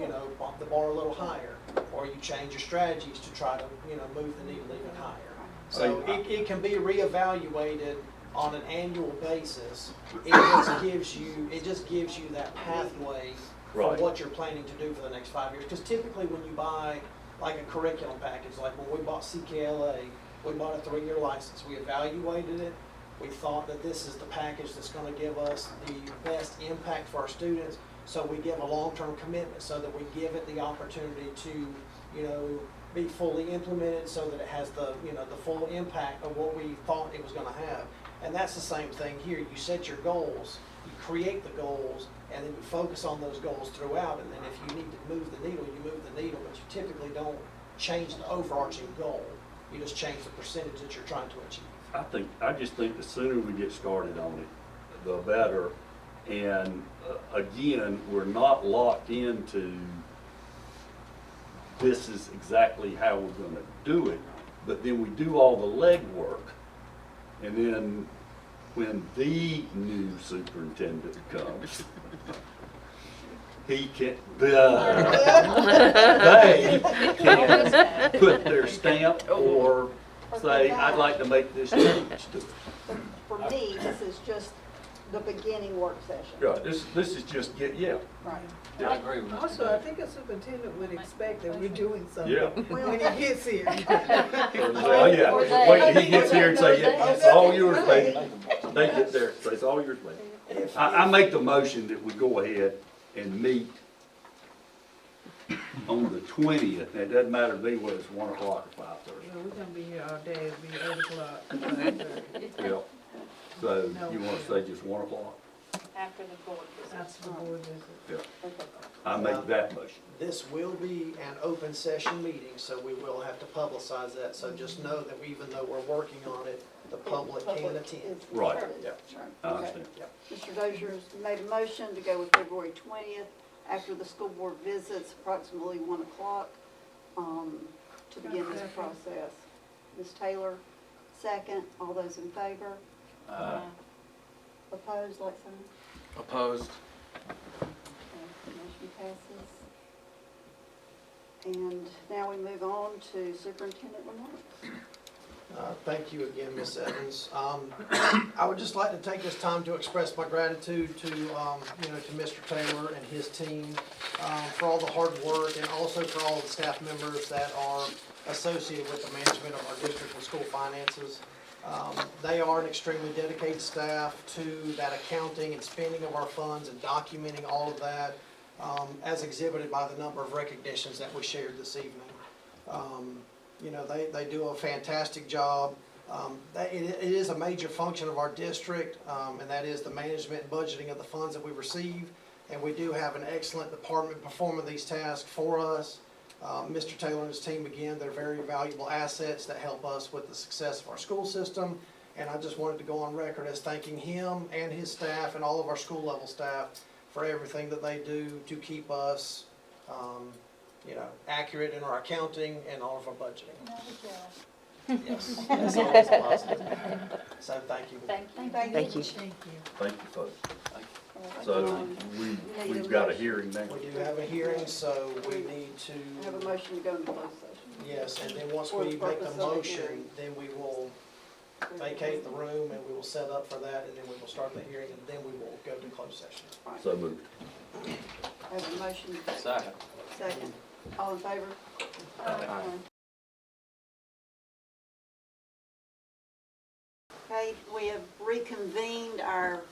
you know, bump the bar a little higher, or you change your strategies to try to, you know, move the needle even higher. So it can be reevaluated on an annual basis. It just gives you that pathway for Right. what you're planning to do for the next 5 years. Because typically when you buy like a curriculum package, like when we bought CKLA, we bought a 3-year license. We evaluated it. We thought that this is the package that's going to give us the best impact for our students. So we give a long-term commitment so that we give it the opportunity to, you know, be fully implemented so that it has the, you know, the full impact of what we thought it was going to have. And that's the same thing here. You set your goals, you create the goals, and then you focus on those goals throughout. And then if you need to move the needle, you move the needle, but you typically don't change the overarching goal. You just change the percentage that you're trying to achieve. I just think the sooner we get started on it, the better. And again, we're not locked into this is exactly how we're gonna do it, but then we do all the legwork. And then when the new superintendent comes, they can put their stamp or say, I'd like to make this change to it. For me, this is just the beginning work session. Right, this is just Right. I agree with Mr. Also, I think a superintendent would expect that we're doing something Yeah. when he gets here. Oh, yeah, wait till he gets here and say, yeah, it's all yours, baby. They get there, say, it's all yours, baby. I make the motion that we go ahead and meet on the 20th. It doesn't matter to me whether it's 1 o'clock or 5:30. We're gonna be here all day, it'll be 8 o'clock. Yeah. So you wanna say just 1 o'clock? After the board visits. That's the board visit. Yeah. I make that motion. This will be an open session meeting, so we will have to publicize that. So just know that even though we're working on it, the public can attend. Right. Yeah. I understand. Mr. Dozier's made a motion to go with February 20th after the school board visits, approximately 1 o'clock, to begin this process. Ms. Taylor, second. All those in favor? Opposed, like sign? Opposed? Okay, motion passes. And now we move on to superintendent remarks. Thank you again, Ms. Evans. I would just like to take this time to express my gratitude to, you know, to Mr. Taylor and his team for all the hard work and also for all the staff members that are associated with the management of our district and school finances. They are an extremely dedicated staff to that accounting and spending of our funds and documenting all of that, as exhibited by the number of recognitions that we shared this evening. You know, they do a fantastic job. It is a major function of our district, and that is the management and budgeting of the funds that we receive. And we do have an excellent department performing these tasks for us. Mr. Taylor and his team, again, they're very valuable assets that help us with the success of our school system. And I just wanted to go on record as thanking him and his staff and all of our school level staff for everything that they do to keep us, you know, accurate in our accounting and all of our budgeting. Yes, that's always positive. So thank you. Thank you. Thank you. Thank you. Thank you, folks. So we've got a hearing now. We do have a hearing, so we need to. Have a motion to go into closed session. Yes, and then once For the we make purpose the of the motion, hearing. then we will vacate the room and we will set up for that, and then we will start the hearing, and then we will go to closed session. So moved. Have a motion. Second. Second. All in favor? Aye. Okay, we have reconvened our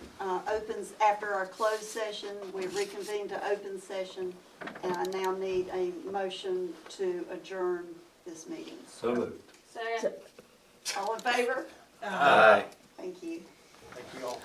after our closed session. We've reconvened to open session, and I now need a motion to adjourn this meeting. So moved. Second. All in favor? Aye. Thank you. Thank you all.